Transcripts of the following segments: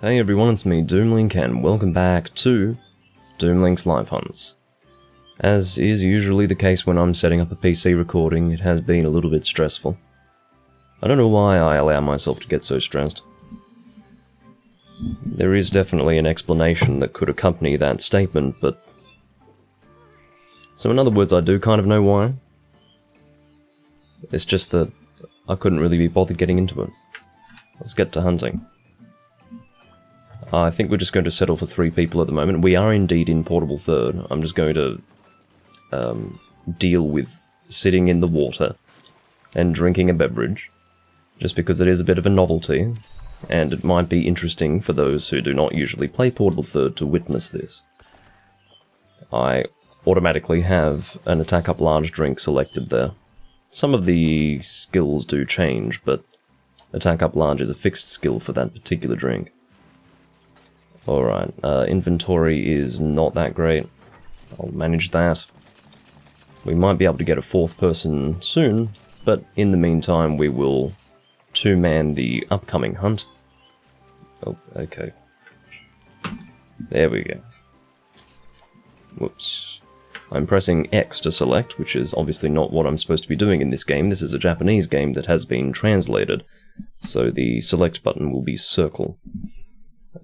Hey everyone, it's me, Doomlink, and welcome back to Doomlink's Live Hunts. As is usually the case when I'm setting up a PC recording, it has been a little bit stressful. I don't know why I allow myself to get so stressed. There is definitely an explanation that could accompany that statement, but... So in other words, I do kind of know why. It's just that I couldn't really be bothered getting into it. Let's get to hunting. I think we're just going to settle for 3 people at the moment. We are indeed in Portable Third. I'm just going to deal with sitting in the water and drinking a beverage, just because it is a bit of a novelty, and it might be interesting for those who do not usually play Portable Third to witness this. I automatically have an attack up large drink selected there. Some of the skills do change, but attack up large is a fixed skill for that particular drink. Alright, inventory is not that great. I'll manage that. We might be able to get a 4th person soon, but in the meantime we will 2-man the upcoming hunt. Oh, okay. There we go. Whoops. I'm pressing X to select, which is obviously not what I'm supposed to be doing in this game. This is a Japanese game that has been translated, so the select button will be circle.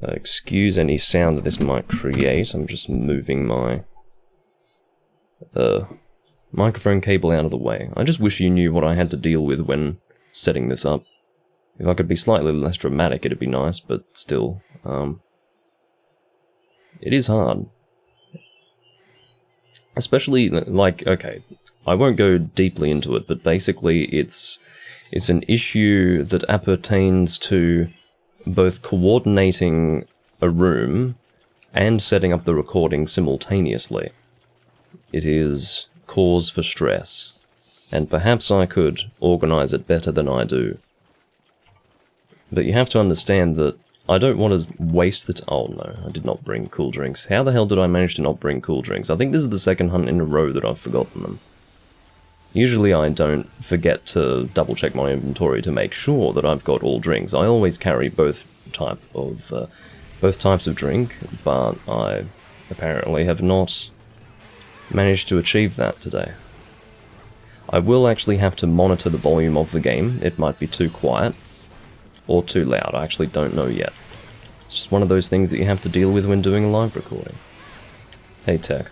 Excuse any sound that this might create. I'm just moving my microphone cable out of the way. I just wish you knew what I had to deal with when setting this up. If I could be slightly less dramatic, it'd be nice, but still, it is hard. Especially, like, okay, I won't go deeply into it, but basically it's an issue that appertains to both coordinating a room and setting up the recording simultaneously. It is cause for stress, and perhaps I could organize it better than I do. But you have to understand that I don't want to waste the oh no, I did not bring cool drinks. How the hell did I manage to not bring cool drinks? I think this is the 2nd hunt in a row that I've forgotten them. Usually I don't forget to double check my inventory to make sure that I've got all drinks. I always carry both types of drink, but I apparently have not managed to achieve that today. I will actually have to monitor the volume of the game. It might be too quiet or too loud. I actually don't know yet. It's just one of those things that you have to deal with when doing a live recording. Hey, Tech.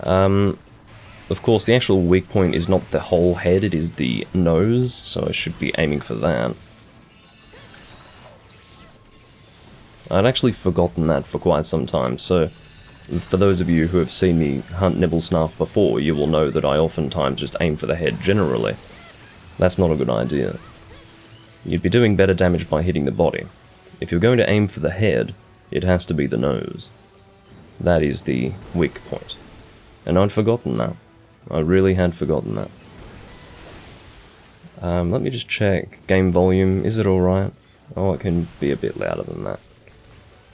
Of course, the actual weak point is not the whole head, it is the nose, so I should be aiming for that. I'd actually forgotten that for quite some time, so for those of you who have seen me hunt Nibblesnarf before, you will know that I oftentimes just aim for the head generally. That's not a good idea. You'd be doing better damage by hitting the body. If you're going to aim for the head, it has to be the nose. That is the weak point. And I'd forgotten that. I really had forgotten that. Let me just check. Game volume, is it alright? Oh, it can be a bit louder than that.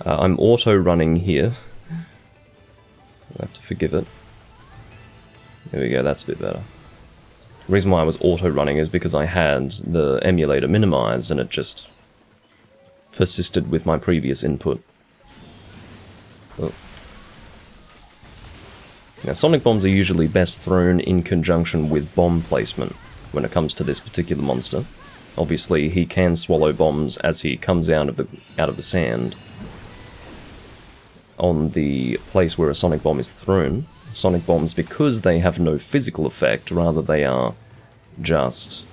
I'm auto-running here. I'll have to forgive it. There we go, that's a bit better. The reason why I was auto-running is because I had the emulator minimized and it just persisted with my previous input. Oh. Now, sonic bombs are usually best thrown in conjunction with bomb placement when it comes to this particular monster. Obviously, he can swallow bombs as he comes out of the sand on the place where a sonic bomb is thrown. Sonic bombs, because they have no physical effect, rather they are just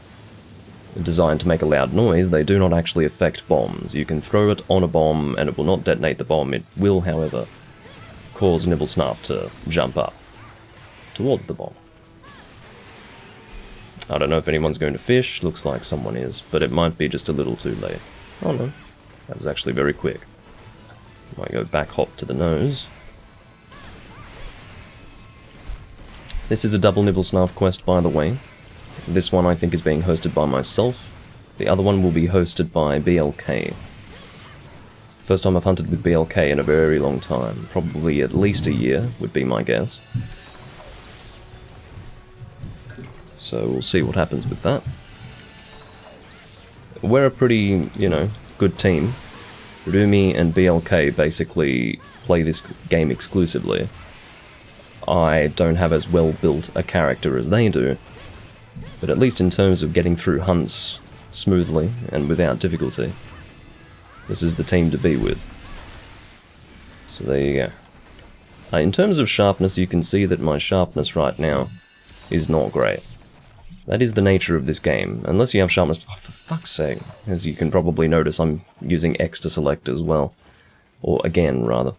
designed to make a loud noise, they do not actually affect bombs. You can throw it on a bomb and it will not detonate the bomb. It will, however, cause Nibblesnarf to jump up towards the bomb. I don't know if anyone's going to fish, looks like someone is, but it might be just a little too late. Oh no, that was actually very quick. Might go back hop to the nose. This is a double Nibblesnarf quest, by the way. This one I think is being hosted by myself. The other one will be hosted by BLK. It's the first time I've hunted with BLK in a very long time. Probably at least a year, would be my guess. So we'll see what happens with that. we're a pretty, you know, good team. Rumi and BLK basically play this game exclusively. I don't have as well built a character as they do, but at least in terms of getting through hunts smoothly and without difficulty, this is the team to be with. So there you go. In terms of sharpness, you can see that my sharpness right now is not great. That is the nature of this game. Unless you have sharpness... Oh, for fuck's sake. As you can probably notice, I'm using X to select as well. Or again, rather.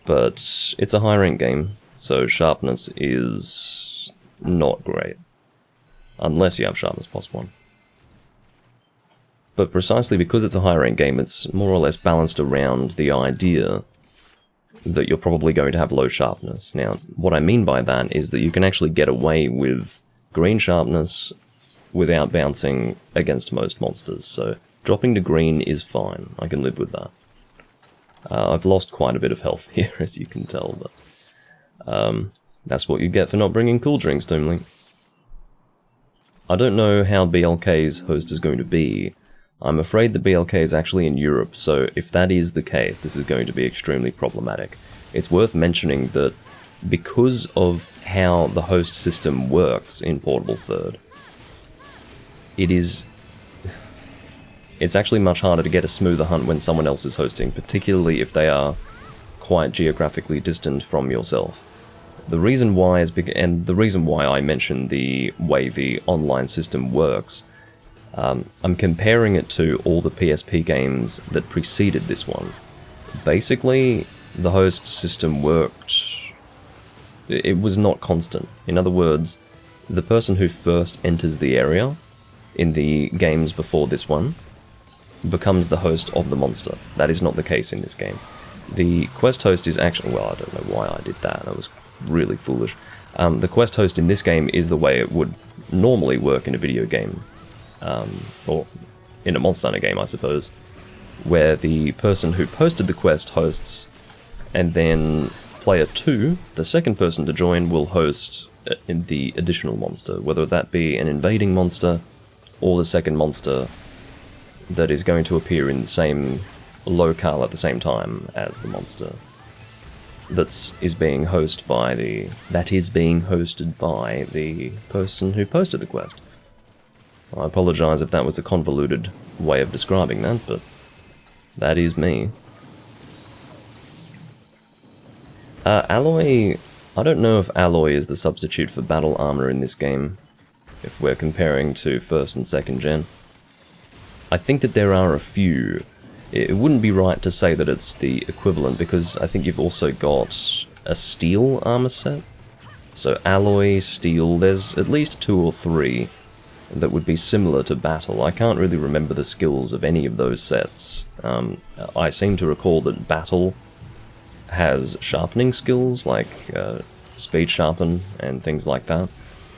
But it's a high rank game, so sharpness is not great. Unless you have sharpness +1. But precisely because it's a high rank game, it's more or less balanced around the idea that you're probably going to have low sharpness. Now, what I mean by that is that you can actually get away with green sharpness without bouncing against most monsters, so dropping to green is fine. I can live with that. I've lost quite a bit of health here, as you can tell, but that's what you get for not bringing cool drinks, Doomlink. I don't know how BLK's host is going to be. I'm afraid the BLK is actually in Europe, so if that is the case, this is going to be extremely problematic. It's worth mentioning that because of how the host system works in Portable Third, it's actually much harder to get a smoother hunt when someone else is hosting, particularly if they are quite geographically distant from yourself. The reason why is and the reason why I mention the way the online system works, I'm comparing it to all the PSP games that preceded this one. Basically, the host system worked... It was not constant. In other words, the person who first enters the area in the games before this one becomes the host of the monster. That is not the case in this game. The quest host is actually... Well, I don't know why I did that. That was really foolish. The quest host in this game is the way it would normally work in a video game. Or in a Monster Hunter game, I suppose, where the person who posted the quest hosts, and then player 2, the second person to join, will host the additional monster, whether that be an invading monster, or the second monster that is going to appear in the same locale at the same time as the monster that is being hosted by the person who posted the quest. I apologize if that was a convoluted way of describing that, but that is me. Alloy... I don't know if alloy is the substitute for battle armor in this game, if we're comparing to first and second gen. I think that there are a few. It wouldn't be right to say that it's the equivalent, because I think you've also got a steel armor set. So alloy, steel, there's at least 2 or 3 that would be similar to battle. I can't really remember the skills of any of those sets. I seem to recall that battle has sharpening skills, like speed sharpen and things like that.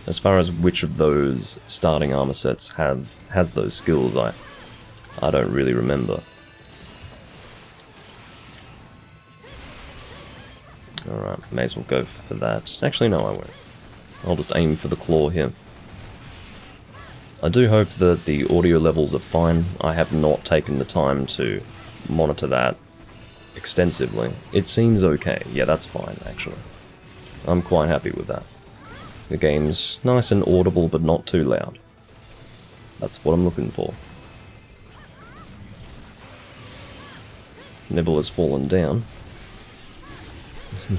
As far as which of those starting armor sets has those skills, I don't really remember. Alright, may as well go for that. Actually, no, I won't. I'll just aim for the claw here. I do hope that the audio levels are fine. I have not taken the time to monitor that extensively. It seems okay. Yeah, that's fine, actually. I'm quite happy with that. The game's nice and audible, but not too loud. That's what I'm looking for. Nibble has fallen down.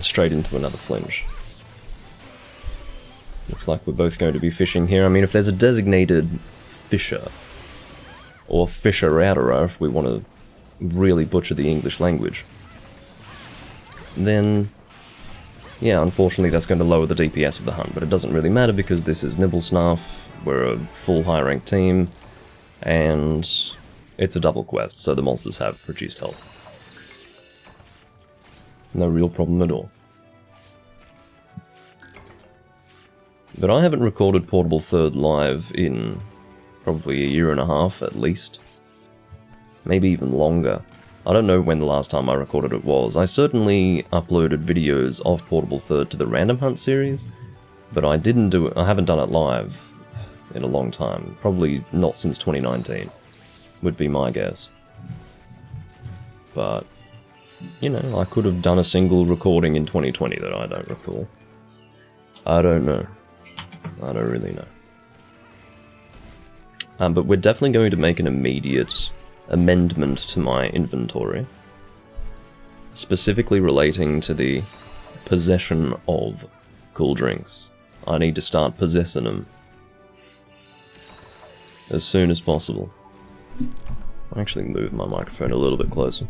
Straight into another flinch. Looks like we're both going to be fishing here. I mean, if there's a designated fisher, or fisher-outerer, if we want to really butcher the English language, then, yeah, unfortunately that's going to lower the DPS of the hunt, but it doesn't really matter because this is Nibblesnuff, we're a full high-ranked team, and it's a double quest, so the monsters have reduced health. No real problem at all. But I haven't recorded Portable Third live in probably a year and a half at least. Maybe even longer. I don't know when the last time I recorded it was. I certainly uploaded videos of Portable Third to the Random Hunt series, but I haven't done it live in a long time. Probably not since 2019, would be my guess. But, you know, I could have done a single recording in 2020 that I don't recall. I don't know. I don't really know. But we're definitely going to make an immediate amendment to my inventory, specifically relating to the possession of cool drinks. I need to start possessing them as soon as possible. I'll actually move my microphone a little bit closer.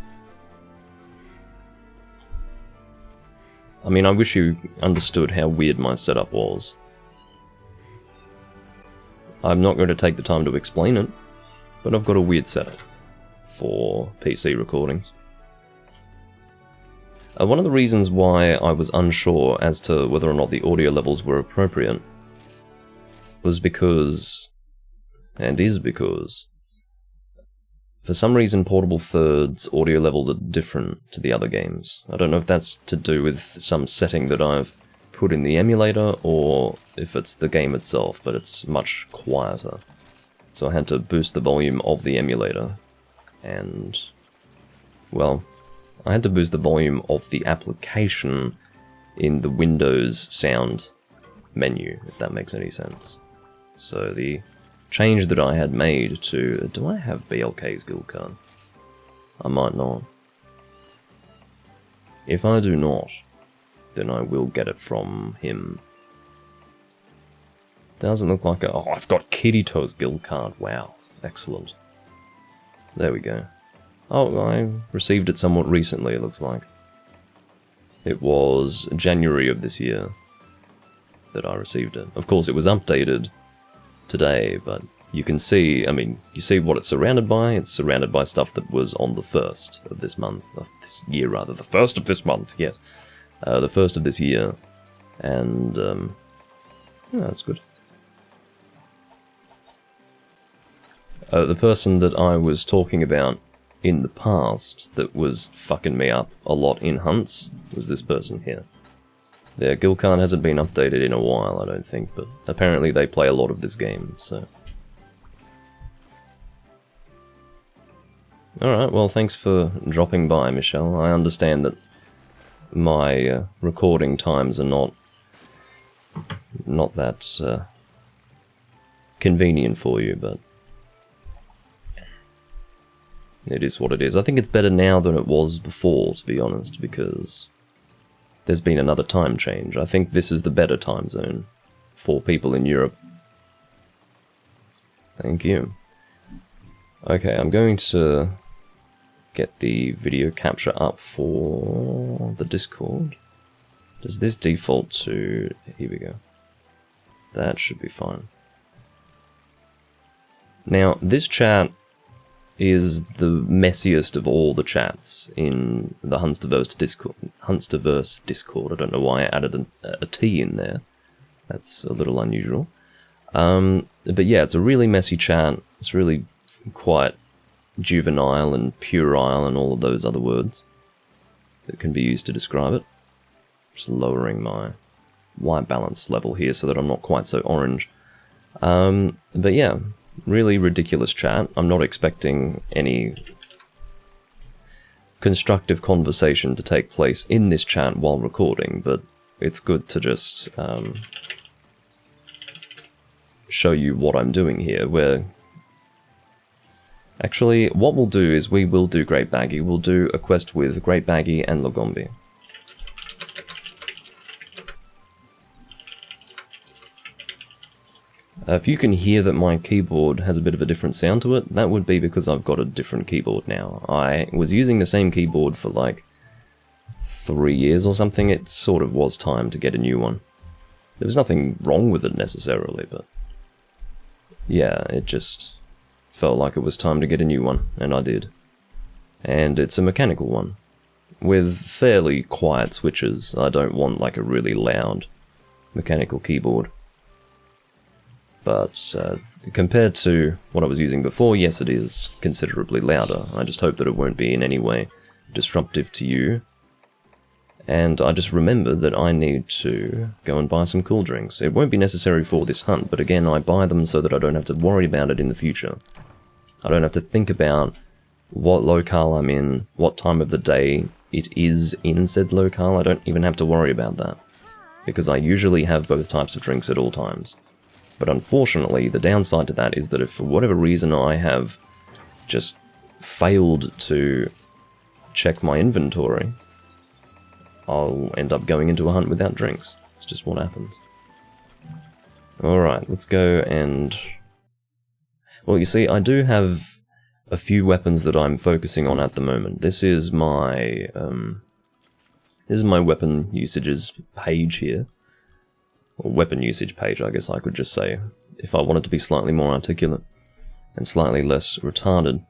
I mean, I wish you understood how weird my setup was. I'm not going to take the time to explain it, but I've got a weird setup for PC recordings. One of the reasons why I was unsure as to whether or not the audio levels were appropriate was because, and is because, for some reason Portable Third's audio levels are different to the other games. I don't know if that's to do with some setting that I've put in the emulator, or if it's the game itself, but it's much quieter. So I had to boost the volume of the emulator, and, well, I had to boost the volume of the application in the Windows sound menu, if that makes any sense. So the change that I had made to... Do I have BLK's guild card? I might not. If I do not, then I will get it from him. Doesn't look like a... Oh, I've got Kirito's guild card. Wow. Excellent. There we go. Oh, I received it somewhat recently, it looks like. It was January of this year that I received it. Of course, it was updated today, but you can see, I mean, you see what it's surrounded by. It's surrounded by stuff that was on the 1st of this month, of this year rather. The 1st of this month, yes. The 1st of this year. And, yeah, that's good. The person that I was talking about in the past that was fucking me up a lot in hunts was this person here. Their guild card hasn't been updated in a while, I don't think, but apparently they play a lot of this game, so... Alright, well, thanks for dropping by, Michelle. I understand that my recording times are not that convenient for you, but it is what it is. I think it's better now than it was before, to be honest, because there's been another time change. I think this is the better time zone for people in Europe. Thank you. Okay, I'm going to get the video capture up for the Discord. Does this default to... Here we go. That should be fine. Now, this chat is the messiest of all the chats in the Hunsterverse Discord. I don't know why I added a T in there. That's a little unusual. But yeah, it's a really messy chat. It's really quite juvenile and puerile and all of those other words that can be used to describe it. Just lowering my white balance level here so that I'm not quite so orange. But yeah, really ridiculous chat. I'm not expecting any constructive conversation to take place in this chat while recording, but it's good to just show you what I'm doing here, where... Actually, what we'll do is we will do Great Baggy. We'll do a quest with Great Baggy and Lagombi. If you can hear that my keyboard has a bit of a different sound to it, that would be because I've got a different keyboard now. I was using the same keyboard for like 3 years or something. It sort of was time to get a new one. There was nothing wrong with it necessarily, but yeah, it just felt like it was time to get a new one, and I did. And it's a mechanical one, with fairly quiet switches. I don't want like a really loud mechanical keyboard. But compared to what I was using before, yes, it is considerably louder. I just hope that it won't be in any way disruptive to you. And I just remembered that I need to go and buy some cool drinks. It won't be necessary for this hunt, but again, I buy them so that I don't have to worry about it in the future. I don't have to think about what locale I'm in, what time of the day it is in said locale. I don't even have to worry about that, because I usually have both types of drinks at all times. But unfortunately, the downside to that is that if for whatever reason I have just failed to check my inventory, I'll end up going into a hunt without drinks. It's just what happens. Alright, let's go and... Well, you see, I do have a few weapons that I'm focusing on at the moment. This is my weapon usages page here. Or weapon usage page, I guess I could just say, if I wanted to be slightly more articulate and slightly less retarded.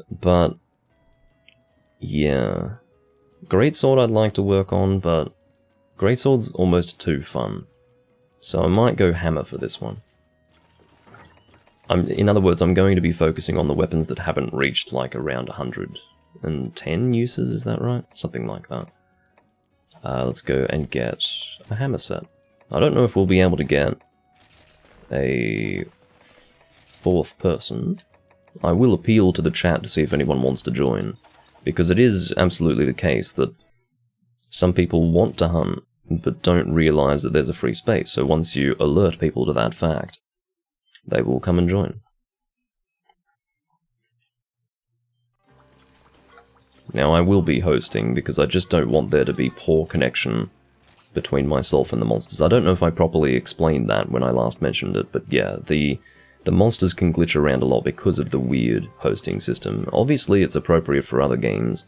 But, yeah... Greatsword I'd like to work on, but Greatsword's almost too fun. So I might go hammer for this one. In other words, I'm going to be focusing on the weapons that haven't reached like around 110 uses, is that right? Something like that. Let's go and get a hammer set. I don't know if we'll be able to get a fourth person. I will appeal to the chat to see if anyone wants to join. Because it is absolutely the case that some people want to hunt, but don't realise that there's a free space, so once you alert people to that fact, they will come and join. Now I will be hosting, because I just don't want there to be poor connection between myself and the monsters. I don't know if I properly explained that when I last mentioned it, but yeah, the monsters can glitch around a lot because of the weird hosting system. Obviously it's appropriate for other games,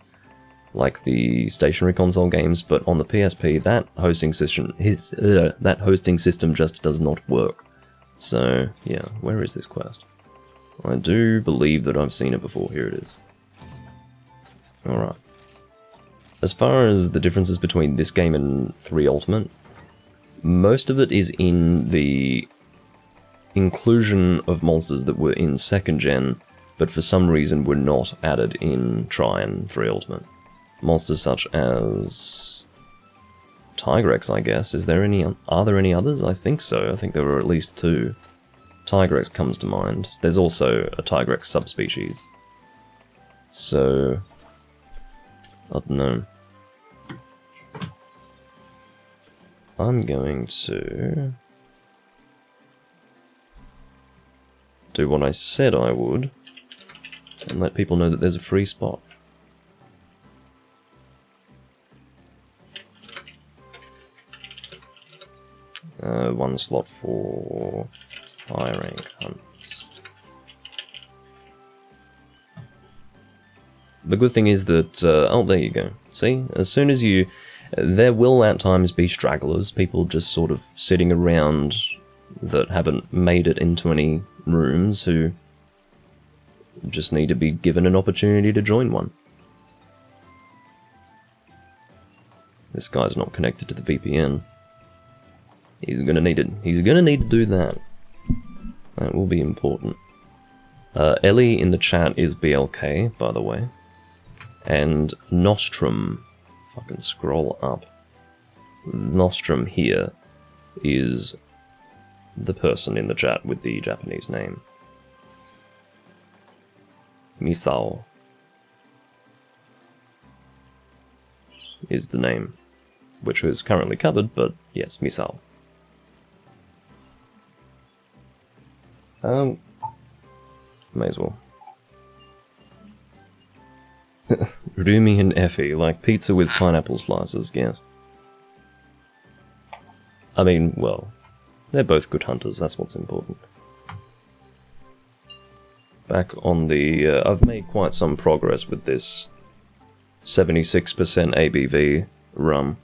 like the stationary console games, but on the PSP that hosting system just does not work. So, yeah, where is this quest? I do believe that I've seen it before. Here it is. Alright. As far as the differences between this game and 3 Ultimate, most of it is in the inclusion of monsters that were in 2nd Gen, but for some reason were not added in Tri and 3 Ultimate. Monsters such as Tigrex, I guess. Are there any others? I think so. I think there were at least 2. Tigrex comes to mind. There's also a Tigrex subspecies. So, I don't know. I'm going to do what I said I would, and let people know that there's a free spot. One slot for high rank hunts. The good thing is that, oh, there you go. See, as soon as there will at times be stragglers, people just sort of sitting around that haven't made it into any rooms who just need to be given an opportunity to join one. This guy's not connected to the VPN. He's gonna need it. He's gonna need to do that. That will be important. Ellie in the chat is BLK, by the way. And Nostrum, if I can scroll up. Nostrum here is the person in the chat with the Japanese name. Misao is the name, which is currently covered, but yes, Misao. May as well. Rumi and Effie, like pizza with pineapple slices, yes. I mean, well, they're both good hunters, that's what's important. Back on the... I've made quite some progress with this 76% ABV rum.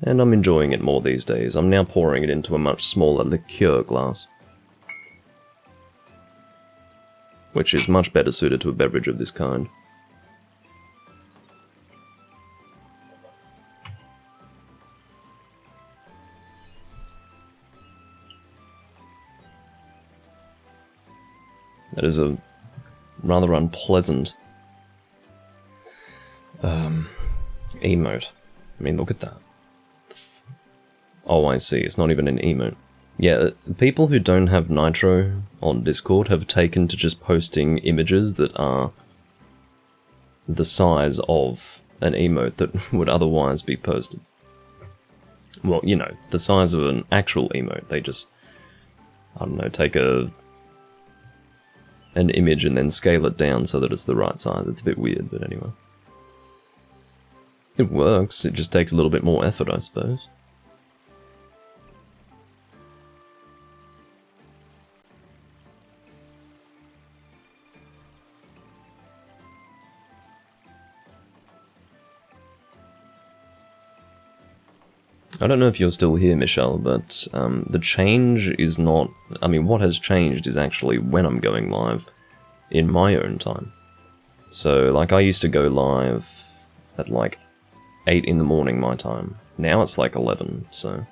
And I'm enjoying it more these days. I'm now pouring it into a much smaller liqueur glass, which is much better suited to a beverage of this kind. That is a rather unpleasant emote. I mean, look at that. Oh, I see, it's not even an emote. Yeah, people who don't have Nitro on Discord have taken to just posting images that are the size of an emote that would otherwise be posted. Well, you know, the size of an actual emote. They just, I don't know, take an image and then scale it down so that it's the right size. It's a bit weird, but anyway. It works, it just takes a little bit more effort, I suppose. I don't know if you're still here, Michelle, but the change is not... I mean, what has changed is actually when I'm going live in my own time. So, like, I used to go live at, like, 8 in the morning my time. Now it's, like, 11, so...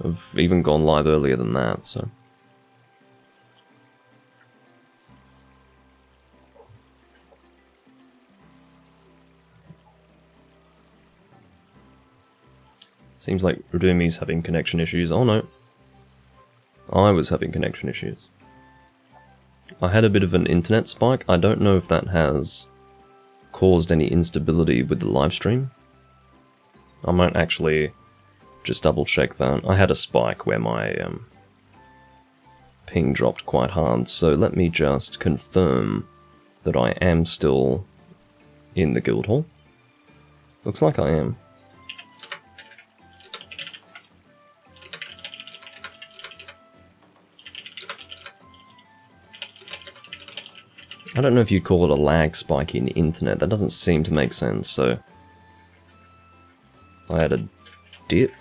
I've even gone live earlier than that, so... Seems like Redumi's having connection issues. Oh no. I was having connection issues. I had a bit of an internet spike. I don't know if that has caused any instability with the live stream. I might actually just double check that. I had a spike where my ping dropped quite hard, so let me just confirm that I am still in the guild hall. Looks like I am. I don't know if you'd call it a lag spike in internet. That doesn't seem to make sense, so... I had a dip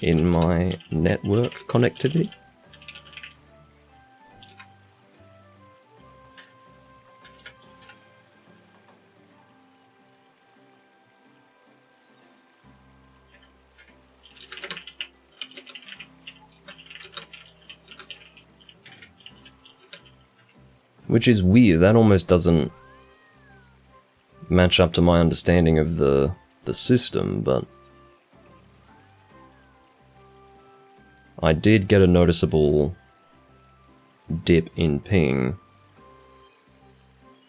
in my network connectivity. Which is weird, that almost doesn't match up to my understanding of the system, but... I did get a noticeable dip in ping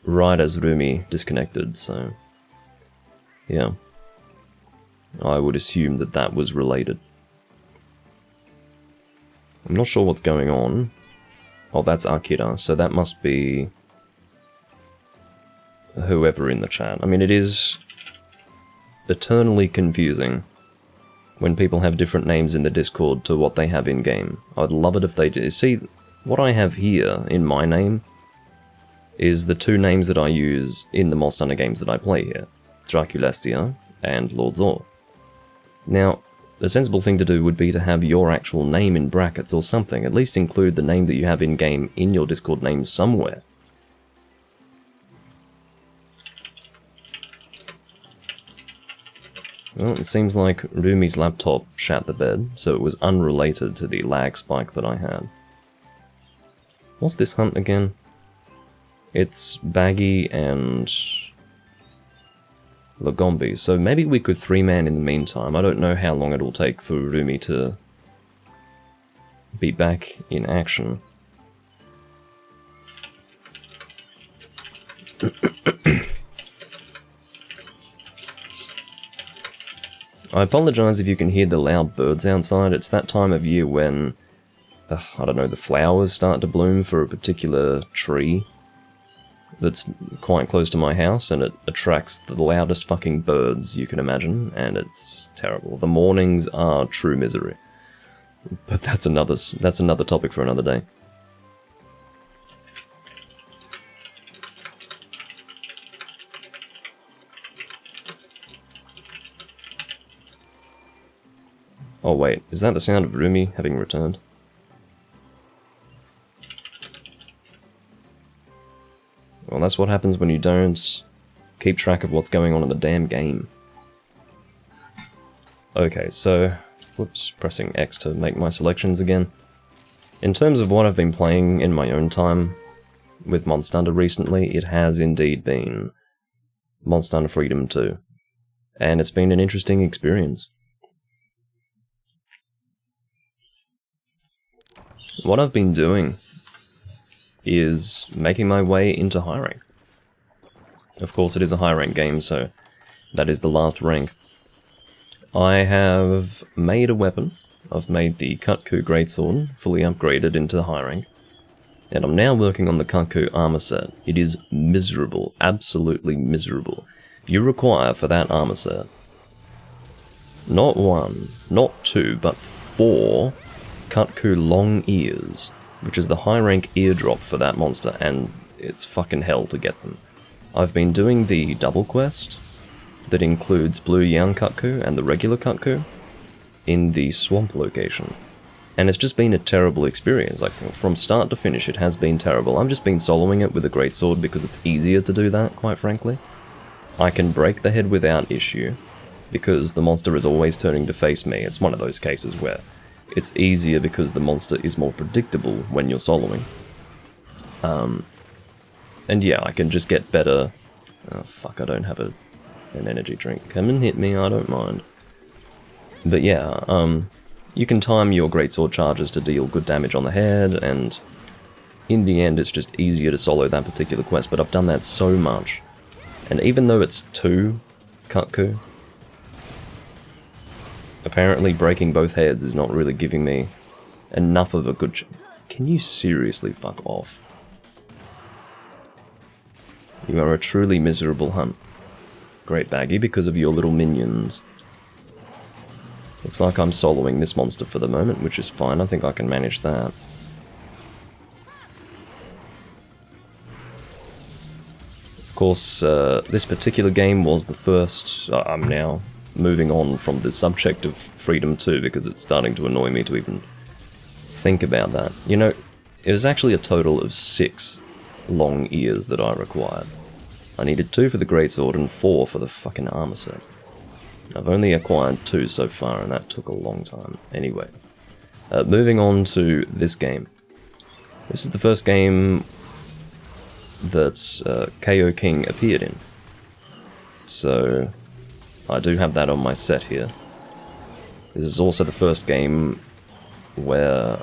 right as Rumi disconnected, so... yeah. I would assume that that was related. I'm not sure what's going on. Oh, that's Akira, so that must be whoever in the chat. I mean, it is eternally confusing when people have different names in the Discord to what they have in-game. I'd love it if they did. See, what I have here in my name is the two names that I use in the Monster Hunter games that I play here. Draculestia and Lord Zor. Now, the sensible thing to do would be to have your actual name in brackets or something. At least include the name that you have in-game in your Discord name somewhere. Well, it seems like Rumi's laptop shat the bed, so it was unrelated to the lag spike that I had. What's this hunt again? It's Baggy and... Lagombi, so maybe we could 3-man in the meantime. I don't know how long it'll take for Rumi to be back in action. I apologize if you can hear the loud birds outside. It's that time of year when, I don't know, the flowers start to bloom for a particular tree that's quite close to my house, and it attracts the loudest fucking birds you can imagine, and it's terrible. The mornings are true misery. But that's another topic for another day. Oh wait, is that the sound of Rumi having returned? Well, that's what happens when you don't keep track of what's going on in the damn game. Okay, so... whoops, pressing X to make my selections again. In terms of what I've been playing in my own time with Monster Hunter recently, it has indeed been Monster Hunter Freedom 2. And it's been an interesting experience. What I've been doing is making my way into high rank. Of course, it is a high rank game, so that is the last rank. I have made a weapon. I've made the Kutku Greatsword, fully upgraded into high rank. And I'm now working on the Kutku armor set. It is miserable, absolutely miserable. You require for that armor set not 1, not 2, but 4 Kutku long ears, which is the high rank eardrop for that monster, and it's fucking hell to get them. I've been doing the double quest that includes Blue Young Kutku and the regular Kutku in the swamp location. And it's just been a terrible experience. Like, from start to finish, it has been terrible. I've just been soloing it with a greatsword because it's easier to do that, quite frankly. I can break the head without issue, because the monster is always turning to face me. It's one of those cases where it's easier because the monster is more predictable when you're soloing. And yeah, I can just get better... Oh fuck, I don't have an energy drink. Come and hit me, I don't mind. But yeah, you can time your greatsword charges to deal good damage on the head, and in the end it's just easier to solo that particular quest, but I've done that so much. And even though it's 2 Kutku, apparently breaking both heads is not really giving me enough of a good Can you seriously fuck off? You are a truly miserable hunt. Great Baggy, because of your little minions. Looks like I'm soloing this monster for the moment, which is fine. I think I can manage that. Of course, this particular game was the first... I'm now moving on from the subject of Freedom 2 because it's starting to annoy me to even think about that. You know, it was actually a total of 6 long ears that I required. I needed 2 for the greatsword and 4 for the fucking armor set. I've only acquired 2 so far, and that took a long time. Anyway, moving on to this game. This is the first game that KO King appeared in. So, I do have that on my set here. This is also the first game where,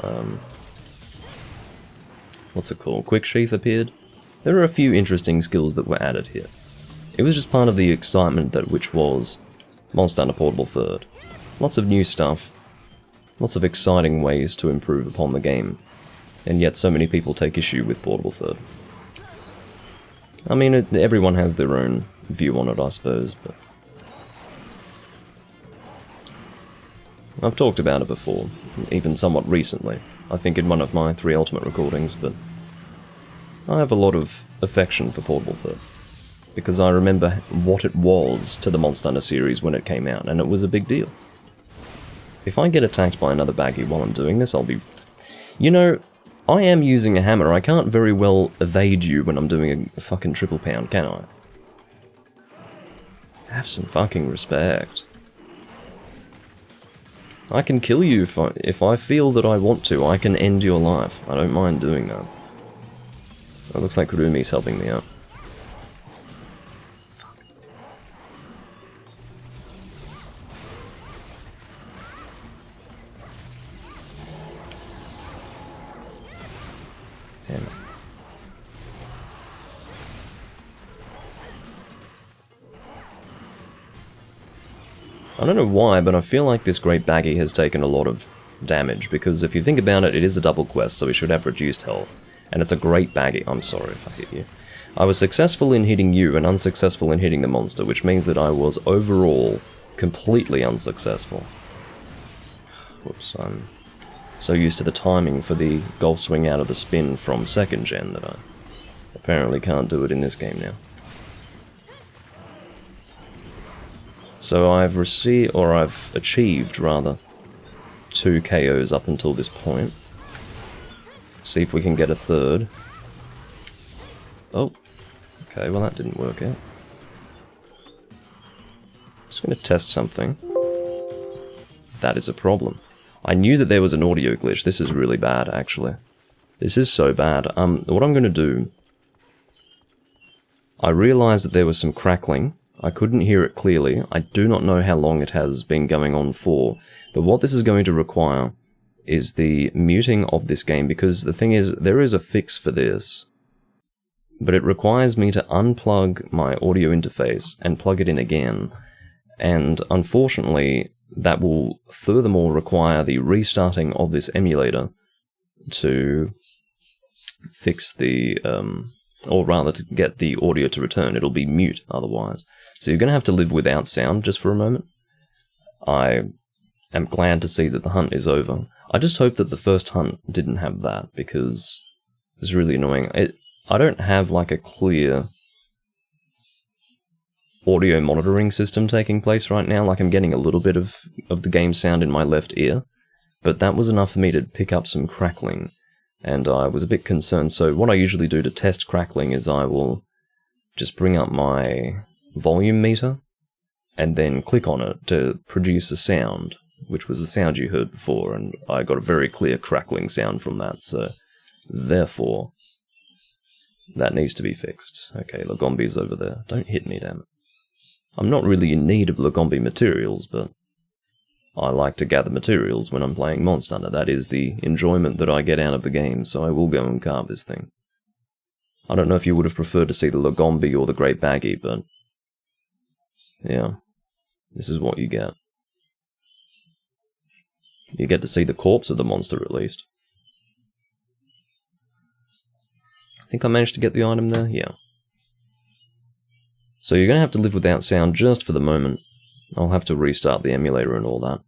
what's it called? Quick Sheath appeared. There are a few interesting skills that were added here. It was just part of the excitement that which was Monster Hunter Portable 3rd. Lots of new stuff, lots of exciting ways to improve upon the game, and yet so many people take issue with Portable 3rd. I mean, everyone has their own view on it, I suppose, but... I've talked about it before, even somewhat recently, I think in one of my 3 Ultimate recordings, but I have a lot of affection for Portable 3rd, because I remember what it was to the Monster Hunter series when it came out, and it was a big deal. If I get attacked by another baggy while I'm doing this, I'll be... You know, I am using a hammer. I can't very well evade you when I'm doing a fucking triple pound, can I? Have some fucking respect. I can kill you if I feel that I want to. I can end your life. I don't mind doing that. It looks like Kurumi's helping me out. Fuck. Damn it. I don't know why, but I feel like this Great Baggy has taken a lot of damage, because if you think about it, it is a double quest, so he should have reduced health. And it's a Great Baggy. I'm sorry if I hit you. I was successful in hitting you and unsuccessful in hitting the monster, which means that I was overall completely unsuccessful. Whoops, I'm so used to the timing for the golf swing out of the spin from 2nd gen that I apparently can't do it in this game now. So I've achieved, rather, 2 KOs up until this point. See if we can get a 3rd. Oh, okay, well that didn't work out. Just gonna test something. That is a problem. I knew that there was an audio glitch. This is really bad, actually. This is so bad. What I'm gonna do... I realized that there was some crackling. I couldn't hear it clearly. I do not know how long it has been going on for, but what this is going to require is the muting of this game, because the thing is, there is a fix for this, but it requires me to unplug my audio interface and plug it in again, and unfortunately, that will furthermore require the restarting of this emulator to fix the, or rather to get the audio to return. It'll be mute otherwise. So you're going to have to live without sound just for a moment. I am glad to see that the hunt is over. I just hope that the first hunt didn't have that, because it's really annoying. I don't have like a clear audio monitoring system taking place right now. Like, I'm getting a little bit of the game sound in my left ear, but that was enough for me to pick up some crackling, and I was a bit concerned. So what I usually do to test crackling is I will just bring up my volume meter and then click on it to produce a sound, which was the sound you heard before, and I got a very clear crackling sound from that, so therefore that needs to be fixed. Okay, Lagombi's over there. Don't hit me, damn it. I'm not really in need of Lagombi materials, but I like to gather materials when I'm playing Monster Hunter. That is the enjoyment that I get out of the game, so I will go and carve this thing. I don't know if you would have preferred to see the Lagombi or the Great Baggy, but yeah, this is what you get. You get to see the corpse of the monster, at least. I think I managed to get the item there? Yeah. So you're going to have to live without sound just for the moment. I'll have to restart the emulator and all that.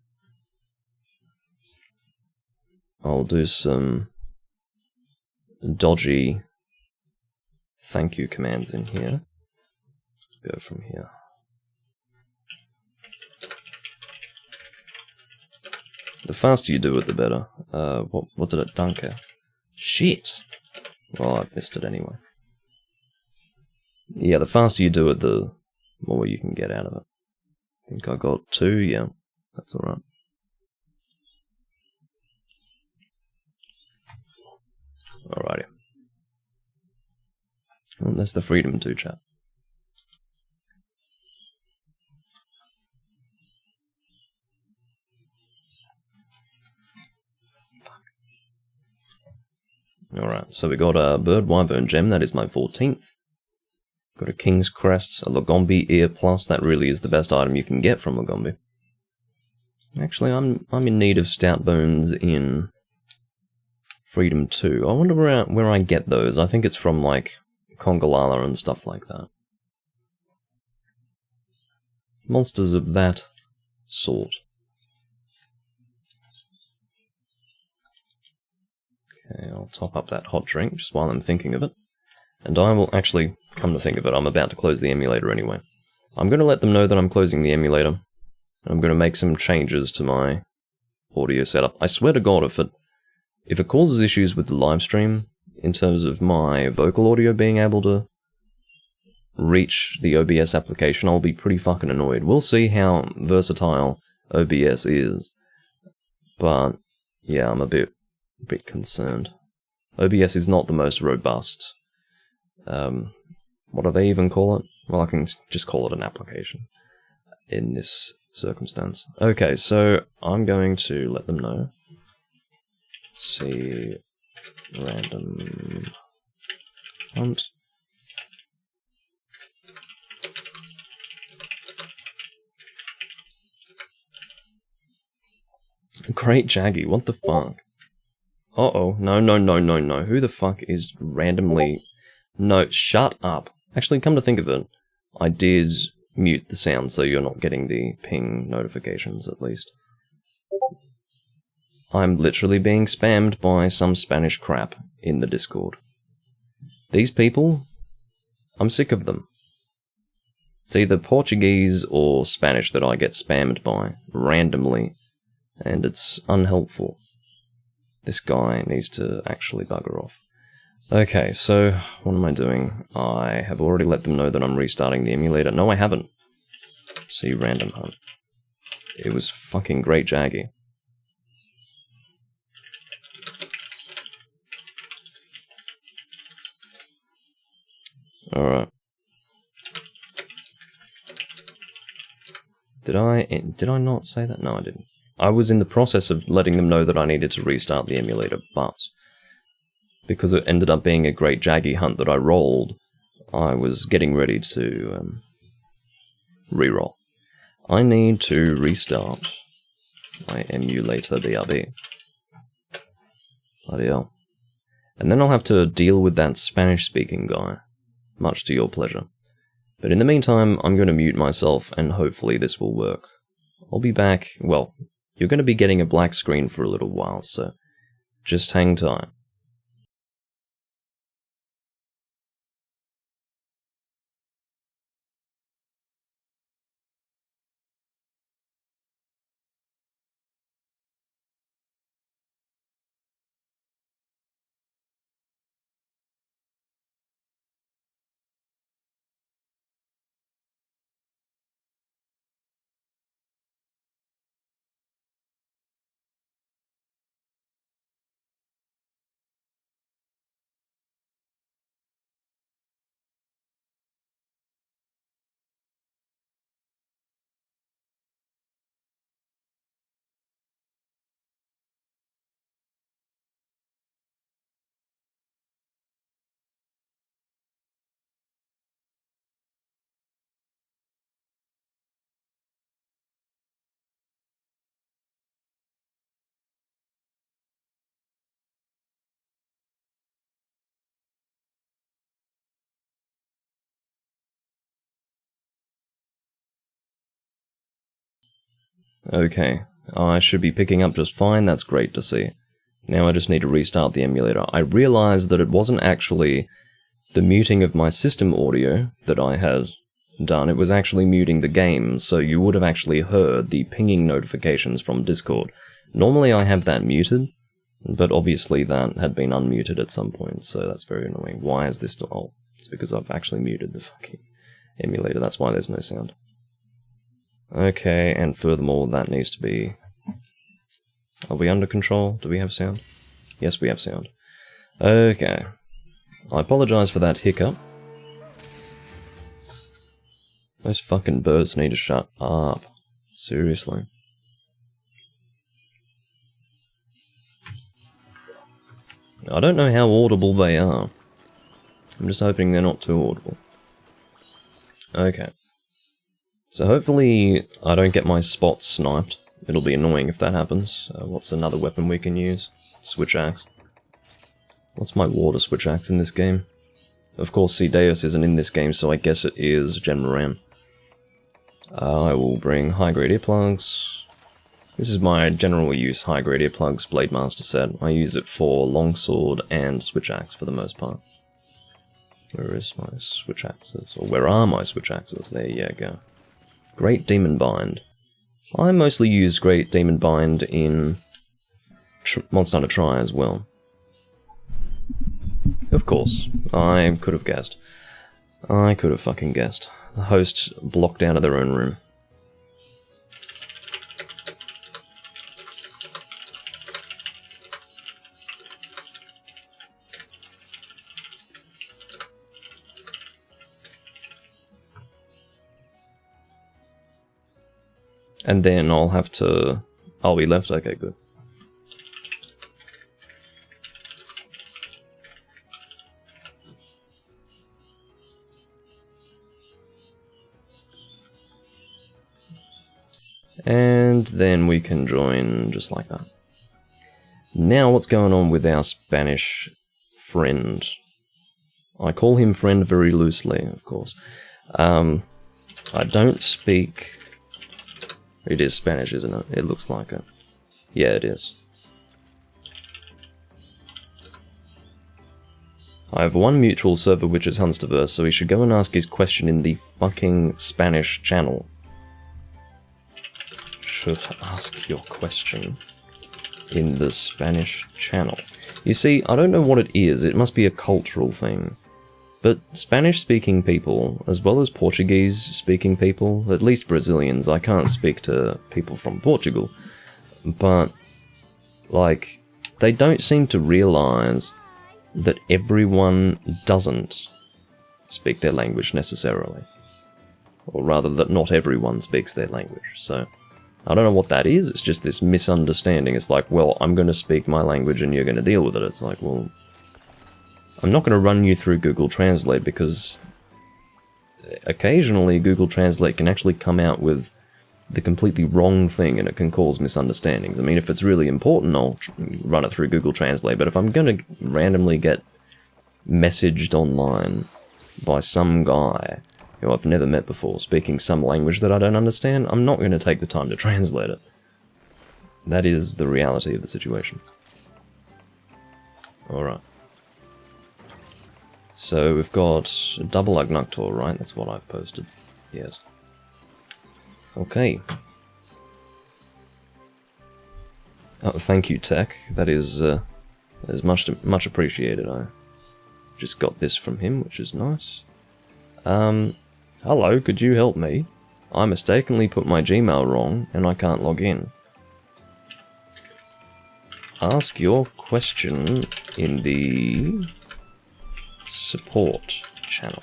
I'll do some dodgy thank you commands in here. Go from here. The faster you do it, the better. What did it dunker? Shit! Well, I've missed it anyway. Yeah, the faster you do it, the more you can get out of it. I think I got 2, yeah. That's alright. Alrighty. Well, that's the Freedom 2 chat. Alright, so we got a Bird Wyvern Gem, that is my 14th. Got a King's Crest, a Lagombi Ear Plus, that really is the best item you can get from Lagombi. Actually, I'm in need of Stout Bones in Freedom 2. I wonder where I get those. I think it's from, like, Congalala and stuff like that. Monsters of that sort. Okay, I'll top up that hot drink just while I'm thinking of it. And I will actually, come to think of it, I'm about to close the emulator anyway. I'm going to let them know that I'm closing the emulator. And I'm going to make some changes to my audio setup. I swear to God, if it causes issues with the live stream, in terms of my vocal audio being able to reach the OBS application, I'll be pretty fucking annoyed. We'll see how versatile OBS is. But, yeah, I'm a bit concerned. OBS is not the most robust. What do they even call it? Well, I can just call it an application in this circumstance. Okay, so I'm going to let them know. See random hunt. Great Jaggy, what the fuck? Uh-oh, no. Who the fuck is randomly... No, shut up. Actually, come to think of it, I did mute the sound so you're not getting the ping notifications, at least. I'm literally being spammed by some Spanish crap in the Discord. These people, I'm sick of them. It's either Portuguese or Spanish that I get spammed by, randomly, and it's unhelpful. This guy needs to actually bugger off. Okay, so what am I doing? I have already let them know that I'm restarting the emulator. No, I haven't. See random hunt. It was fucking Great Jaggy. Alright. Did I not say that? No, I didn't. I was in the process of letting them know that I needed to restart the emulator, but because it ended up being a great Jaggy hunt that I rolled, I was getting ready to re-roll. I need to restart my emulator BRB. Bloody hell. And then I'll have to deal with that Spanish-speaking guy, much to your pleasure. But in the meantime, I'm going to mute myself, and hopefully this will work. I'll be back. Well, you're going to be getting a black screen for a little while, so just hang tight. Okay, I should be picking up just fine, that's great to see. Now I just need to restart the emulator. I realized that it wasn't actually the muting of my system audio that I had done, it was actually muting the game, so you would have actually heard the pinging notifications from Discord. Normally I have that muted, but obviously that had been unmuted at some point, so that's very annoying. Why is this still... Oh, it's because I've actually muted the fucking emulator, that's why there's no sound. Okay, and furthermore, that needs to be... Are we under control? Do we have sound? Yes, we have sound. Okay. I apologize for that hiccup. Those fucking birds need to shut up. Seriously. I don't know how audible they are. I'm just hoping they're not too audible. Okay. So hopefully I don't get my spots sniped. It'll be annoying if that happens. What's another weapon we can use? Switch axe. What's my water switch axe in this game? Of course, Deus isn't in this game, so I guess it is Gen Moran. I will bring high-grade earplugs. This is my general use high-grade earplugs Blade Master set. I use it for longsword and switch axe for the most part. Where is my switch axes? Or where are my switch axes? There you go. Great Demon Bind. I mostly use Great Demon Bind in Monster Hunter Tri as well. Of course, I could have guessed. I could have fucking guessed. The host blocked out of their own room. And then I'll have to... I'll be left? Okay, good. And then we can join just like that. Now what's going on with our Spanish friend? I call him friend very loosely, of course. I don't speak... It is Spanish, isn't it? It looks like it. Yeah, it is. I have one mutual server, which is Hunsterverse, so he should go and ask his question in the fucking Spanish channel. Should ask your question in the Spanish channel. You see, I don't know what it is. It must be a cultural thing. But Spanish-speaking people, as well as Portuguese-speaking people, at least Brazilians, I can't speak to people from Portugal, but, like, they don't seem to realize that everyone doesn't speak their language necessarily. Or rather, that not everyone speaks their language. So, I don't know what that is, it's just this misunderstanding. It's like, well, I'm going to speak my language and you're going to deal with it. It's like, well, I'm not going to run you through Google Translate because occasionally Google Translate can actually come out with the completely wrong thing and it can cause misunderstandings. I mean, if it's really important, I'll run it through Google Translate, but if I'm going to randomly get messaged online by some guy who I've never met before, speaking some language that I don't understand, I'm not going to take the time to translate it. That is the reality of the situation. Alright. So we've got a double Agnaktor, right? That's what I've posted. Yes. Okay. Oh, thank you, Tech. That is much appreciated. I just got this from him, which is nice. Hello, could you help me? I mistakenly put my Gmail wrong, and I can't log in. Ask your question in the support channel.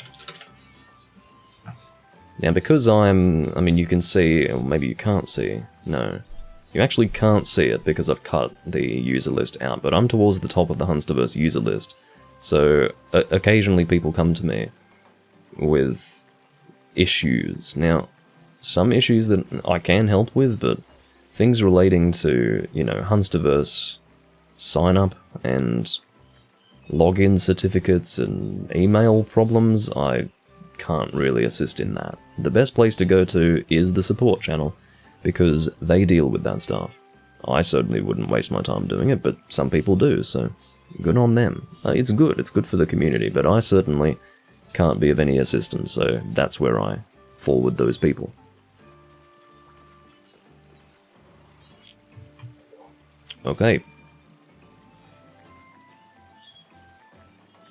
Now, because I mean, you can see, or maybe you can't see, no. You actually can't see it because I've cut the user list out, but I'm towards the top of the Hunsterverse user list. So, occasionally people come to me with issues. Now, some issues that I can help with, but things relating to, you know, Hunsterverse sign-up and login certificates and email problems, I can't really assist in that. The best place to go to is the support channel, because they deal with that stuff. I certainly wouldn't waste my time doing it, but some people do, so good on them. It's good for the community, but I certainly can't be of any assistance, so that's where I fall with those people. Okay.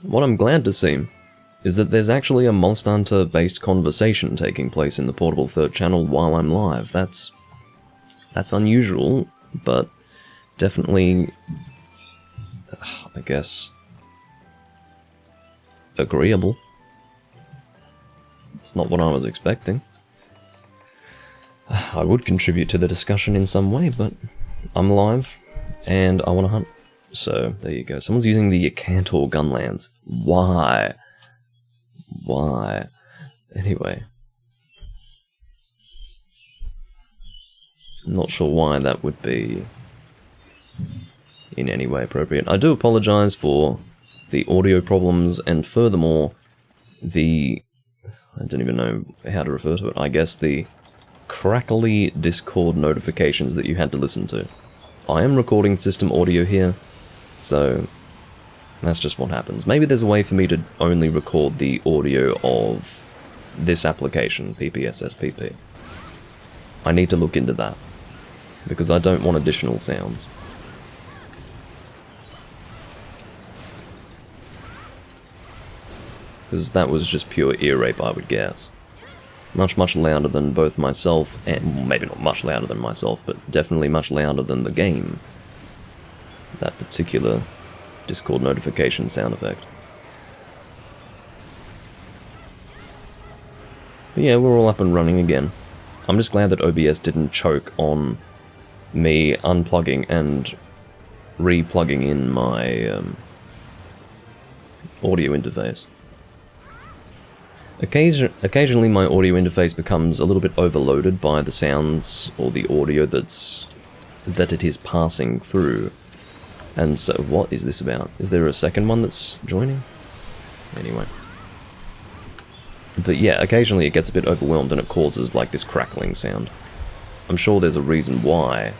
What I'm glad to see is that there's actually a Monster Hunter-based conversation taking place in the Portable Third channel while I'm live. That's unusual, but definitely, I guess, agreeable. It's not what I was expecting. I would contribute to the discussion in some way, but I'm live, and I want to hunt. So, there you go. Someone's using the Cantor Gunlands. Why? Why? Anyway. I'm not sure why that would be in any way appropriate. I do apologize for the audio problems, and furthermore, I don't even know how to refer to it. I guess the crackly Discord notifications that you had to listen to. I am recording system audio here, so that's just what happens. Maybe there's a way for me to only record the audio of this application, PPSSPP. I need to look into that, because I don't want additional sounds. Because that was just pure ear rape, I would guess. Much, much louder than both myself, and maybe not much louder than myself, but definitely much louder than the game. That particular Discord notification sound effect. But yeah, we're all up and running again. I'm just glad that OBS didn't choke on me unplugging and re-plugging in my audio interface. Occasionally my audio interface becomes a little bit overloaded by the sounds or the audio that it is passing through. And so, what is this about? Is there a second one that's joining? Anyway. But yeah, occasionally it gets a bit overwhelmed and it causes like this crackling sound. I'm sure there's a reason why.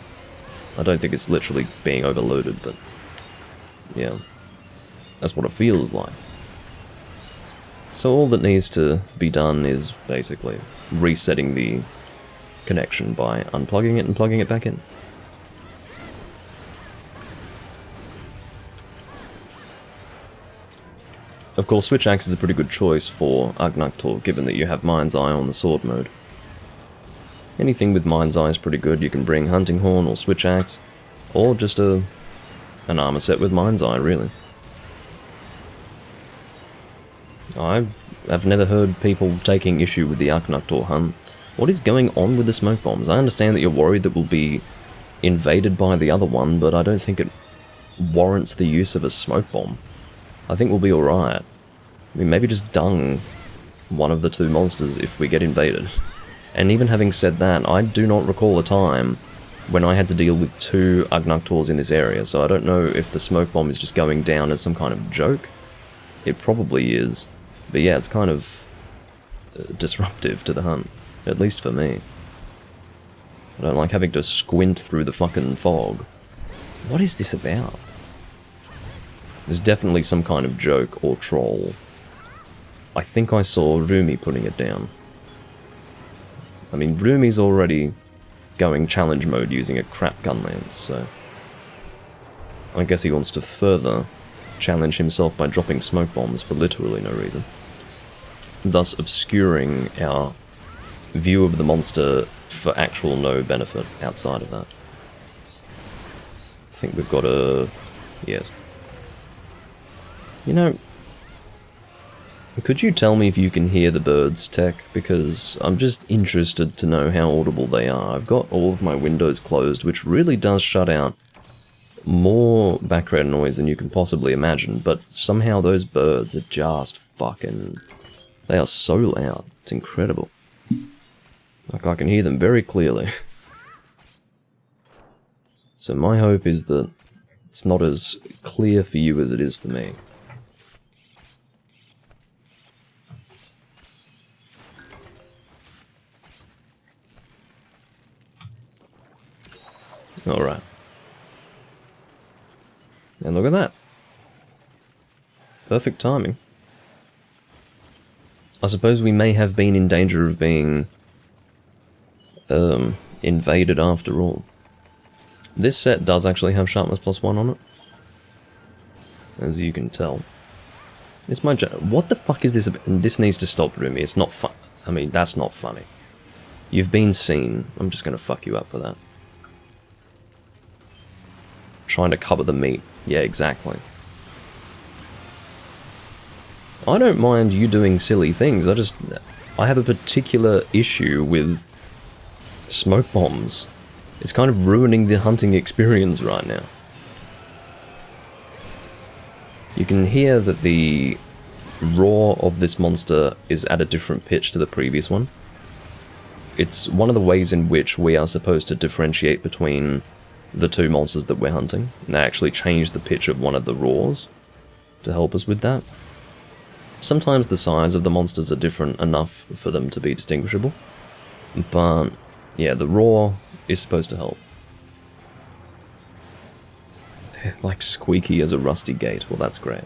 I don't think it's literally being overloaded, but yeah. That's what it feels like. So all that needs to be done is basically resetting the connection by unplugging it and plugging it back in. Of course, Switch Axe is a pretty good choice for Agnaktor, given that you have Mind's Eye on the sword mode. Anything with Mind's Eye is pretty good. You can bring Hunting Horn or Switch Axe, or just an armor set with Mind's Eye, really. I've never heard people taking issue with the Arknaktor hunt. What is going on with the smoke bombs? I understand that you're worried that we'll be invaded by the other one, but I don't think it warrants the use of a smoke bomb. I think we'll be alright. I mean, maybe just dung one of the two monsters if we get invaded. And even having said that, I do not recall a time when I had to deal with 2 Arknaktors in this area, so I don't know if the smoke bomb is just going down as some kind of joke. It probably is. But yeah, it's kind of disruptive to the hunt. At least for me. I don't like having to squint through the fucking fog. What is this about? There's definitely some kind of joke or troll. I think I saw Rumi putting it down. I mean, Rumi's already going challenge mode using a crap gun lance, so... I guess he wants to further challenge himself by dropping smoke bombs for literally no reason. Thus obscuring our view of the monster for actual no benefit outside of that. I think we've got a... yes. You know, could you tell me if you can hear the birds, Tech? Because I'm just interested to know how audible they are. I've got all of my windows closed, which really does shut out more background noise than you can possibly imagine, but somehow those birds are just fucking... they are so loud. It's incredible. Like, I can hear them very clearly. So my hope is that it's not as clear for you as it is for me. Alright. And look at that. Perfect timing. I suppose we may have been in danger of being invaded after all. This set does actually have sharpness +1 on it, as you can tell. It's my what the fuck is this about? This needs to stop, Rumi. It's not fun. I mean, that's not funny. You've been seen. I'm just gonna fuck you up for that. Trying to cover the meat. Yeah, exactly. I don't mind you doing silly things. I have a particular issue with smoke bombs. It's kind of ruining the hunting experience right now. You can hear that the roar of this monster is at a different pitch to the previous one. It's one of the ways in which we are supposed to differentiate between the two monsters that we're hunting. And they actually change the pitch of one of the roars to help us with that. Sometimes the size of the monsters are different enough for them to be distinguishable. But yeah, the roar is supposed to help. They're like squeaky as a rusty gate. Well, that's great.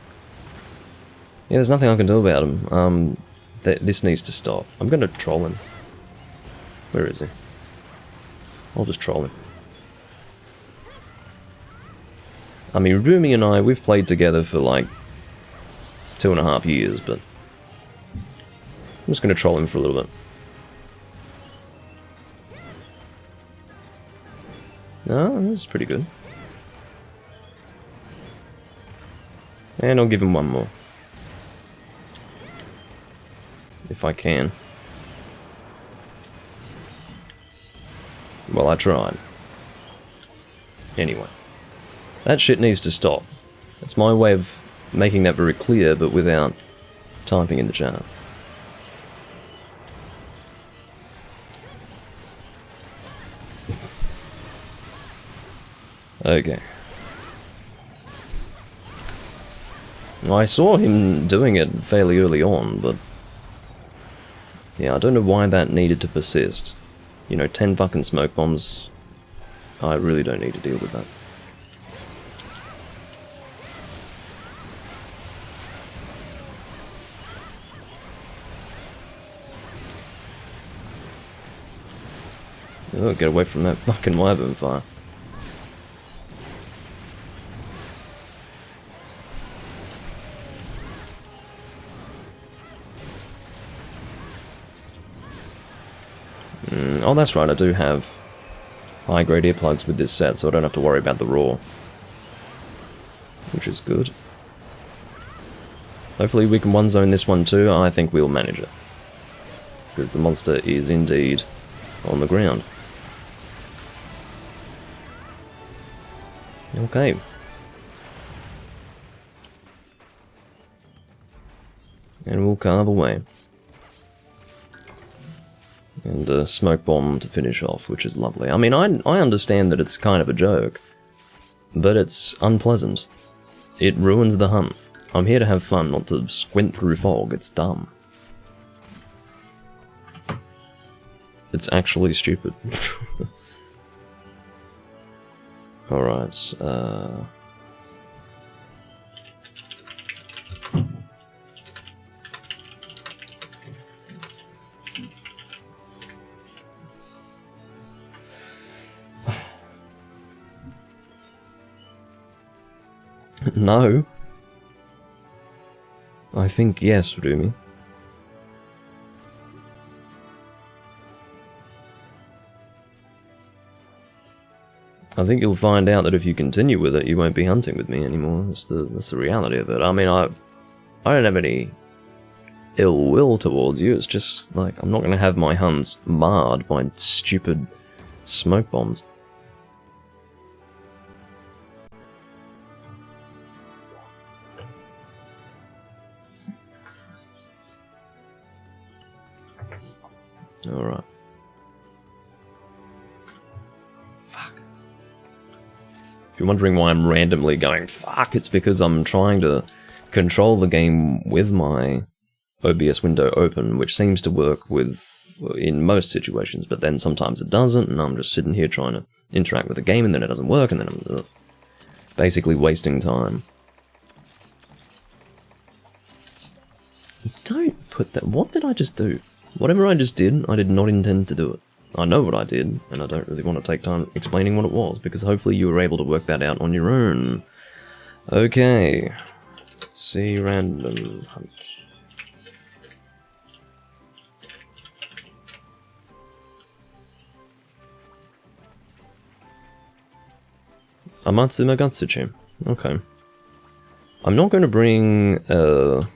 Yeah, there's nothing I can do about him. This needs to stop. I'm gonna troll him. Where is he? I'll just troll him. I mean, Rumi and I, we've played together for like 2.5 years, but I'm just gonna troll him for a little bit. No, that's pretty good. And I'll give him one more. If I can. Well, I tried. Anyway. That shit needs to stop. That's my way of making that very clear, but without typing in the chat. Okay. I saw him doing it fairly early on, but... yeah, I don't know why that needed to persist. You know, 10 fucking smoke bombs. I really don't need to deal with that. Oh, get away from that fucking wyvern fire. Oh, that's right, I do have high-grade earplugs with this set, so I don't have to worry about the roar. Which is good. Hopefully we can one-zone this one too. I think we'll manage it. Because the monster is indeed on the ground. Okay. And we'll carve away. And a smoke bomb to finish off, which is lovely. I mean, I understand that it's kind of a joke, but it's unpleasant. It ruins the hunt. I'm here to have fun, not to squint through fog. It's dumb. It's actually stupid. Alright, no. I think yes, Rumi. I think you'll find out that if you continue with it, you won't be hunting with me anymore. That's the reality of it. I mean, I don't have any ill will towards you. It's just, like, I'm not going to have my hunts marred by stupid smoke bombs. Alright. Fuck. If you're wondering why I'm randomly going fuck, it's because I'm trying to control the game with my OBS window open, which seems to work with in most situations, but then sometimes it doesn't, and I'm just sitting here trying to interact with the game, and then it doesn't work, and then I'm basically wasting time. Don't put that... What did I just do? Whatever I just did, I did not intend to do it. I know what I did, and I don't really want to take time explaining what it was, because hopefully you were able to work that out on your own. Okay. See random hunt. Amatsuma Gatsuchi. Okay. I'm not going to bring a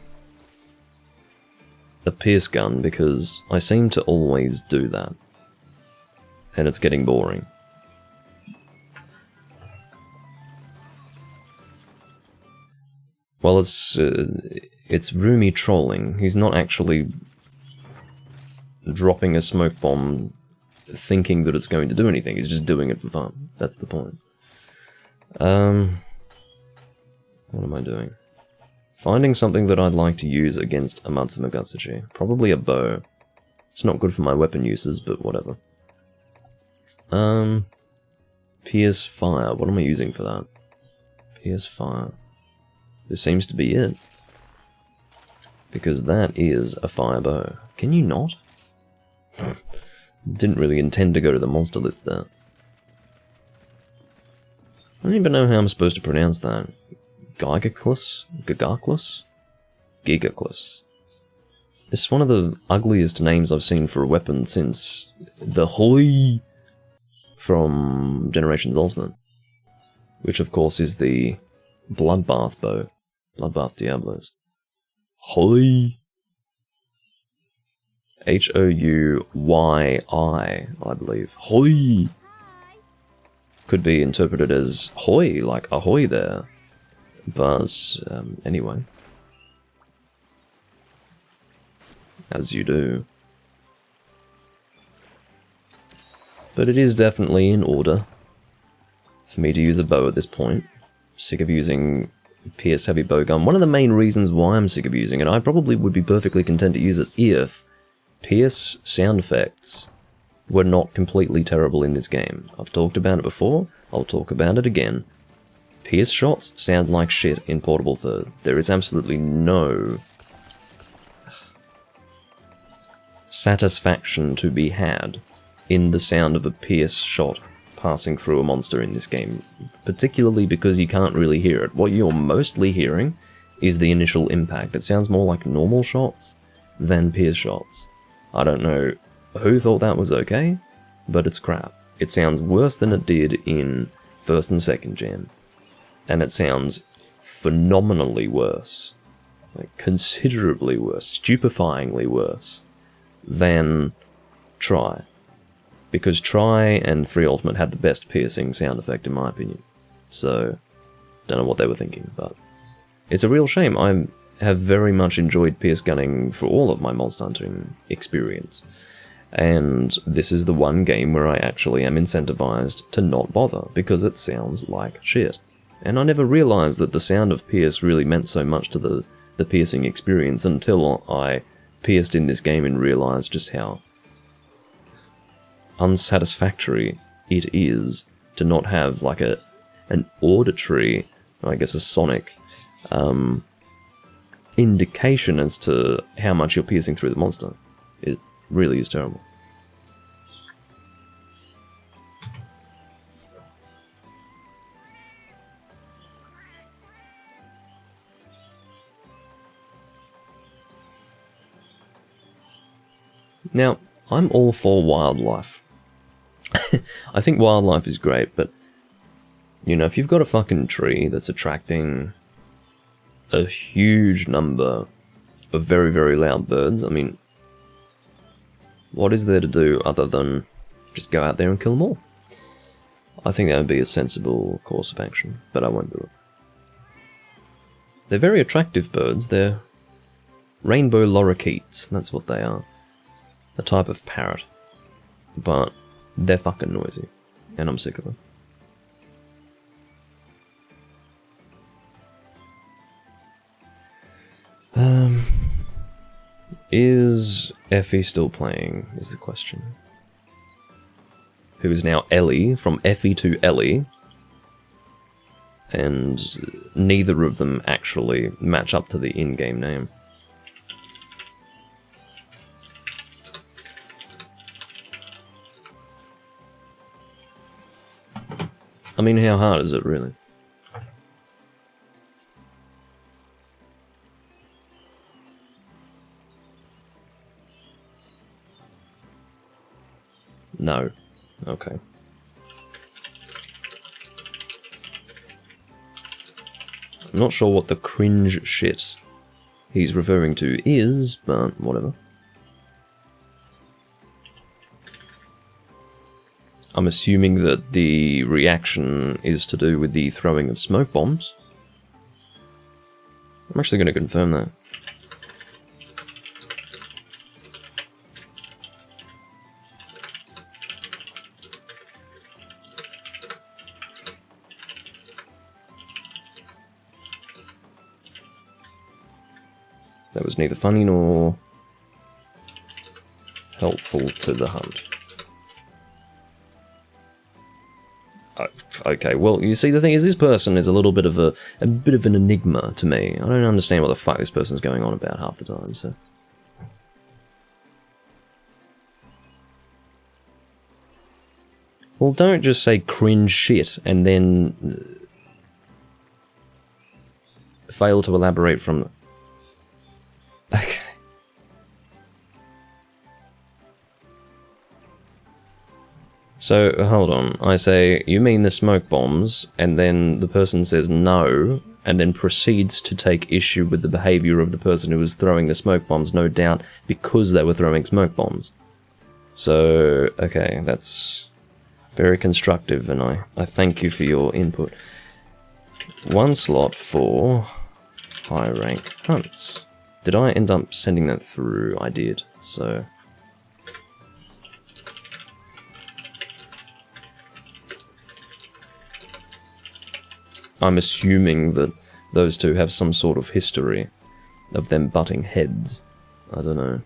pierce gun because I seem to always do that. And it's getting boring. Well, it's Rumi trolling. He's not actually dropping a smoke bomb thinking that it's going to do anything. He's just doing it for fun. That's the point. What am I doing? Finding something that I'd like to use against Amatsuma Gatsuchi. Probably a bow. It's not good for my weapon uses, but whatever. Pierce fire. What am I using for that? Pierce fire. This seems to be it. Because that is a fire bow. Can you not? Didn't really intend to go to the monster list there. I don't even know how I'm supposed to pronounce that. Gigaclus? Gigaclus? Gigaclus. It's one of the ugliest names I've seen for a weapon since the Hoi from Generations Ultimate. Which of course is the Bloodbath bow. Bloodbath Diablos. Hoi. H-O-U-Y-I, I believe. Hoi. Could be interpreted as hoi, like ahoy there. But, anyway. As you do. But it is definitely in order for me to use a bow at this point. Sick of using Pierce Heavy Bowgun. One of the main reasons why I'm sick of using it, I probably would be perfectly content to use it if Pierce sound effects were not completely terrible in this game. I've talked about it before, I'll talk about it again. Pierce shots sound like shit in Portable Third. There is absolutely no satisfaction to be had in the sound of a Pierce shot passing through a monster in this game, particularly because you can't really hear it. What you're mostly hearing is the initial impact. It sounds more like normal shots than Pierce shots. I don't know who thought that was okay, but it's crap. It sounds worse than it did in first and second gen. And it sounds phenomenally worse like considerably worse, stupefyingly worse than Try. Because Try and Free Ultimate had the best piercing sound effect in my opinion. So, don't know what they were thinking, but it's a real shame. I have very much enjoyed pierce gunning for all of my monster hunting experience. And this is the one game where I actually am incentivized to not bother, because it sounds like shit. And I never realized that the sound of pierce really meant so much to the piercing experience until I pierced in this game and realized just how unsatisfactory it is to not have like an auditory, I guess a sonic, indication as to how much you're piercing through the monster. It really is terrible. Now, I'm all for wildlife. I think wildlife is great, but, you know, if you've got a fucking tree that's attracting a huge number of very, very loud birds, I mean, what is there to do other than just go out there and kill them all? I think that would be a sensible course of action, but I won't do it. They're very attractive birds. They're rainbow lorikeets, that's what they are. A type of parrot. But they're fucking noisy, and I'm sick of them. Is Effie still playing, is the question. Who is now Ellie, from Effie to Ellie. And neither of them actually match up to the in-game name. I mean, how hard is it, really? No. Okay. I'm not sure what the cringe shit he's referring to is, but whatever. I'm assuming that the reaction is to do with the throwing of smoke bombs. I'm actually going to confirm that. That was neither funny nor helpful to the hunt. Okay, well, you see, the thing is, this person is a little bit of a bit of an enigma to me. I don't understand what the fuck this person's going on about half the time, so. Well, don't just say cringe shit and then fail to elaborate from. Okay. So, hold on. I say, you mean the smoke bombs, and then the person says no, and then proceeds to take issue with the behavior of the person who was throwing the smoke bombs, no doubt, because they were throwing smoke bombs. So, okay, that's very constructive, and I thank you for your input. One slot for high rank hunts. Did I end up sending that through? I did, so. I'm assuming that those two have some sort of history of them butting heads. I don't know.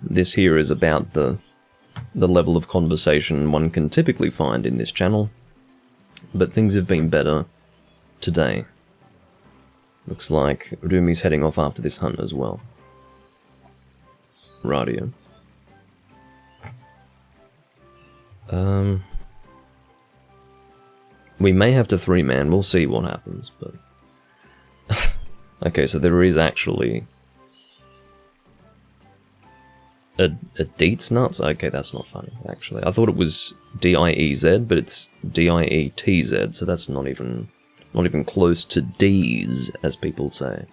This here is about the level of conversation one can typically find in this channel, but things have been better today. Looks like Rumi's heading off after this hunt as well. Radio. We may have to 3-man, we'll see what happens, but... Okay, so there is actually A Dietz nuts? Okay, that's not funny, actually. I thought it was D-I-E-Z, but it's D-I-E-T-Z, so that's not even close to D's, as people say.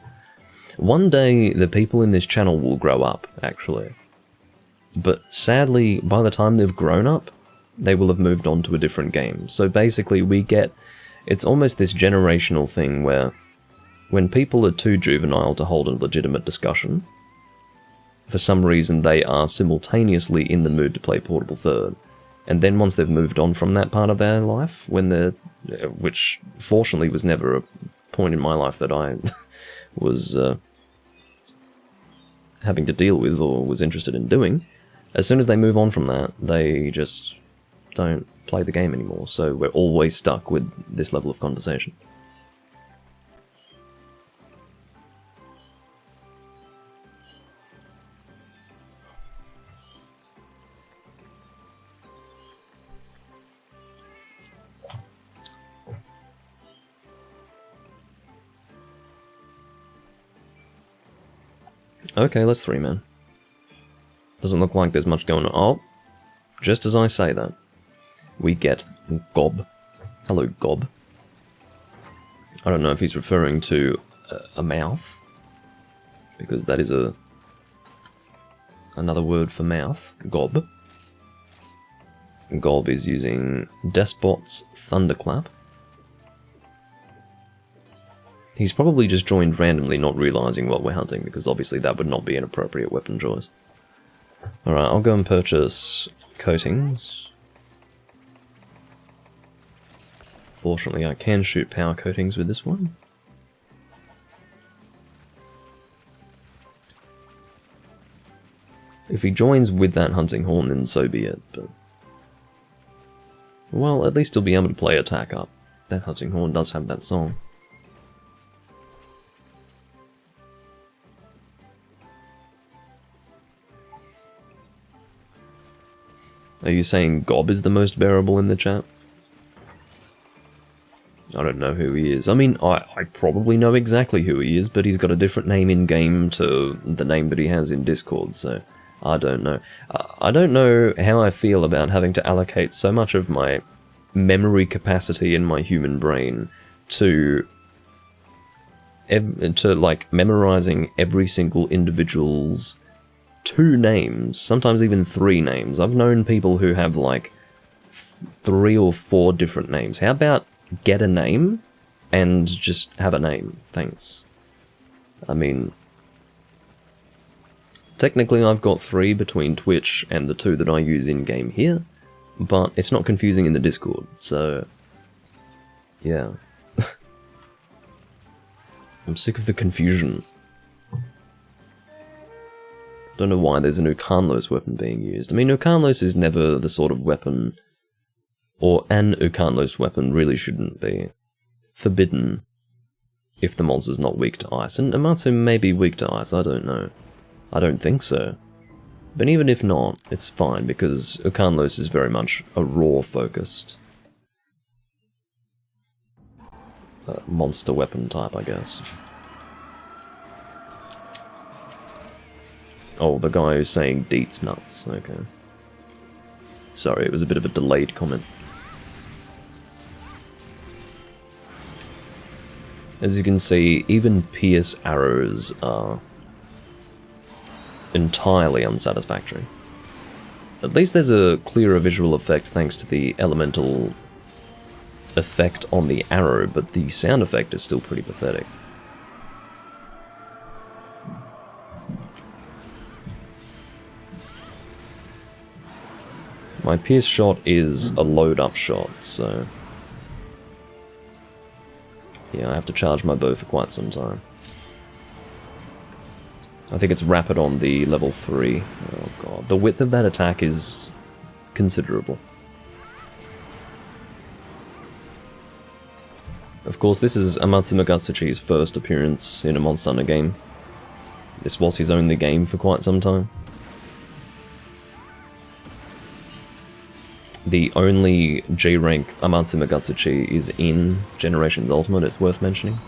One day, the people in this channel will grow up, actually. But sadly, by the time they've grown up, they will have moved on to a different game. So basically, it's almost this generational thing where when people are too juvenile to hold a legitimate discussion, for some reason they are simultaneously in the mood to play Portable Third. And then once they've moved on from that part of their life, which fortunately was never a point in my life that I was having to deal with or was interested in doing, as soon as they move on from that, they just don't play the game anymore. So we're always stuck with this level of conversation. Okay, let's 3-man. Doesn't look like there's much going on. Oh, just as I say that, we get Gob. Hello, Gob. I don't know if he's referring to a mouth, because that is another word for mouth. Gob. Gob is using Despot's Thunderclap. He's probably just joined randomly, not realizing what we're hunting, because obviously that would not be an appropriate weapon choice. Alright, I'll go and purchase coatings. Fortunately, I can shoot power coatings with this one. If he joins with that hunting horn, then so be it, but... well, at least he'll be able to play attack up. That hunting horn does have that song. Are you saying Gob is the most bearable in the chat? I don't know who he is. I mean, I probably know exactly who he is, but he's got a different name in-game to the name that he has in Discord, so I don't know. I don't know how I feel about having to allocate so much of my memory capacity in my human brain to like, memorizing every single individual's 2 names, sometimes even 3 names. I've known people who have like 3 or 4 different names. How about get a name and just have a name? Thanks. I mean, technically I've got 3 between Twitch and the 2 that I use in-game here, but it's not confusing in the Discord, so yeah. I'm sick of the confusion. Don't know why there's a Ukanlos weapon being used. I mean, Ukanlos is never the sort of weapon, or an Ukanlos weapon really shouldn't be forbidden if the monster's not weak to ice. And Amatsu may be weak to ice, I don't know. I don't think so. But even if not, it's fine, because Ukanlos is very much a raw-focused monster weapon type, I guess. Oh, the guy who's saying Dietz nuts, okay. Sorry, it was a bit of a delayed comment. As you can see, even Pierce arrows are entirely unsatisfactory. At least there's a clearer visual effect thanks to the elemental effect on the arrow, but the sound effect is still pretty pathetic. My pierce shot is a load-up shot, so... yeah, I have to charge my bow for quite some time. I think it's rapid on the level 3. Oh god, the width of that attack is considerable. Of course, this is Amatsu Magatsuchi's first appearance in a Monster Hunter game. This was his only game for quite some time. The only J-rank Amatsu Magatsuchi is in Generations Ultimate, it's worth mentioning.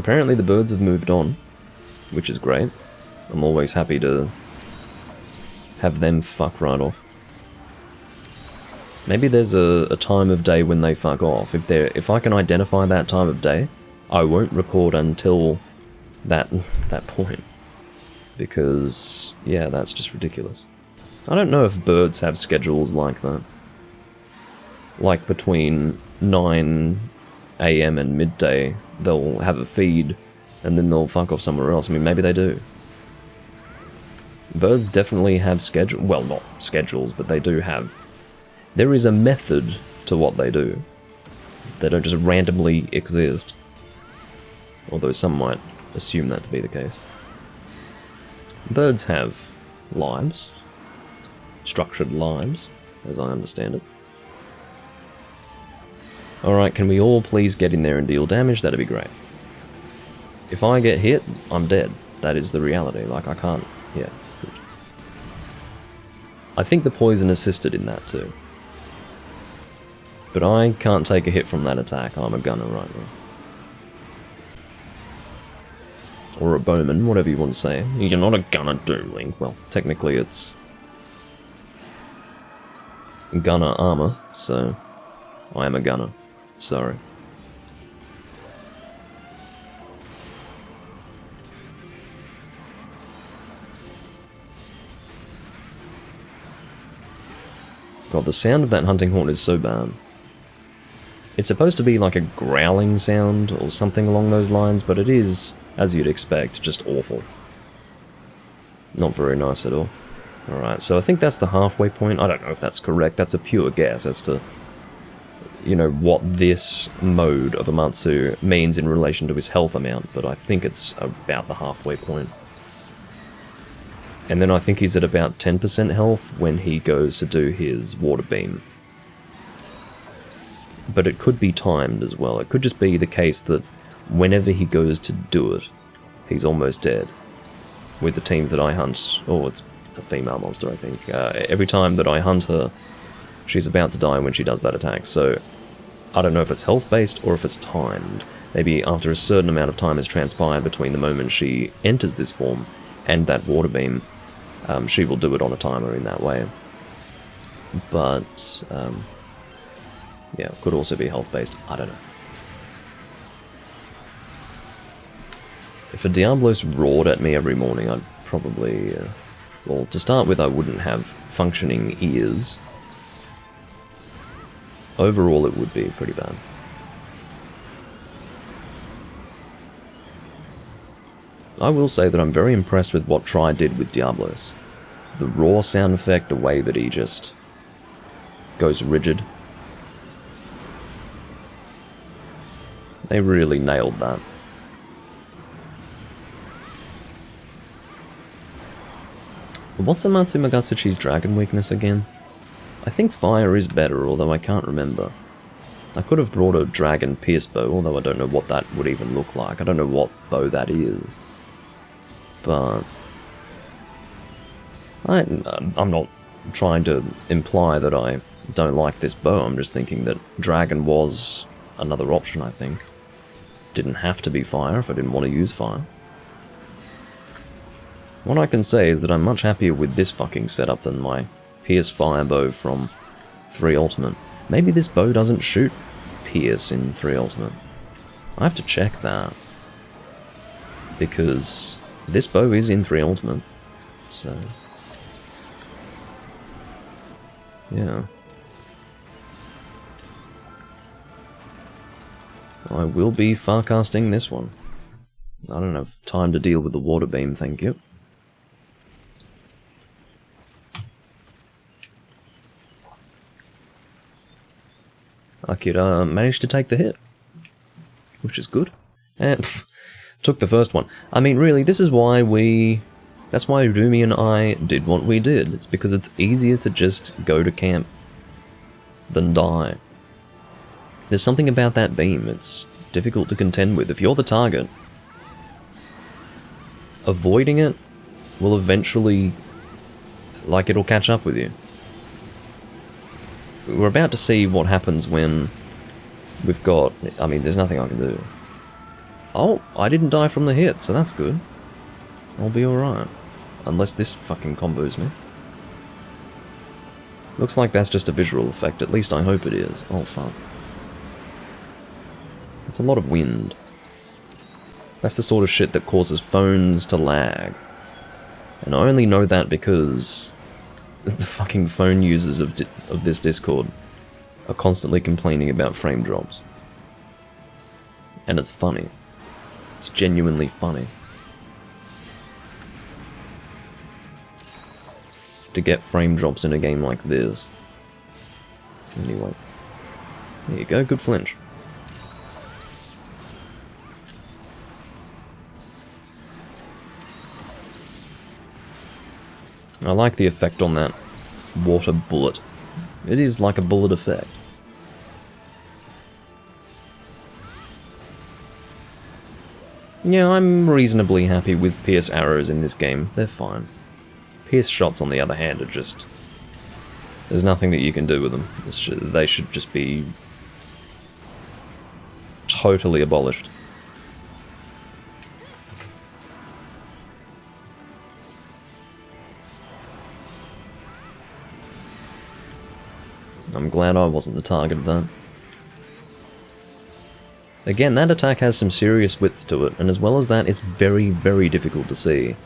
apparently the birds have moved on, which is great. I'm always happy to have them fuck right off. Maybe there's a time of day when they fuck off. If I can identify that time of day, I won't record until that point. Because, yeah, that's just ridiculous. I don't know if birds have schedules like that. Like between 9 AM and midday, they'll have a feed, and then they'll fuck off somewhere else. I mean, maybe they do. Birds definitely have schedules. Well, not schedules, but they do have... There is a method to what they do. They don't just randomly exist. Although some might assume that to be the case. Birds have lives. Structured lives, as I understand it. Alright, can we all please get in there and deal damage? That'd be great. If I get hit, I'm dead. That is the reality. Like, I can't... Yeah, good. I think the poison assisted in that too. But I can't take a hit from that attack. I'm a gunner right now. Or a bowman, whatever you want to say. You're not a gunner, Doomlink. Well, technically it's... gunner armor, so... I am a gunner. Sorry. God, the sound of that hunting horn is so bad. It's supposed to be like a growling sound or something along those lines, but it is, as you'd expect, just awful. Not very nice at all. Alright, so I think that's the halfway point. I don't know if that's correct. That's a pure guess as to, you know, what this mode of Amatsu means in relation to his health amount, but I think it's about the halfway point. And then I think he's at about 10% health when he goes to do his water beam. But it could be timed as well. It could just be the case that whenever he goes to do it, he's almost dead. With the teams that I hunt, oh, it's a female monster, I think. Every time that I hunt her, she's about to die when she does that attack. So I don't know if it's health-based or if it's timed. Maybe after a certain amount of time has transpired between the moment she enters this form and that water beam, she will do it on a timer in that way. But... yeah, could also be health-based. I don't know. If a Diablos roared at me every morning, I'd probably... well, to start with, I wouldn't have functioning ears. Overall, it would be pretty bad. I will say that I'm very impressed with what Tri did with Diablos. The raw sound effect, the way that he just goes rigid. They really nailed that. What's Amatsu Magatsuchi's dragon weakness again? I think fire is better, although I can't remember. I could have brought a dragon pierce bow, although I don't know what that would even look like. I don't know what bow that is. But... I'm not trying to imply that I don't like this bow, I'm just thinking that dragon was another option, I think. Didn't have to be fire if I didn't want to use fire. What I can say is that I'm much happier with this fucking setup than my Pierce Fire bow from 3 Ultimate. Maybe this bow doesn't shoot Pierce in 3 Ultimate. I have to check that. Because this bow is in 3 Ultimate. So... yeah. I will be farcasting this one. I don't have time to deal with the water beam, thank you. Akira managed to take the hit, which is good. And took the first one. I mean, really, this is why that's why Rumi and I did what we did. It's because it's easier to just go to camp than die. There's something about that beam, it's difficult to contend with. If you're the target, avoiding it will eventually, like, it'll catch up with you. We're about to see what happens when we've got, I mean, there's nothing I can do. Oh, I didn't die from the hit, so that's good. I'll be alright. Unless this fucking combos me. Looks like that's just a visual effect, at least I hope it is. Oh fuck. It's a lot of wind. That's the sort of shit that causes phones to lag. And I only know that because the fucking phone users of this Discord are constantly complaining about frame drops. And it's funny. It's genuinely funny. To get frame drops in a game like this. Anyway. There you go, good flinch. I like the effect on that water bullet. It is like a bullet effect. Yeah, I'm reasonably happy with pierce arrows in this game. They're fine. Pierce shots, on the other hand, are just... There's nothing that you can do with them. They should just be... totally abolished. I'm glad I wasn't the target of that. Again, that attack has some serious width to it, and as well as that, it's very, very difficult to see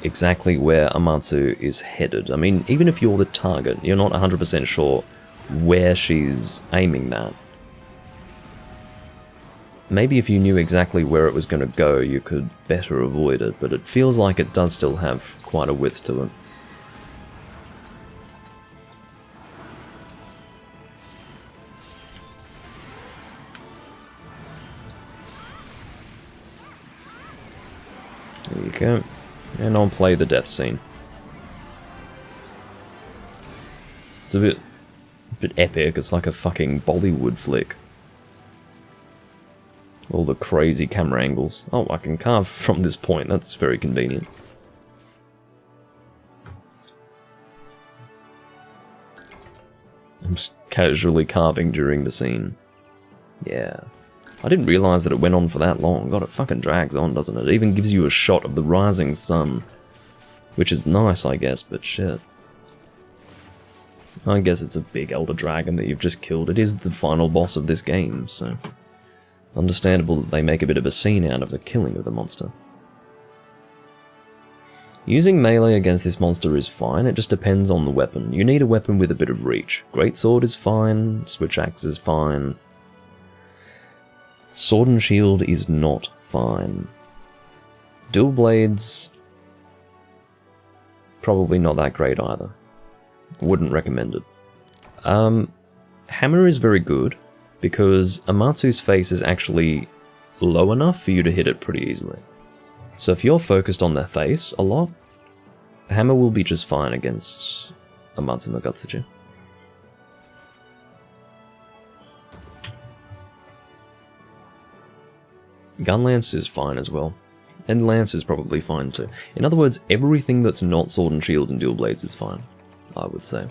exactly where Amatsu is headed. I mean, even if you're the target, you're not 100% sure where she's aiming that. Maybe if you knew exactly where it was going to go, you could better avoid it, but it feels like it does still have quite a width to it. There you go. And I'll play the death scene. It's a bit epic. It's like a fucking Bollywood flick. All the crazy camera angles. Oh, I can carve from this point. That's very convenient. I'm just casually carving during the scene. Yeah. I didn't realise that it went on for that long. God, it fucking drags on, doesn't it? It even gives you a shot of the rising sun. Which is nice, I guess, but shit. I guess it's a big elder dragon that you've just killed. It is the final boss of this game, so... understandable that they make a bit of a scene out of the killing of the monster. Using melee against this monster is fine, it just depends on the weapon. You need a weapon with a bit of reach. Greatsword is fine, switch axe is fine. Sword and shield is not fine. Dual blades... probably not that great either. Wouldn't recommend it. Hammer is very good, because Amatsu's face is actually low enough for you to hit it pretty easily. So if you're focused on their face a lot, hammer will be just fine against Amatsu no Gatsuchi. Gun lance is fine as well. And lance is probably fine too. In other words, everything that's not sword and shield and dual blades is fine, I would say.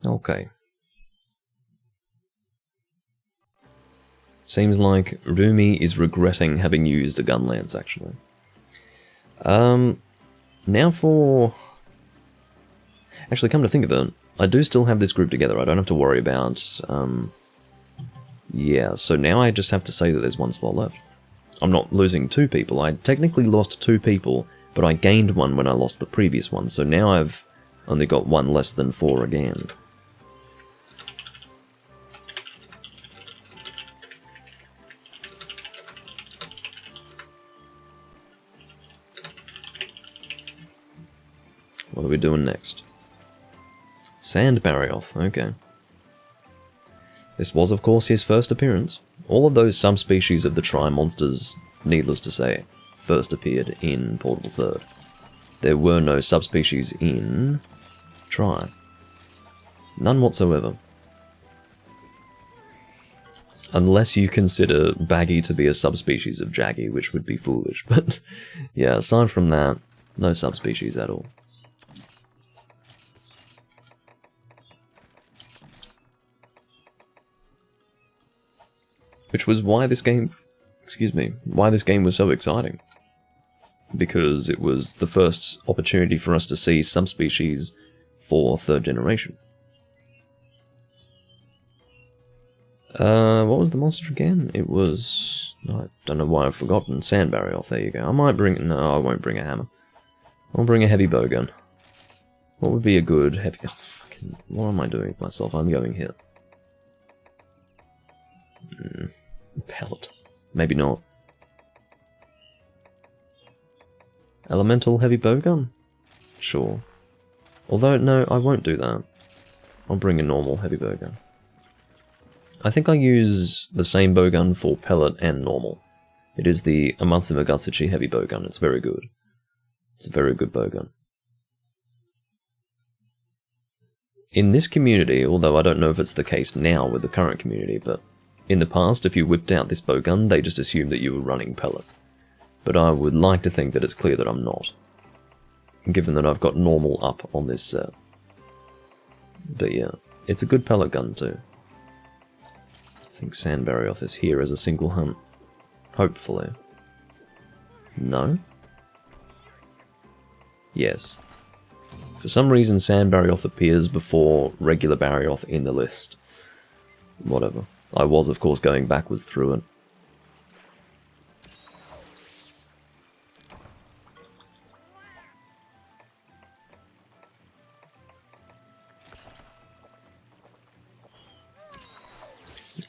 Okay. Seems like Rumi is regretting having used a gun lance, actually. Now for... Actually, come to think of it, I do still have this group together. I don't have to worry about... Yeah, so now I just have to say that there's one slot left. I'm not losing 2 people. I technically lost 2 people, but I gained 1 when I lost the previous one, so now I've only got 1 less than 4 again. What are we doing next? Sand Barioth, okay. This was, of course, his first appearance. All of those subspecies of the Tri-monsters, needless to say, first appeared in Portable Third. There were no subspecies in Tri. None whatsoever. Unless you consider Baggy to be a subspecies of Jaggy, which would be foolish, but yeah, aside from that, no subspecies at all. Which was why this game, why this game was so exciting. Because it was the first opportunity for us to see subspecies for 3rd generation. What was the monster again? It was... I don't know why I've forgotten. Sand Barrioth, there you go. I might bring... No, I won't bring a hammer. I'll bring a heavy bowgun. What would be a good heavy... Oh, fucking... What am I doing with myself? I'm going here. Pellet. Maybe not. Elemental heavy bowgun? Sure. Although, no, I won't do that. I'll bring a normal heavy bowgun. I think I use the same bowgun for pellet and normal. It is the Amatsuma Gatsuchi heavy bowgun. It's very good. It's a very good bowgun. In this community, although I don't know if it's the case now with the current community, but in the past, if you whipped out this bowgun, they just assumed that you were running pellet. But I would like to think that it's clear that I'm not, given that I've got normal up on this set. But yeah, it's a good pellet gun too. I think Sand Barrioth is here as a single hunt. Hopefully. No? Yes. For some reason Sand Barrioth appears before regular Barrioth in the list. Whatever. I was of course going backwards through it.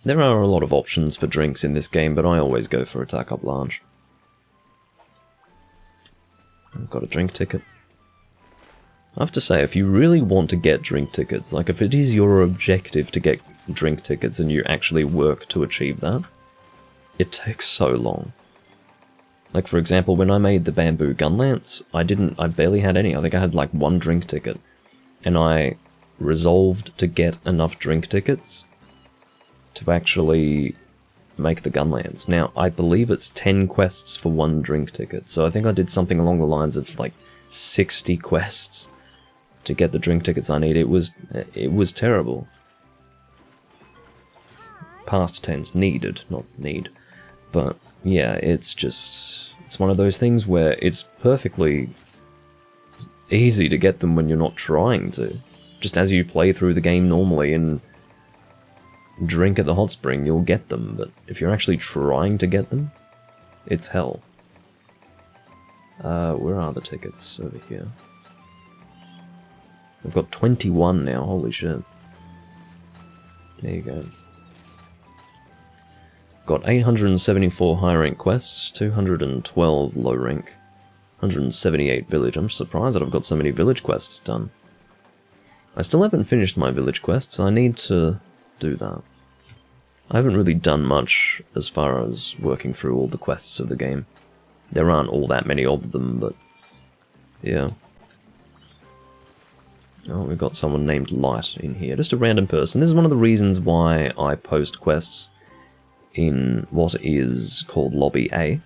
There are a lot of options for drinks in this game, but I always go for Attack Up Large. I've got a drink ticket. I have to say, if you really want to get drink tickets, like if it is your objective to get drink tickets and you actually work to achieve that, it takes so long. Like for example, when I made the bamboo gun lance, I barely had any. I think I had like 1 drink ticket. And I resolved to get enough drink tickets to actually make the gun lance. Now, I believe it's 10 quests for 1 drink ticket, so I think I did something along the lines of like 60 quests to get the drink tickets I need. It was terrible. Past tense, needed, not need. But yeah, it's one of those things where it's perfectly easy to get them when you're not trying to. Just as you play through the game normally and drink at the hot spring, you'll get them, but if you're actually trying to get them, it's hell. Where are the tickets? Over here. We've got 21 now, holy shit. There you go. Got 874 high rank quests, 212 low rank, 178 village. I'm surprised that I've got so many village quests done. I still haven't finished my village quests, I need to do that. I haven't really done much as far as working through all the quests of the game. There aren't all that many of them, but yeah. Oh, we've got someone named Light in here, just a random person. This is one of the reasons why I post quests in what is called Lobby A.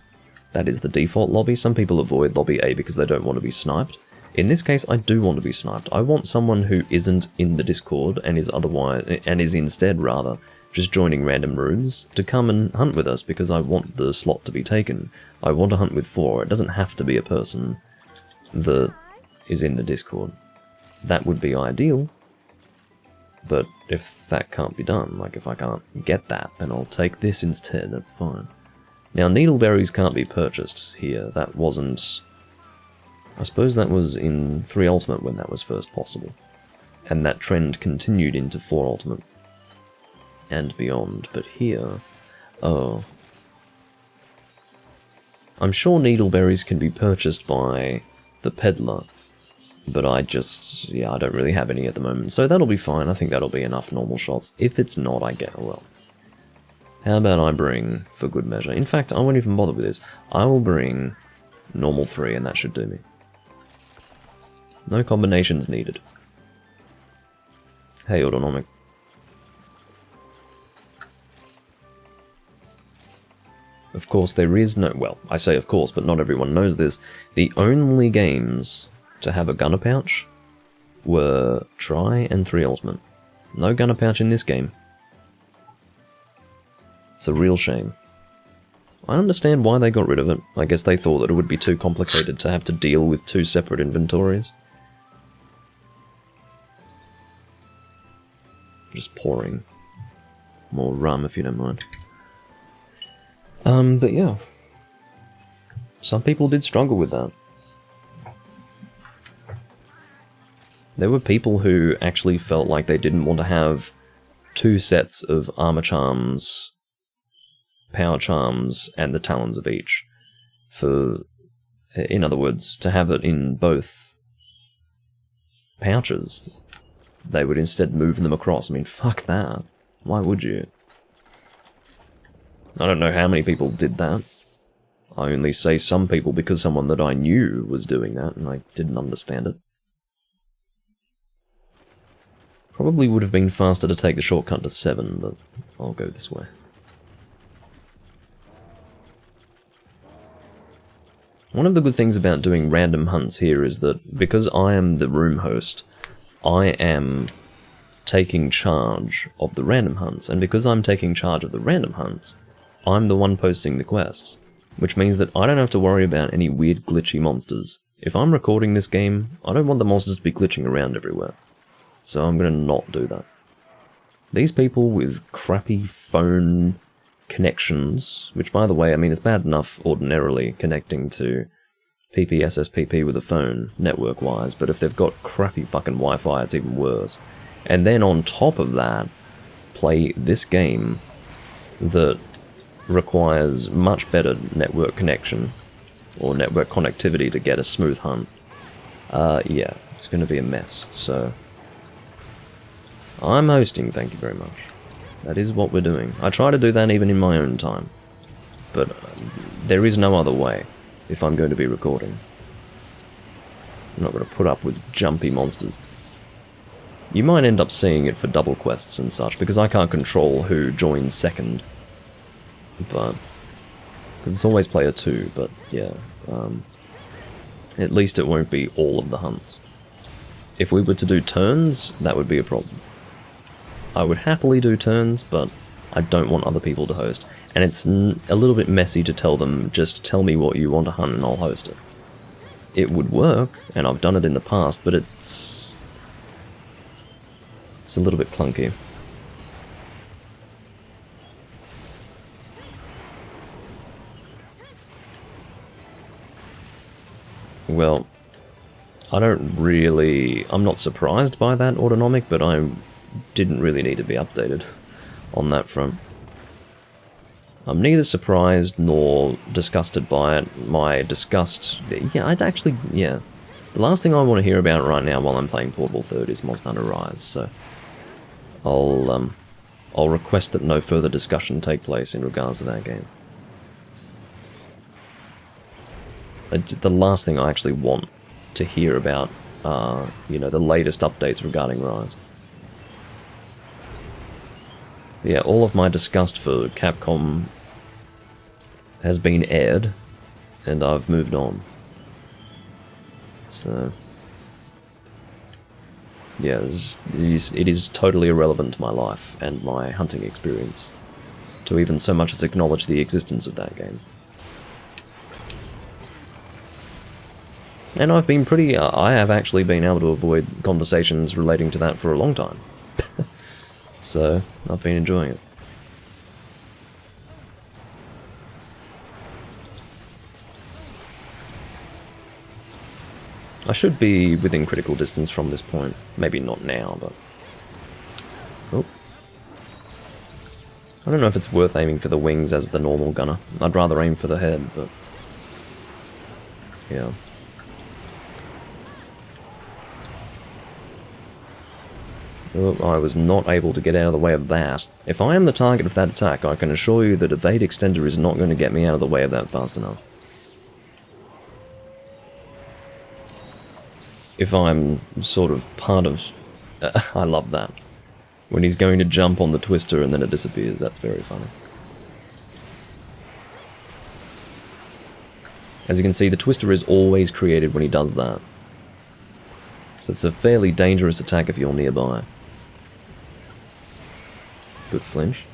That is the default lobby. Some people avoid Lobby A because they don't want to be sniped. In this case, I do want to be sniped. I want someone who isn't in the Discord and is instead rather just joining random rooms to come and hunt with us because I want the slot to be taken. I want to hunt with 4. It doesn't have to be a person that is in the Discord. That would be ideal. But if that can't be done, like if I can't get that, then I'll take this instead, that's fine. Now, needleberries can't be purchased here. That wasn't... I suppose that was in 3 Ultimate when that was first possible. And that trend continued into 4 Ultimate. And beyond. But here... oh... I'm sure needleberries can be purchased by the peddler. But I don't really have any at the moment. So that'll be fine. I think that'll be enough normal shots. If it's not, I get... well... how about I bring, for good measure... in fact, I won't even bother with this. I will bring normal 3 and that should do me. No combinations needed. Hey, Autonomic. Of course, there is no... well, I say of course, but not everyone knows this. The only games to have a gunner pouch were Tri and 3 Ultimate. No gunner pouch in this game. It's a real shame. I understand why they got rid of it. I guess they thought that it would be too complicated to have to deal with 2 separate inventories. Just pouring more rum, if you don't mind. But yeah. Some people did struggle with that. There were people who actually felt like they didn't want to have 2 sets of armor charms, power charms, and the talons of each. In other words, to have it in both pouches. They would instead move them across. I mean, fuck that. Why would you? I don't know how many people did that. I only say some people because someone that I knew was doing that, and I didn't understand it. Probably would have been faster to take the shortcut to 7, but I'll go this way. One of the good things about doing random hunts here is that because I am the room host, I am taking charge of the random hunts, and because I'm taking charge of the random hunts, I'm the one posting the quests, which means that I don't have to worry about any weird glitchy monsters. If I'm recording this game, I don't want the monsters to be glitching around everywhere, so I'm going to not do that. These people with crappy phone connections, which by the way, I mean, it's bad enough ordinarily connecting to PPSSPP with a phone, network-wise, but if they've got crappy fucking Wi-Fi, it's even worse. And then on top of that, play this game that requires much better network connection, or network connectivity to get a smooth hunt. Yeah, it's going to be a mess, so... I'm hosting, thank you very much. That is what we're doing. I try to do that even in my own time. But there is no other way if I'm going to be recording. I'm not going to put up with jumpy monsters. You might end up seeing it for double quests and such, because I can't control who joins second. But... because it's always player 2, but yeah. At least it won't be all of the hunts. If we were to do turns, that would be a problem. I would happily do turns, but I don't want other people to host. And it's a little bit messy to tell them, just tell me what you want to hunt and I'll host it. It would work, and I've done it in the past, but it's a little bit clunky. Well, I'm not surprised by that autonomic, but I didn't really need to be updated on that front. I'm neither surprised nor disgusted by it. My disgust... yeah, yeah. The last thing I want to hear about right now while I'm playing Portable 3rd is Monster Hunter Rise, so... I'll request that no further discussion take place in regards to that game. The last thing I actually want to hear about are, you know, the latest updates regarding Rise. Yeah, all of my disgust for Capcom has been aired, and I've moved on. So... yeah, it is totally irrelevant to my life and my hunting experience, to even so much as acknowledge the existence of that game. And I've been I have actually been able to avoid conversations relating to that for a long time. So, I've been enjoying it. I should be within critical distance from this point. Maybe not now, but... oh. I don't know if it's worth aiming for the wings as the normal gunner. I'd rather aim for the head, but... yeah. Oh, I was not able to get out of the way of that. If I am the target of that attack, I can assure you that Evade Extender is not going to get me out of the way of that fast enough. If I'm sort of part of... I love that. When he's going to jump on the twister and then it disappears, that's very funny. As you can see, the twister is always created when he does that. So it's a fairly dangerous attack if you're nearby. Good flinch.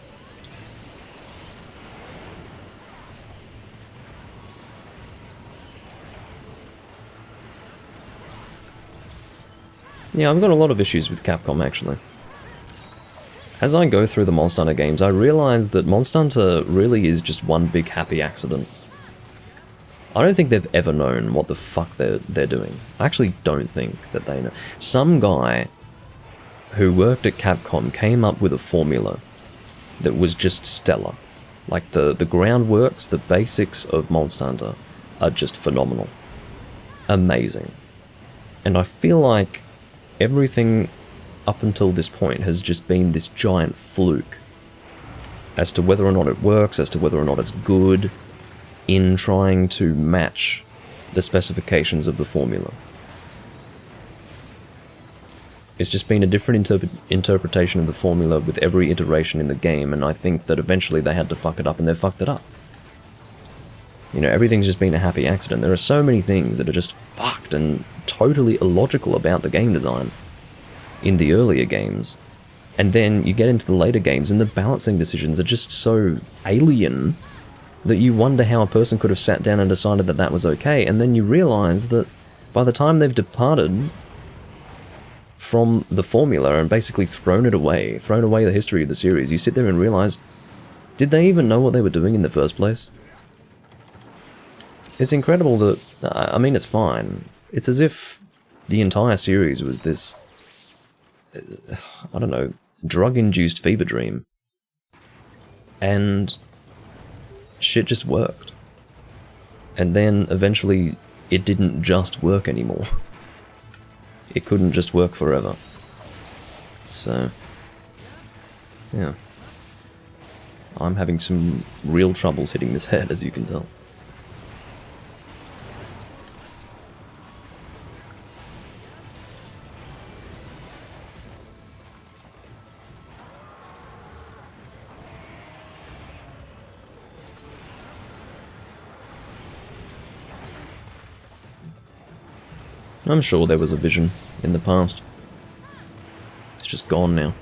Yeah, I've got a lot of issues with Capcom, actually. As I go through the Monster Hunter games, I realise that Monster Hunter really is just one big happy accident. I don't think they've ever known what the fuck they're doing. I actually don't think that they know. Some guy who worked at Capcom came up with a formula that was just stellar. Like, the groundworks, the basics of Monster Hunter are just phenomenal. Amazing. And I feel like everything up until this point has just been this giant fluke as to whether or not it works, as to whether or not it's good in trying to match the specifications of the formula. It's just been a different interpretation of the formula with every iteration in the game, and I think that eventually they had to fuck it up, and they've fucked it up. You know, everything's just been a happy accident. There are so many things that are just fucked and totally illogical about the game design in the earlier games. And then you get into the later games, and the balancing decisions are just so alien that you wonder how a person could have sat down and decided that that was okay, and then you realise that by the time they've departed from the formula and basically thrown away the history of the series, you sit there and realise, did they even know what they were doing in the first place? It's incredible that, I mean, it's fine. It's as if the entire series was this, I don't know, drug-induced fever dream. And shit just worked. And then eventually it didn't just work anymore. It couldn't just work forever. So, yeah. I'm having some real troubles hitting this head, as you can tell. I'm sure there was a vision in the past. It's just gone now.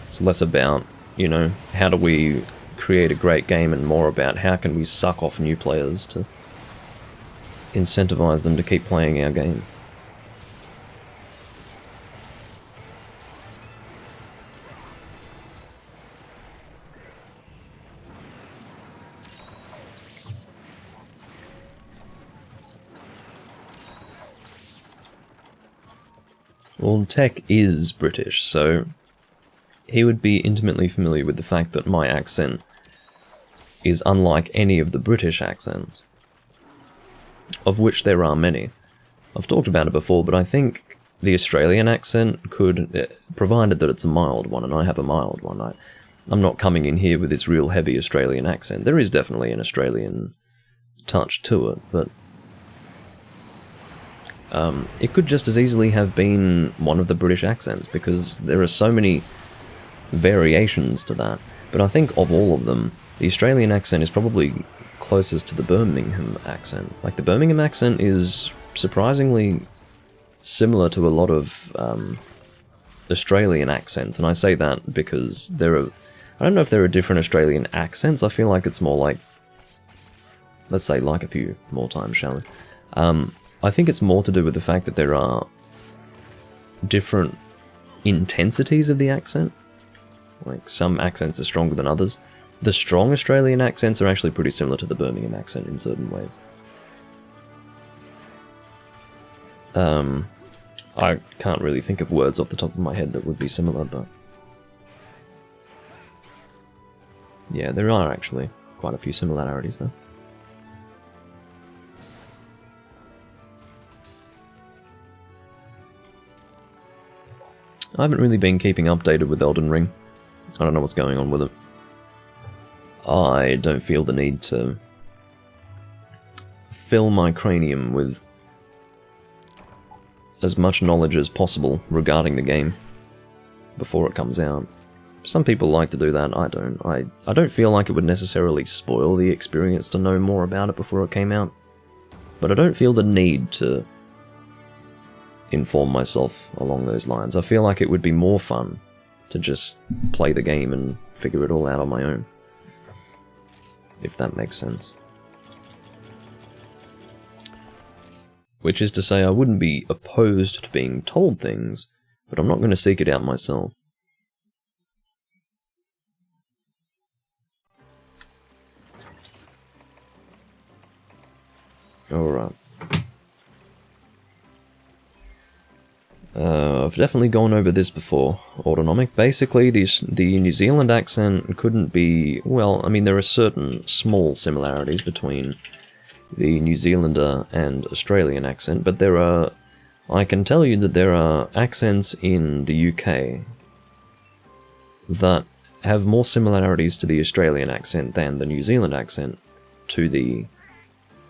It's less about, you know, how do we create a great game, and more about how can we suck off new players to incentivize them to keep playing our game. Well, Tech is British, so he would be intimately familiar with the fact that my accent is unlike any of the British accents, of which there are many. I've talked about it before, but I think the Australian accent could, provided that it's a mild one, and I have a mild one. I'm not coming in here with this real heavy Australian accent. There is definitely an Australian touch to it, but it could just as easily have been one of the British accents, because there are so many variations to that. But I think of all of them, the Australian accent is probably closest to the Birmingham accent. Like, the Birmingham accent is surprisingly similar to a lot of Australian accents, and I say that because there are, I don't know if there are different Australian accents. I feel like it's more like, let's say like a few more times, shall we? I think it's more to do with the fact that there are different intensities of the accent. Like, some accents are stronger than others. The strong Australian accents are actually pretty similar to the Birmingham accent in certain ways. I can't really think of words off the top of my head that would be similar, but yeah, there are actually quite a few similarities though. I haven't really been keeping updated with Elden Ring. I don't know what's going on with it. I don't feel the need to fill my cranium with as much knowledge as possible regarding the game before it comes out. Some people like to do that, I don't. I don't feel like it would necessarily spoil the experience to know more about it before it came out, but I don't feel the need to inform myself along those lines. I feel like it would be more fun to just play the game and figure it all out on my own. if that makes sense. Which is to say, I wouldn't be opposed to being told things, but I'm not going to seek it out myself. Alright. I've definitely gone over this before, Autonomic. Basically, the New Zealand accent couldn't be... Well, I mean, there are certain small similarities between the New Zealander and Australian accent, but there are... I can tell you that there are accents in the UK that have more similarities to the Australian accent than the New Zealand accent to the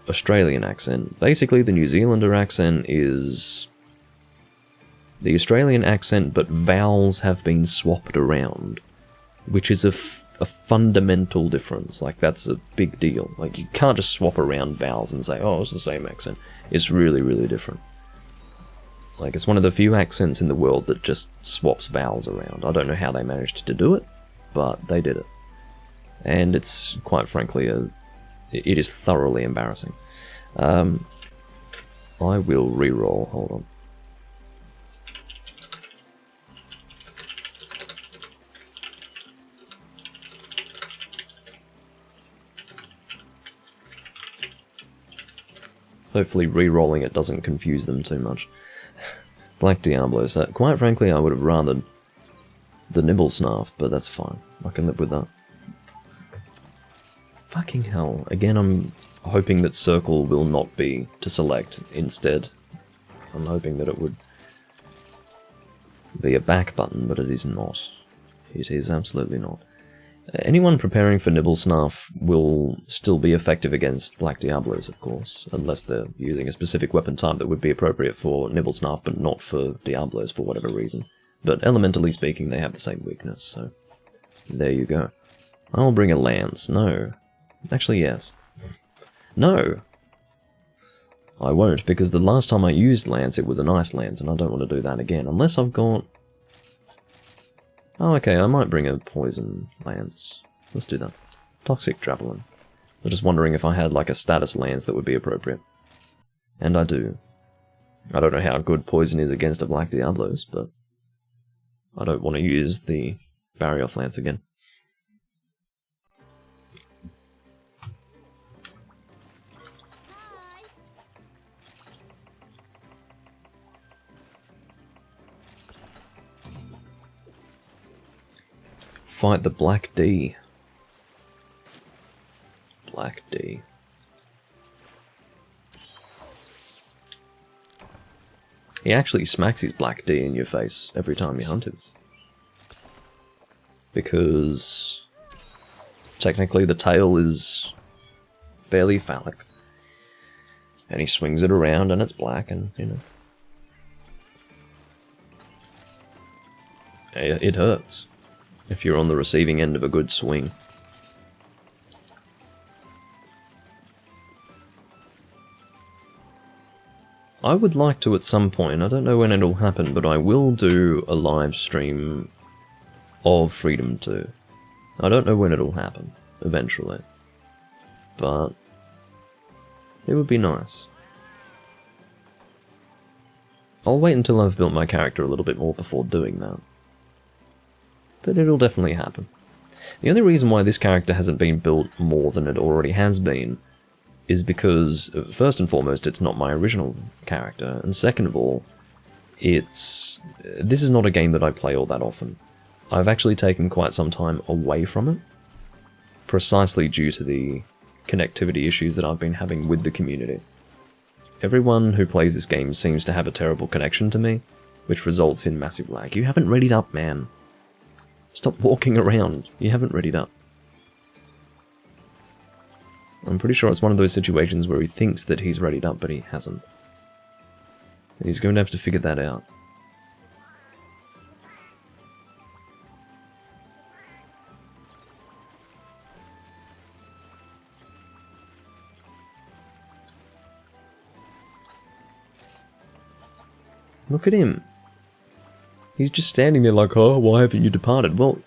Australian accent. Basically, the New Zealander accent is the Australian accent, but vowels have been swapped around, which is a fundamental difference. Like, that's a big deal. Like, you can't just swap around vowels and say, oh, it's the same accent. It's really, really different. Like, it's one of the few accents in the world that just swaps vowels around. I don't know how they managed to do it, but they did it. And it's, quite frankly, it is thoroughly embarrassing. I will re-roll, hold on. Hopefully re-rolling it doesn't confuse them too much. Black Diablos, quite frankly I would have rathered the Nibble Snarf, but that's fine. I can live with that. Fucking hell. Again, I'm hoping that circle will not be to select instead. I'm hoping that it would be a back button, but it is not. It is absolutely not. Anyone preparing for Nibble Snarf will still be effective against Black Diablos, of course, unless they're using a specific weapon type that would be appropriate for Nibble Snarf, but not for Diablos for whatever reason. But elementally speaking, they have the same weakness, so there you go. I'll bring a lance. No. Actually, yes. No! I won't, because the last time I used lance, it was an ice lance, and I don't want to do that again, unless I've got... Oh, okay, I might bring a poison lance. Let's do that. Toxic Javelin. I'm just wondering if I had, like, a status lance that would be appropriate. And I do. I don't know how good poison is against a Black Diablos, but I don't want to use the Barioth lance again. Fight the Black D. Black D. He actually smacks his Black D in your face every time you hunt him. Because technically the tail is fairly phallic. And he swings it around and it's black and, you know. It hurts if you're on the receiving end of a good swing. I would like to at some point, I don't know when it'll happen, but I will do a live stream of Freedom 2. I don't know when it'll happen, eventually. But it would be nice. I'll wait until I've built my character a little bit more before doing that. But it'll definitely happen. The only reason why this character hasn't been built more than it already has been is because, first and foremost, it's not my original character, and second of all, this is not a game that I play all that often. I've actually taken quite some time away from it, precisely due to the connectivity issues that I've been having with the community. Everyone who plays this game seems to have a terrible connection to me, which results in massive lag. You haven't readied up, man. Stop walking around. You haven't readied up. I'm pretty sure it's one of those situations where he thinks that he's readied up, but he hasn't. And he's going to have to figure that out. Look at him. He's just standing there like, oh, why haven't you departed? Well,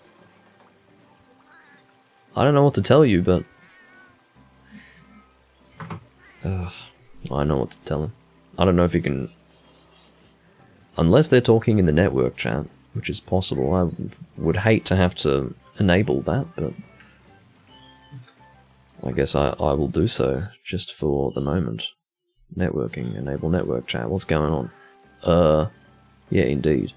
I don't know what to tell you, but I know what to tell him. I don't know if he can... Unless they're talking in the network chat, which is possible. I would hate to have to enable that, but... I guess I will do so, just for the moment. Networking, enable network chat. What's going on? Yeah, indeed.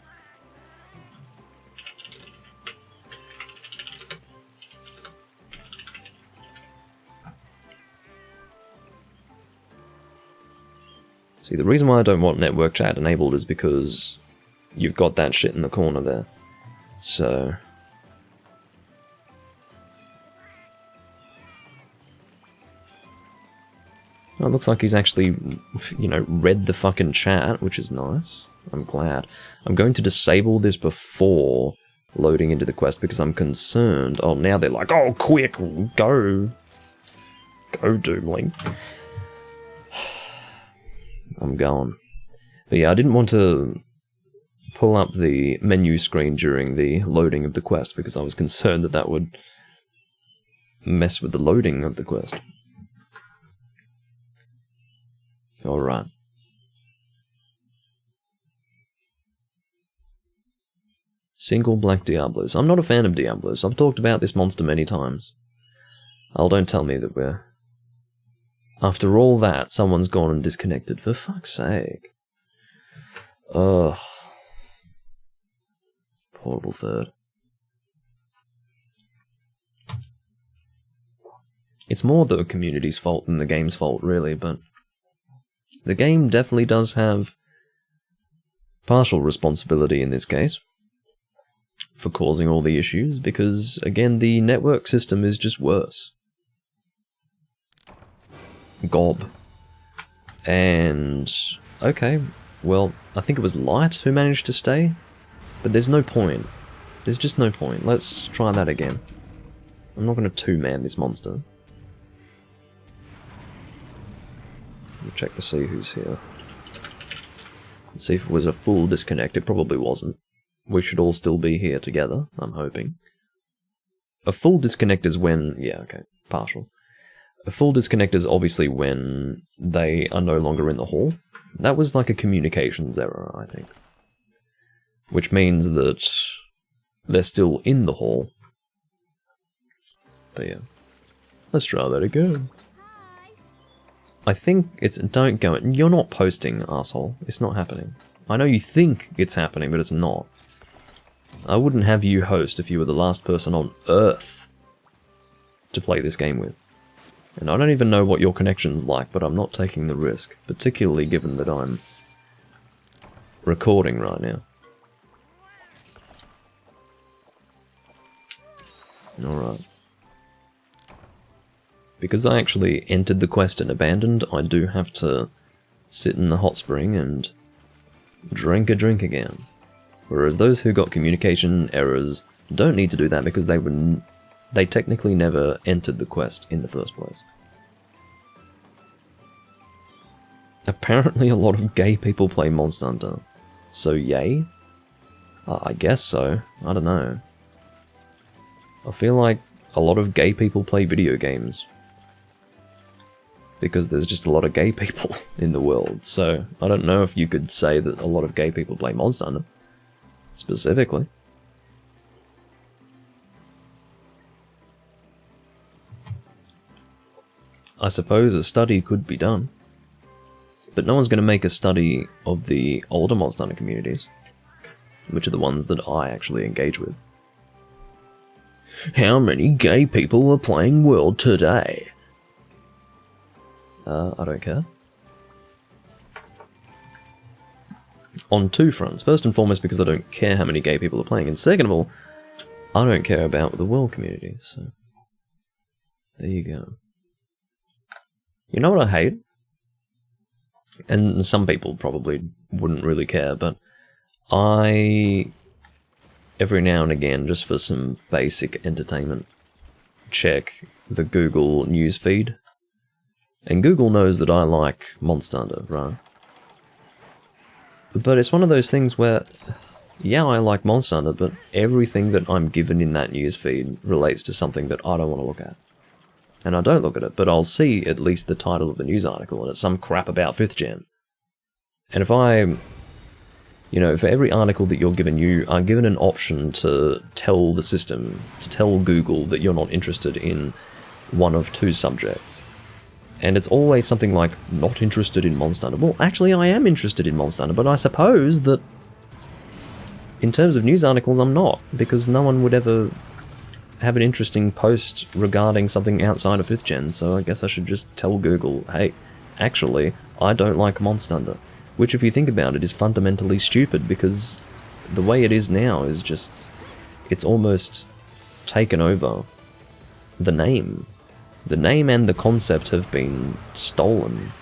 See, the reason why I don't want network chat enabled is because you've got that shit in the corner there. So... Well, it looks like he's actually, you know, read the fucking chat, which is nice. I'm glad. I'm going to disable this before loading into the quest because I'm concerned. Oh, now they're like, oh, quick, go. Go, Doomlink. I'm going. But yeah, I didn't want to pull up the menu screen during the loading of the quest because I was concerned that that would mess with the loading of the quest. Alright. Single black Diablos. I'm not a fan of Diablos. I've talked about this monster many times. Oh, don't tell me that we're... After all that, someone's gone and disconnected. For fuck's sake. Ugh. Portable third. It's more the community's fault than the game's fault, really, but... The game definitely does have partial responsibility in this case for causing all the issues, because, again, the network system is just worse. Gob. And... okay, well, I think it was Light who managed to stay, but there's no point. There's just no point. Let's try that again. I'm not going to two-man this monster. We'll check to see who's here. Let's see if it was a full disconnect. It probably wasn't. We should all still be here together, I'm hoping. A full disconnect is when... yeah, okay, partial. A full disconnect is obviously when they are no longer in the hall. That was like a communications error, I think. Which means that they're still in the hall. But yeah. Let's try that again. I think it's... don't go... you're not posting, asshole. It's not happening. I know you think it's happening, but it's not. I wouldn't have you host if you were the last person on Earth to play this game with. And I don't even know what your connection's like, but I'm not taking the risk. Particularly given that I'm recording right now. Alright. Because I actually entered the quest and abandoned, I do have to sit in the hot spring and drink a drink again. Whereas those who got communication errors don't need to do that because they technically never entered the quest in the first place. Apparently a lot of gay people play Monster Hunter. So yay? I guess so. I don't know. I feel like a lot of gay people play video games. Because there's just a lot of gay people in the world, so I don't know if you could say that a lot of gay people play Monster Hunter. Specifically. I suppose a study could be done. But no one's going to make a study of the older Monster Hunter communities. Which are the ones that I actually engage with. How many gay people are playing World today? I don't care. On two fronts. First and foremost because I don't care how many gay people are playing, and second of all, I don't care about the world community, so... there you go. You know what I hate? And some people probably wouldn't really care, but I... every now and again, just for some basic entertainment, check the Google news feed. And Google knows that I like Monster Hunter, right? But it's one of those things where, yeah, I like Monster Hunter, but everything that I'm given in that newsfeed relates to something that I don't want to look at. and I don't look at it, but I'll see at least the title of the news article, and it's some crap about 5th gen. And if I... You know, for every article that you're given, you are given an option to tell the system, to tell Google that you're not interested in one of 2 subjects. And it's always something like, not interested in Monster Hunter. Well, actually I am interested in Monster Hunter, but I suppose that in terms of news articles I'm not, because no one would ever have an interesting post regarding something outside of 5th gen, so I guess I should just tell Google, hey, actually, I don't like Monster Hunter. Which, if you think about it, is fundamentally stupid, because the way it is now is just... It's almost taken over the name. The name and the concept have been stolen.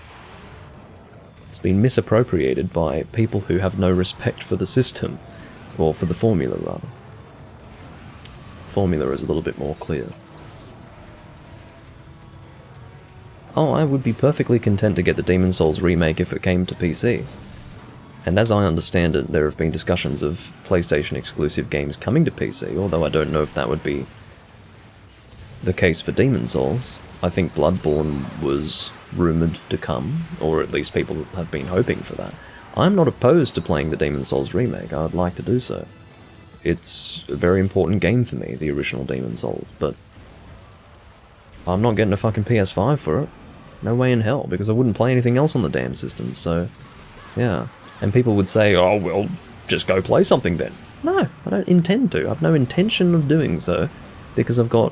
It's been misappropriated by people who have no respect for the system. Or for the formula, rather. Formula is a little bit more clear. Oh, I would be perfectly content to get the Demon's Souls remake if it came to PC. And as I understand it, there have been discussions of PlayStation exclusive games coming to PC, although I don't know if that would be the case for Demon's Souls. I think Bloodborne was rumoured to come, or at least people have been hoping for that. I'm not opposed to playing the Demon's Souls remake, I'd like to do so. It's a very important game for me, the original Demon's Souls, but I'm not getting a fucking PS5 for it. No way in hell, because I wouldn't play anything else on the damn system, so... Yeah. And people would say, oh, well, just go play something then. No, I don't intend to. I've no intention of doing so, because I've got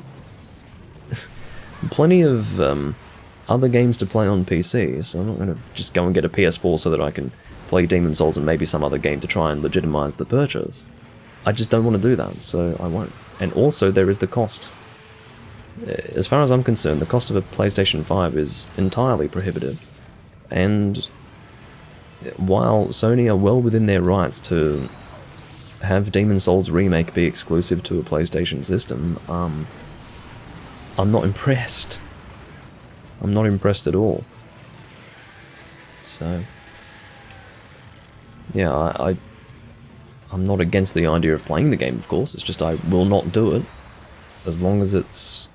plenty of other games to play on PC, so I'm not going to just go and get a PS4 so that I can play Demon's Souls and maybe some other game to try and legitimize the purchase. I just don't want to do that, so I won't. And also, there is the cost. As far as I'm concerned, the cost of a PlayStation 5 is entirely prohibitive. And while Sony are well within their rights to have Demon's Souls Remake be exclusive to a PlayStation system, I'm not impressed. I'm not impressed at all. So, yeah, I'm not against the idea of playing the game, of course, it's just I will not do it as long as it's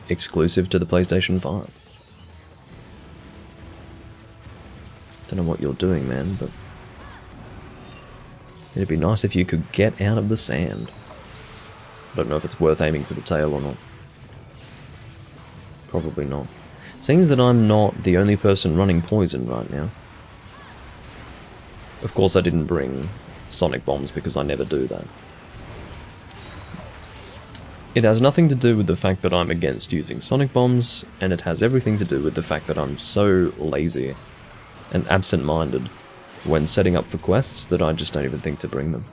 exclusive to the PlayStation 5. Don't know what you're doing, man, but it'd be nice if you could get out of the sand. I don't know if it's worth aiming for the tail or not. Probably not. Seems that I'm not the only person running poison right now. Of course I didn't bring sonic bombs because I never do that. It has nothing to do with the fact that I'm against using sonic bombs, and it has everything to do with the fact that I'm so lazy and absent-minded when setting up for quests that I just don't even think to bring them.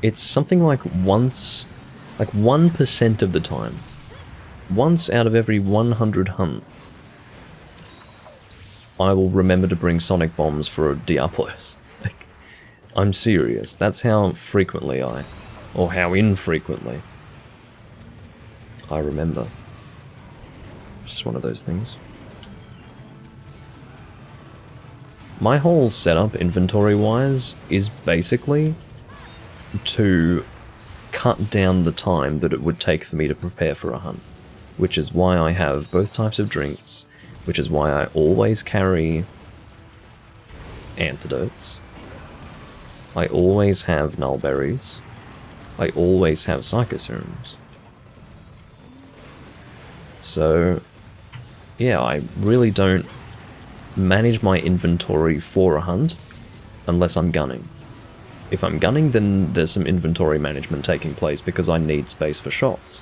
It's something like 1% of the time. Once out of every 100 hunts, I will remember to bring sonic bombs for a Diablos. Like, I'm serious. That's how frequently or how infrequently I remember. It's just one of those things. My whole setup, inventory-wise, is basically to cut down the time that it would take for me to prepare for a hunt. Which is why I have both types of drinks, which is why I always carry antidotes. I always have nullberries. I always have psychoserums. So, yeah, I really don't manage my inventory for a hunt unless I'm gunning. If I'm gunning, then there's some inventory management taking place because I need space for shots,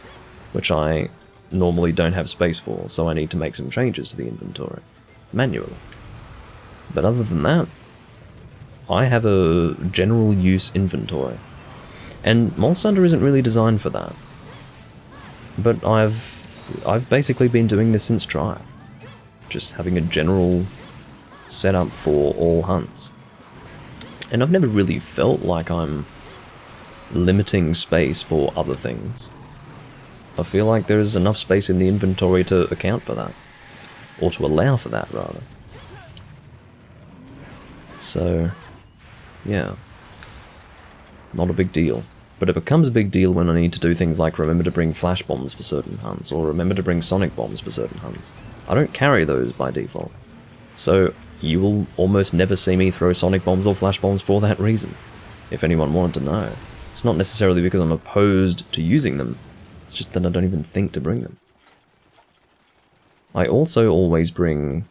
which I normally don't have space for, so I need to make some changes to the inventory, manually. But other than that, I have a general use inventory. And Monster Hunter isn't really designed for that. But I've basically been doing this since Trial. Just having a general setup for all hunts. And I've never really felt like I'm limiting space for other things. I feel like there's enough space in the inventory to account for that. Or to allow for that, rather. So, yeah. Not a big deal. But it becomes a big deal when I need to do things like remember to bring flash bombs for certain hunts, or remember to bring sonic bombs for certain hunts. I don't carry those by default. So you will almost never see me throw sonic bombs or flash bombs for that reason, if anyone wanted to know. It's not necessarily because I'm opposed to using them, it's just that I don't even think to bring them. I also always bring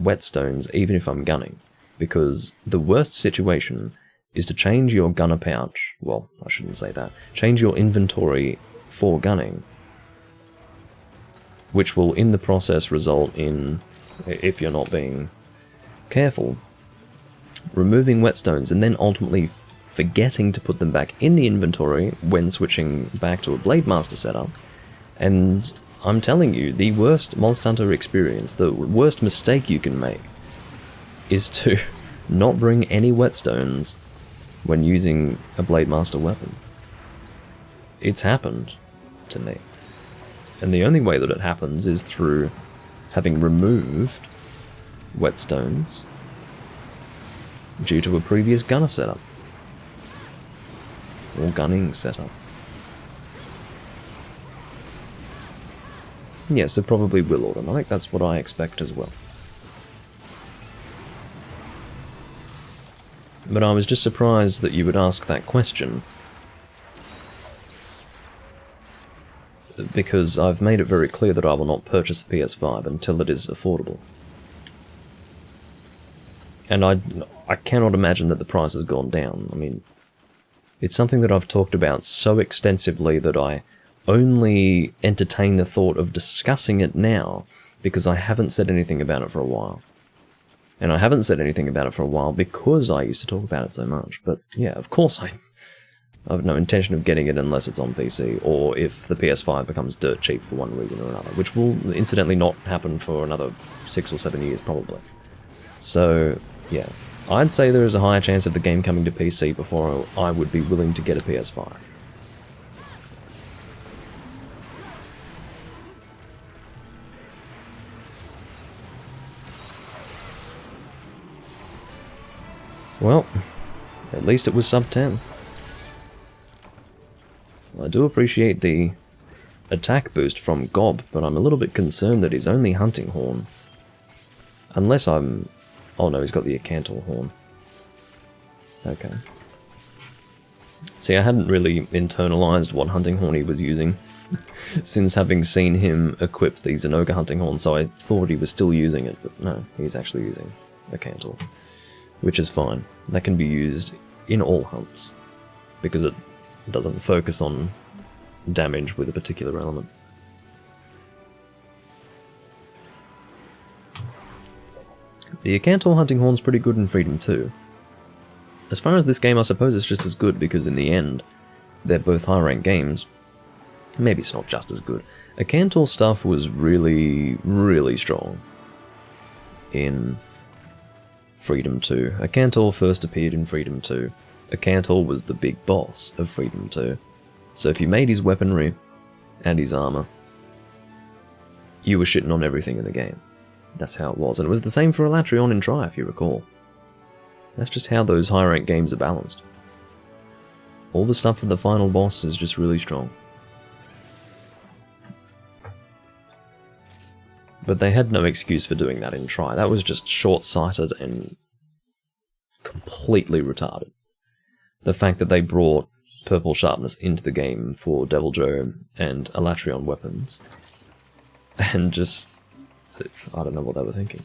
whetstones even if I'm gunning, because the worst situation is to change your gunner pouch, well, I shouldn't say that, change your inventory for gunning, which will in the process result in, if you're not being careful, removing whetstones and then ultimately forgetting to put them back in the inventory when switching back to a Blade Master setup. And I'm telling you, the worst Monster Hunter experience, the worst mistake you can make, is to not bring any whetstones when using a Blade Master weapon. It's happened to me. And the only way that it happens is through having removed whetstones due to a previous gunner setup. Or gunning setup. Yes, it probably will automatic, that's what I expect as well. But I was just surprised that you would ask that question, because I've made it very clear that I will not purchase a PS5 until it is affordable. And I cannot imagine that the price has gone down. I mean, it's something that I've talked about so extensively that I only entertain the thought of discussing it now because I haven't said anything about it for a while. And I haven't said anything about it for a while because I used to talk about it so much. But yeah, of course I have no intention of getting it unless it's on PC, or if the PS5 becomes dirt cheap for one reason or another, which will incidentally not happen for another 6 or 7 years probably. So yeah, I'd say there is a higher chance of the game coming to PC before I would be willing to get a PS5. Well, at least it was sub 10. I do appreciate the attack boost from Gob, but I'm a little bit concerned that he's only hunting horn. Unless I'm... oh no, he's got the Acantor horn. Okay. See, I hadn't really internalized what hunting horn he was using since having seen him equip the Zenogre hunting horn, so I thought he was still using it, but no, he's actually using Acantor. Which is fine. That can be used in all hunts, because it doesn't focus on damage with a particular element. The Acantor hunting horn's pretty good in Freedom 2. As far as this game, I suppose it's just as good, because in the end, they're both high-ranked games. Maybe it's not just as good. Acantor stuff was really, really strong in Freedom 2. Acantor first appeared in Freedom 2. Acantor was the big boss of Freedom 2. So if you made his weaponry and his armor, you were shitting on everything in the game. That's how it was. And it was the same for Elatrion in Tri, if you recall. That's just how those high-ranked games are balanced. All the stuff for the final boss is just really strong. But they had no excuse for doing that in Tri. That was just short-sighted and completely retarded. The fact that they brought Purple Sharpness into the game for Deviljho and Elatrion weapons, and just... I don't know what they were thinking.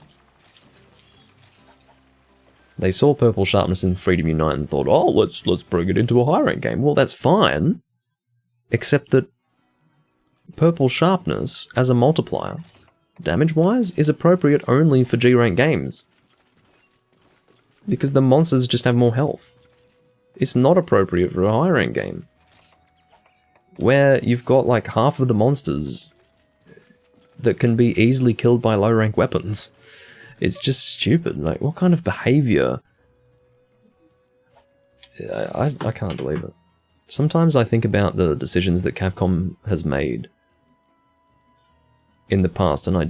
They saw Purple Sharpness in Freedom Unite and thought, oh, let's bring it into a high-rank game. Well, that's fine, except that Purple Sharpness, as a multiplier, damage-wise, is appropriate only for G-rank games. Because the monsters just have more health. It's not appropriate for a high-rank game, where you've got like half of the monsters that can be easily killed by low-rank weapons. It's just stupid. Like, what kind of behavior? I can't believe it. Sometimes I think about the decisions that Capcom has made in the past, and I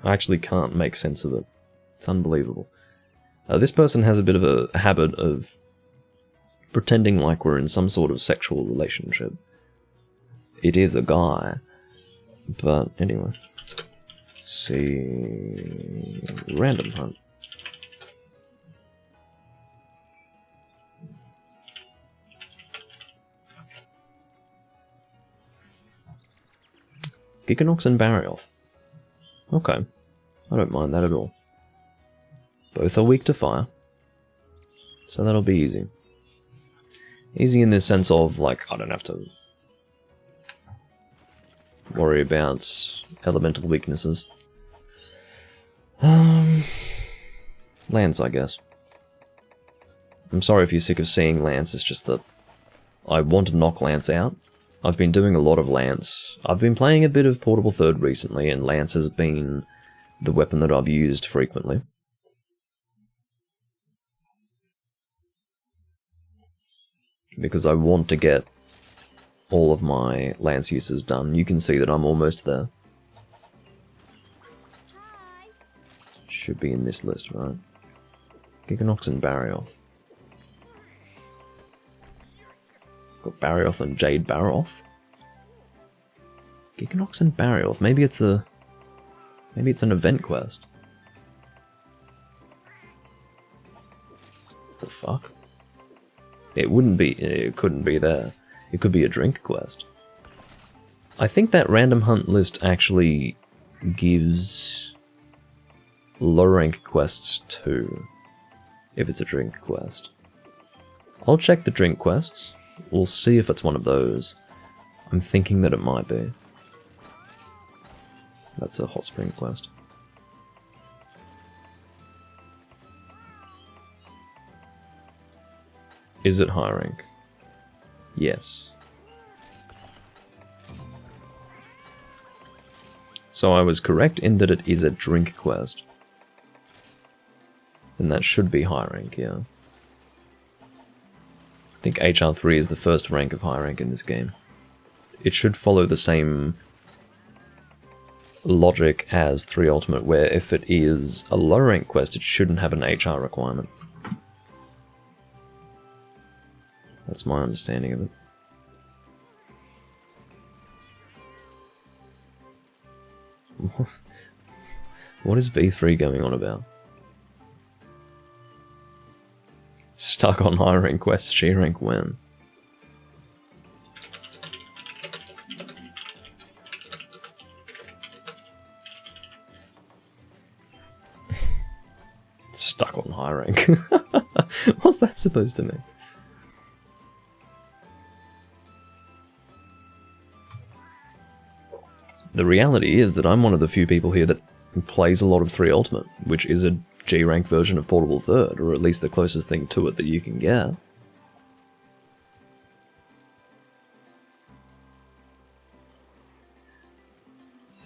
actually can't make sense of it. It's unbelievable. This person has a bit of a habit of pretending like we're in some sort of sexual relationship. It is a guy. But anyway. See... Random hunt. Giganox and Barioth. Okay. I don't mind that at all. Both are weak to fire. So that'll be easy. Easy in the sense of, like, I don't have to worry about elemental weaknesses. Lance, I guess. I'm sorry if you're sick of seeing Lance, it's just that I want to knock Lance out. I've been doing a lot of Lance. I've been playing a bit of Portable Third recently, and Lance has been the weapon that I've used frequently. Because I want to get all of my Lance uses done. You can see that I'm almost there. Should be in this list, right? Giganox and Barioth. Got Barioth and Jade Baroth. Giganox and Barioth. Maybe it's an event quest. The fuck? It wouldn't be. It couldn't be there. It could be a drink quest. I think that random hunt list actually gives low rank quests too, if it's a drink quest. I'll check the drink quests. We'll see if it's one of those. I'm thinking that it might be. That's a hot spring quest. Is it high rank? Yes. So I was correct in that it is a drink quest. And that should be high rank, yeah. I think HR3 is the first rank of high rank in this game. It should follow the same logic as 3 Ultimate, where if it is a low rank quest, it shouldn't have an HR requirement. That's my understanding of it. What is V3 going on about? Stuck on high rank quests, she rank when? Stuck on high rank. What's that supposed to mean? The reality is that I'm one of the few people here that plays a lot of 3 Ultimate, which is a G-rank version of Portable Third, or at least the closest thing to it that you can get.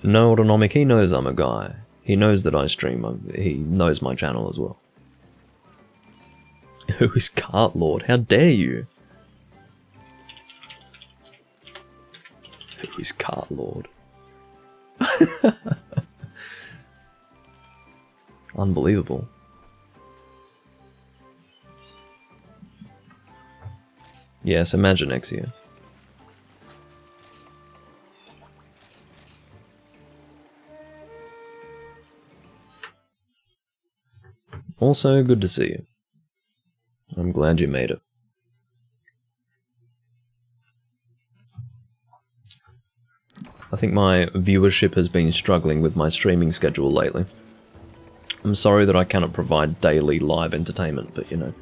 No, Autonomic, he knows I'm a guy. He knows that I stream, he knows my channel as well. Who is Cart Lord? How dare you? Who is Cart Lord? Unbelievable. Yes, Imaginexia. Also, good to see you. I'm glad you made it. I think my viewership has been struggling with my streaming schedule lately. I'm sorry that I cannot provide daily live entertainment, but you know.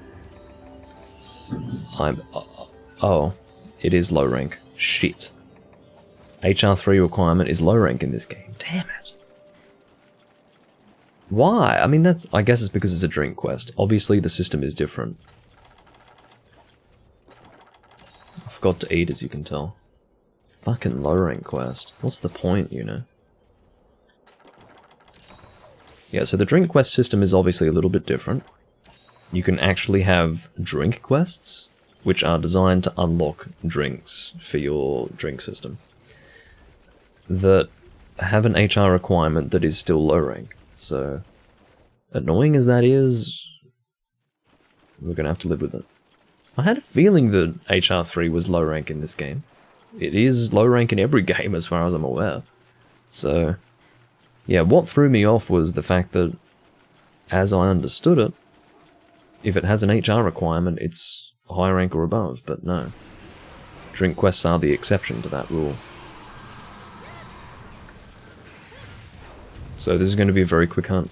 Oh, it is low rank. Shit. HR3 requirement is low rank in this game. Damn it. Why? I mean, I guess it's because it's a drink quest. Obviously, the system is different. I forgot to eat, as you can tell. Fucking low rank quest. What's the point, you know? Yeah, so the drink quest system is obviously a little bit different. You can actually have drink quests, which are designed to unlock drinks for your drink system, that have an HR requirement that is still low rank. So, annoying as that is, we're gonna have to live with it. I had a feeling that HR3 was low rank in this game. It is low rank in every game as far as I'm aware. So, yeah, what threw me off was the fact that, as I understood it, if it has an HR requirement, it's high rank or above, but no. Drink quests are the exception to that rule. So this is going to be a very quick hunt.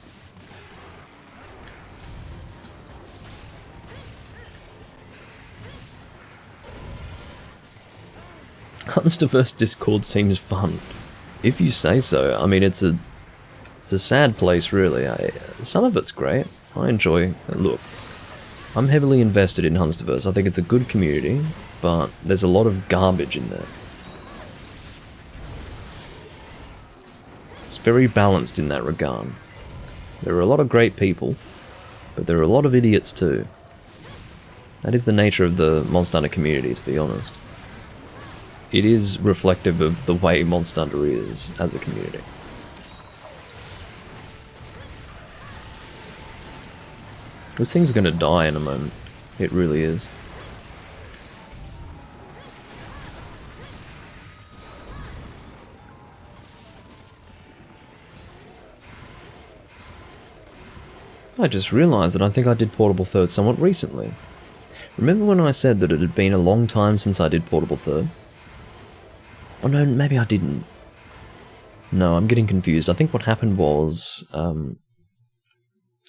Huntsdiverse Discord seems fun. If you say so. I mean, it's a sad place, really. Some of it's great. I enjoy... Look, I'm heavily invested in Huntsdiverse. I think it's a good community, but there's a lot of garbage in there. It's very balanced in that regard. There are a lot of great people, but there are a lot of idiots too. That is the nature of the Monster Hunter community, to be honest. It is reflective of the way Monster Hunter is as a community. This thing's gonna die in a moment. It really is. I just realised that I think I did Portable Third somewhat recently. Remember when I said that it had been a long time since I did Portable Third? Oh no, maybe I didn't. No, I'm getting confused. I think what happened was...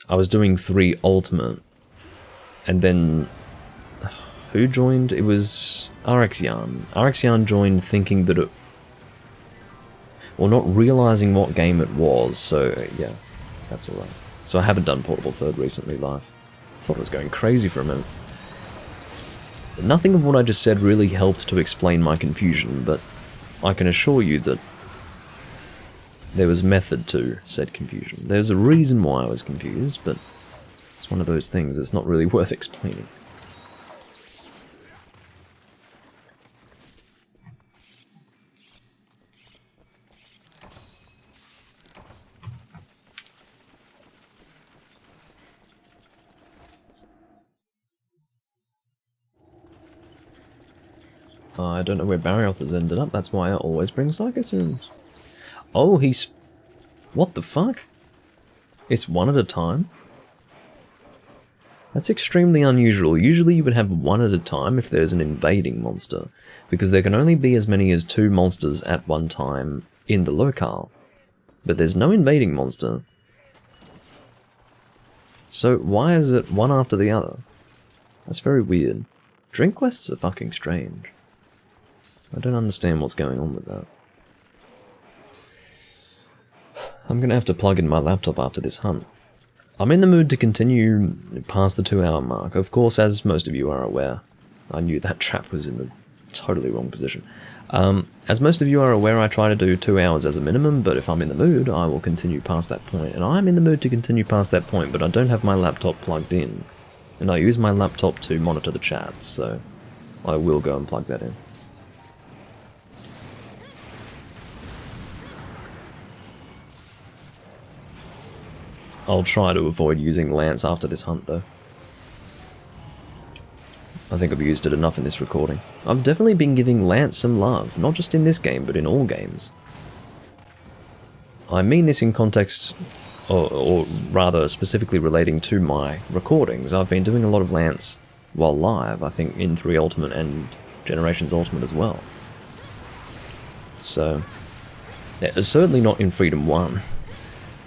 I was doing 3 Ultimate, and then... Who joined? It was RxYarn. RxYarn joined thinking that it... Well, not realising what game it was, so yeah, that's alright. So I haven't done Portable Third recently live. Thought I was going crazy for a minute. Nothing of what I just said really helped to explain my confusion, but I can assure you that there was method to said confusion. There's a reason why I was confused, but it's one of those things that's not really worth explaining. I don't know where Barrioth has ended up, that's why I always bring Psychosoons. Oh, he's... What the fuck? It's one at a time? That's extremely unusual. Usually you would have one at a time if there's an invading monster, because there can only be as many as 2 monsters at one time in the locale. But there's no invading monster. So why is it one after the other? That's very weird. Drink quests are fucking strange. I don't understand what's going on with that. I'm gonna have to plug in my laptop after this hunt. I'm in the mood to continue past the 2-hour mark. Of course, as most of you are aware, I knew that trap was in the totally wrong position. As most of you are aware, I try to do 2 hours as a minimum, but if I'm in the mood, I will continue past that point. And I'm in the mood to continue past that point, but I don't have my laptop plugged in. And I use my laptop to monitor the chats, so I will go and plug that in. I'll try to avoid using Lance after this hunt, though. I think I've used it enough in this recording. I've definitely been giving Lance some love, not just in this game, but in all games. I mean this in context, or rather specifically relating to my recordings. I've been doing a lot of Lance while live, I think in 3 Ultimate and Generations Ultimate as well. So, yeah, certainly not in Freedom 1.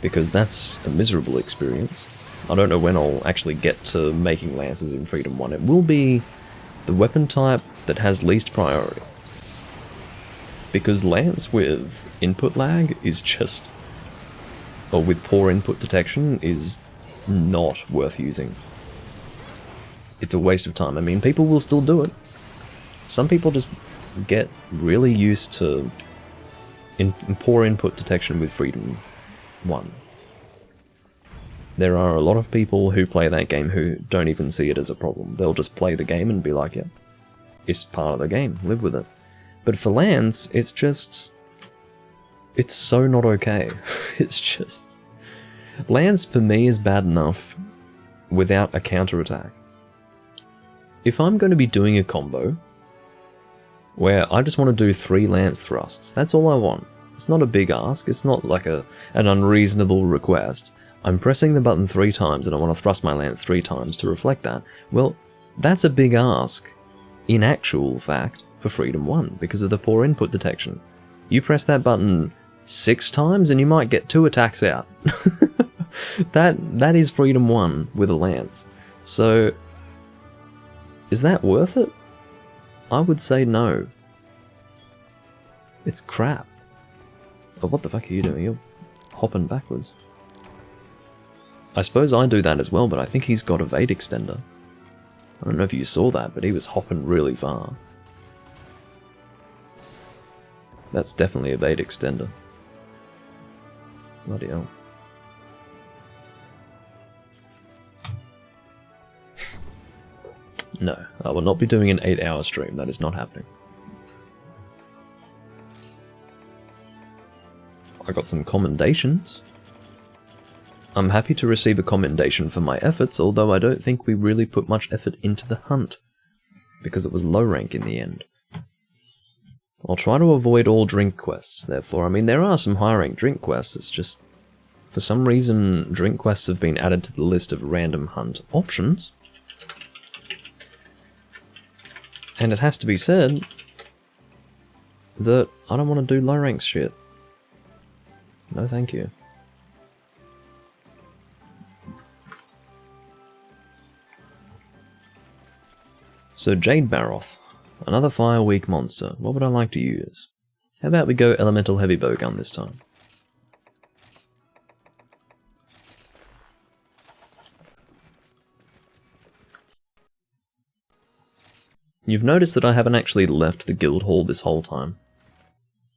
Because that's a miserable experience. I don't know when I'll actually get to making lances in Freedom 1. It will be the weapon type that has least priority. Because lance with input lag is just... or with poor input detection is not worth using. It's a waste of time. I mean, people will still do it. Some people just get really used to poor input detection with Freedom 1. There are a lot of people who play that game who don't even see it as a problem. They'll just play the game and be like, yeah, it's part of the game, live with it. But for Lance, it's just... it's so not okay. It's just... Lance for me is bad enough without a counterattack. if I'm going to be doing a combo where I just want to do 3 lance thrusts, that's all I want. It's not a big ask, it's not like an unreasonable request. I'm pressing the button 3 times and I want to thrust my lance 3 times to reflect that. Well, that's a big ask, in actual fact, for Freedom 1, because of the poor input detection. You press that button 6 times and you might get 2 attacks out. That is Freedom 1 with a lance. So, is that worth it? I would say no. It's crap. Oh, what the fuck are you doing? You're hopping backwards. I suppose I do that as well, but I think he's got evade extender. I don't know if you saw that, but he was hopping really far. That's definitely evade extender. Bloody hell. No, I will not be doing an 8-hour stream. That is not happening. I got some commendations. I'm happy to receive a commendation for my efforts, although I don't think we really put much effort into the hunt, because it was low rank in the end. I'll try to avoid all drink quests, therefore. I mean, there are some high rank drink quests, it's just, for some reason, drink quests have been added to the list of random hunt options. And it has to be said that I don't want to do low rank shit. No thank you. So Jade Baroth, another fire weak monster. What would I like to use? How about we go elemental heavy bowgun this time? You've noticed that I haven't actually left the guild hall this whole time,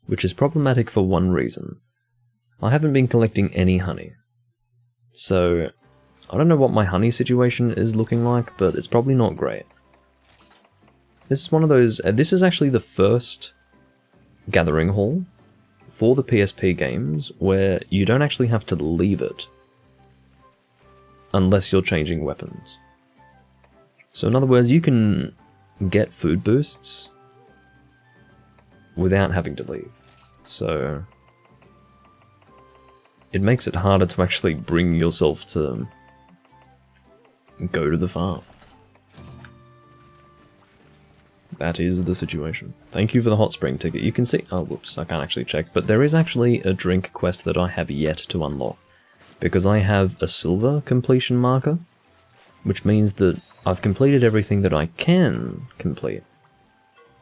which is problematic for one reason. I haven't been collecting any honey. So, I don't know what my honey situation is looking like, but it's probably not great. This is one of those, this is actually the first gathering hall for the PSP games where you don't actually have to leave it unless you're changing weapons. So in other words, you can get food boosts without having to leave. So it makes it harder to actually bring yourself to go to the farm. That is the situation. Thank you for the hot spring ticket. You can see... Oh, whoops, I can't actually check. But there is actually a drink quest that I have yet to unlock. Because I have a silver completion marker, which means that I've completed everything that I can complete.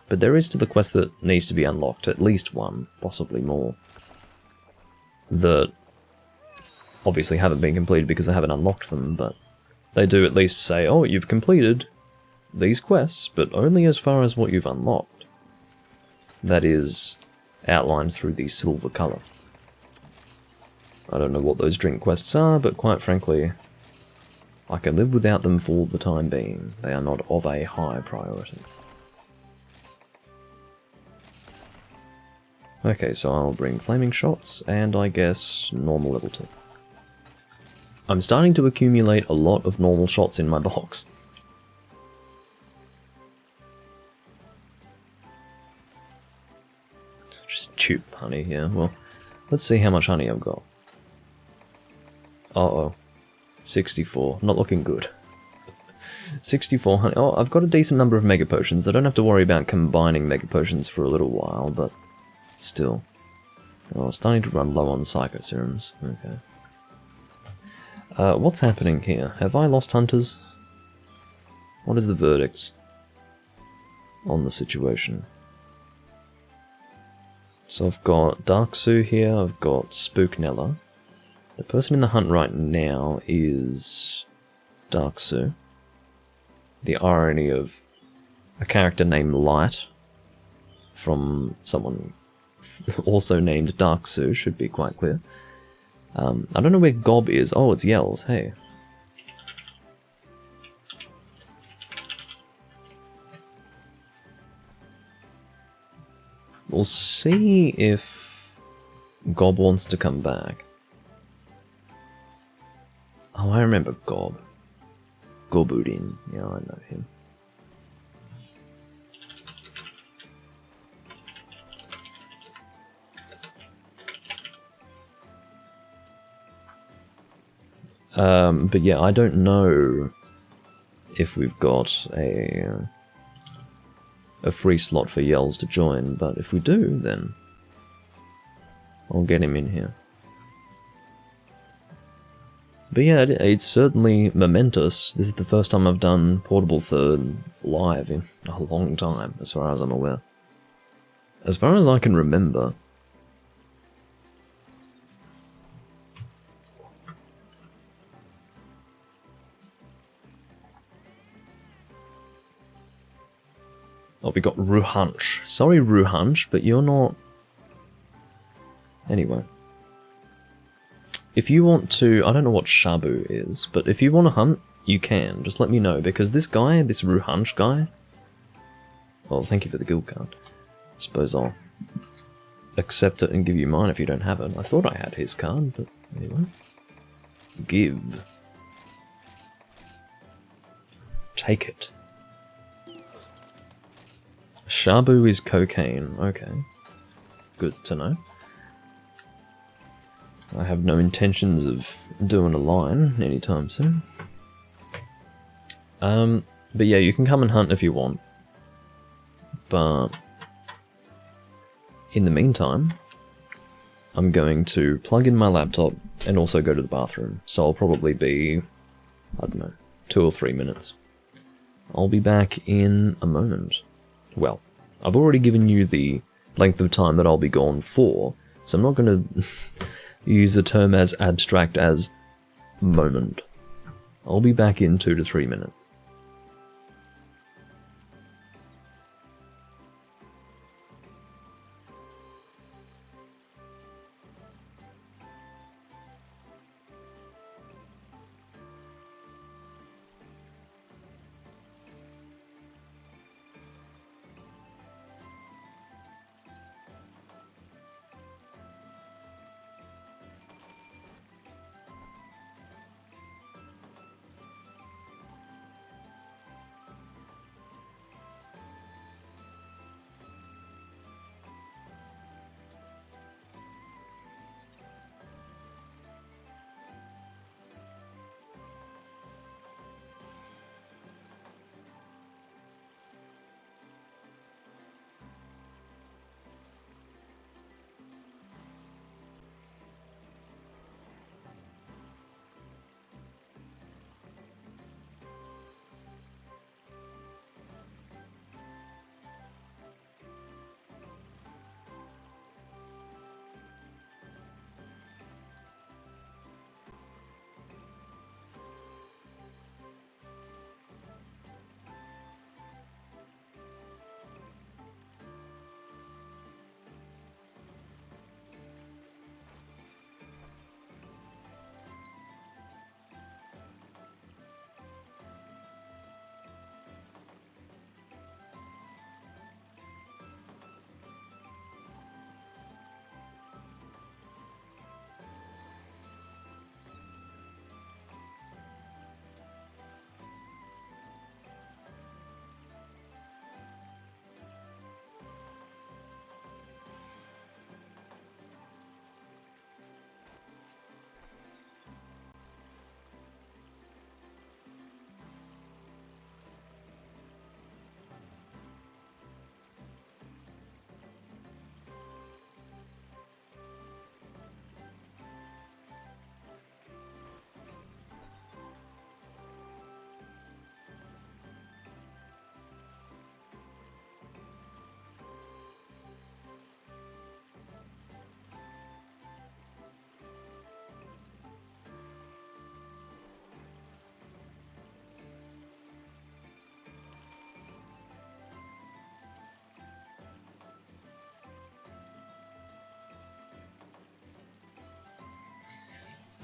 But there is still a quest that needs to be unlocked, at least one, possibly more, that obviously haven't been completed because I haven't unlocked them, but they do at least say, oh, you've completed these quests, but only as far as what you've unlocked. That is outlined through the silver colour. I don't know what those drink quests are, but quite frankly, I can live without them for the time being. They are not of a high priority. Okay, so I'll bring flaming shots, and I guess normal level 2. I'm starting to accumulate a lot of normal shots in my box. Just tube honey, yeah, well, let's see how much honey I've got. Uh-oh. 64. Not looking good. 64 honey. Oh, I've got a decent number of mega potions. I don't have to worry about combining mega potions for a little while, but still. Oh, starting to run low on psycho serums. Okay. What's happening here? Have I lost hunters? What is the verdict on the situation? So I've got Dark Sue here, I've got Spooknella. The person in the hunt right now is Dark Sue. The irony of a character named Light from someone also named Dark Sue should be quite clear. I don't know where Gob is. Oh, it's Yells. Hey. We'll see if Gob wants to come back. Oh, I remember Gob. Gobudin. Yeah, I know him. But yeah, I don't know if we've got a free slot for Yells to join, but if we do, then I'll get him in here. But yeah, it's certainly momentous. This is the first time I've done Portable Third live in a long time, as far as I'm aware. As far as I can remember. Oh, we got Ruhanch. Sorry, Ruhanch, but you're not... Anyway. If you want to... I don't know what Shabu is, but if you want to hunt, you can. Just let me know, because this guy, this Ruhanch guy... Well, thank you for the guild card. I suppose I'll accept it and give you mine if you don't have it. I thought I had his card, but anyway. Give. Take it. Shabu is cocaine. Okay. Good to know. I have no intentions of doing a line anytime soon. But yeah, you can come and hunt if you want. But in the meantime, I'm going to plug in my laptop and also go to the bathroom. So I'll probably be, I don't know, 2 or 3 minutes. I'll be back in a moment. Well, I've already given you the length of time that I'll be gone for, so I'm not going to use a term as abstract as moment. I'll be back in 2 to 3 minutes.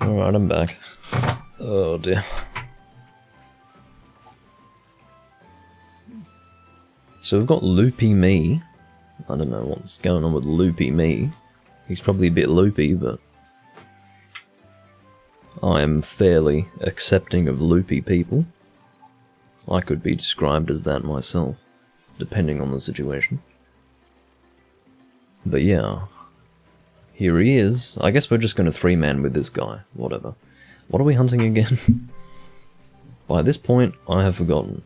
Alright, I'm back. Oh dear. So we've got Loopy Me. I don't know what's going on with Loopy Me. He's probably a bit loopy, but I am fairly accepting of loopy people. I could be described as that myself, depending on the situation. But yeah, here he is. I guess we're just going to 3-man with this guy, whatever. What are we hunting again? By this point, I have forgotten.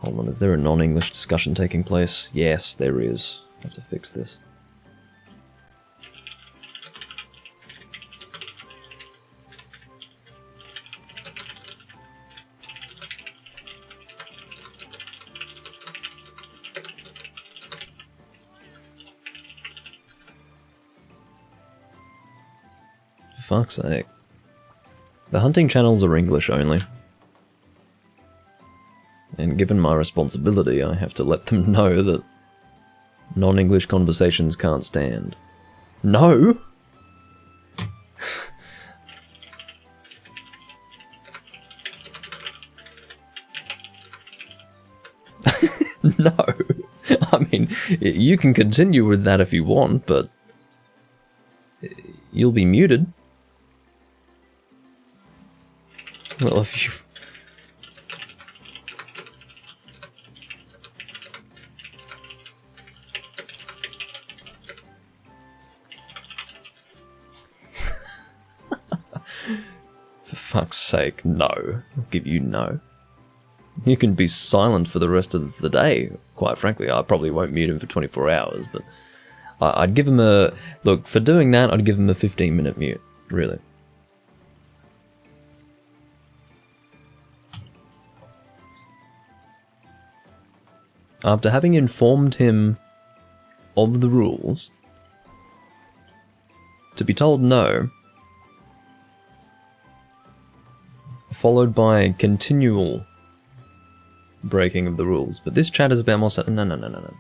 Hold on, is there a non-English discussion taking place? Yes, there is. I have to fix this. For fuck's sake. The hunting channels are English only. And given my responsibility, I have to let them know that non-English conversations can't stand. No! No! I mean, you can continue with that if you want, but you'll be muted. Well, if you... For fuck's sake, no. I'll give you no. You can be silent for the rest of the day. Quite frankly, I probably won't mute him for 24 hours, but I'd give him a... Look, for doing that, I'd give him a 15-minute mute, really. After having informed him of the rules, to be told no, followed by continual breaking of the rules. But this chat is about more... No.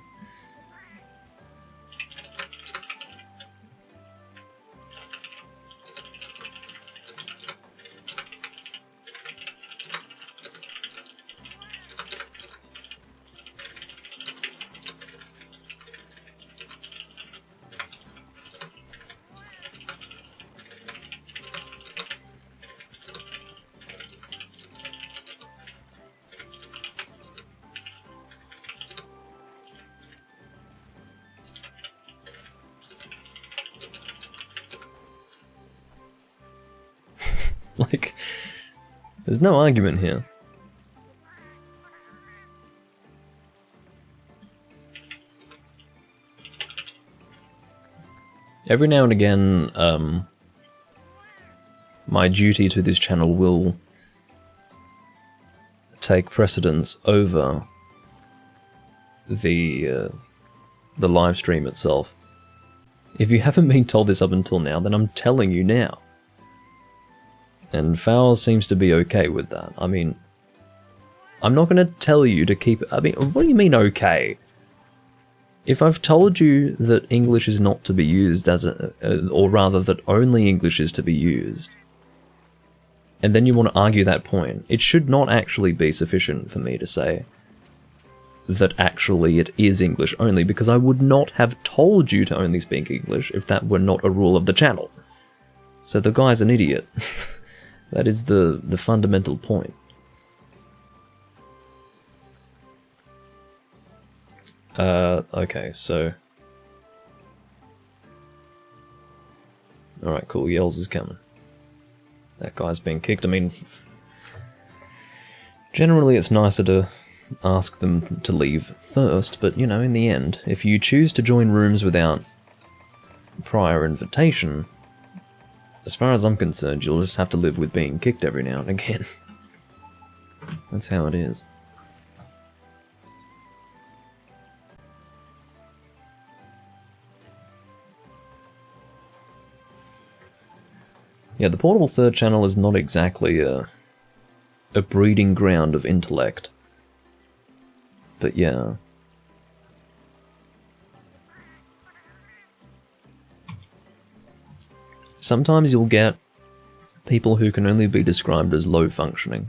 Like, there's no argument here. Every now and again, my duty to this channel will take precedence over the live stream itself. If you haven't been told this up until now, then I'm telling you now. And Fowles seems to be okay with that. I mean, I'm not going to tell you to keep... I mean, what do you mean okay? If I've told you that English is not to be used as a... or rather that only English is to be used, and then you want to argue that point, it should not actually be sufficient for me to say that actually it is English only, because I would not have told you to only speak English if that were not a rule of the channel. So the guy's an idiot. That is the fundamental point. Okay, so... Alright, cool, Yells is coming. That guy's been kicked. I mean... Generally it's nicer to ask them to leave first, but, you know, in the end, if you choose to join rooms without prior invitation... As far as I'm concerned, you'll just have to live with being kicked every now and again. That's how it is. Yeah, the Portable Third Channel is not exactly a breeding ground of intellect. But yeah. Sometimes you'll get people who can only be described as low functioning,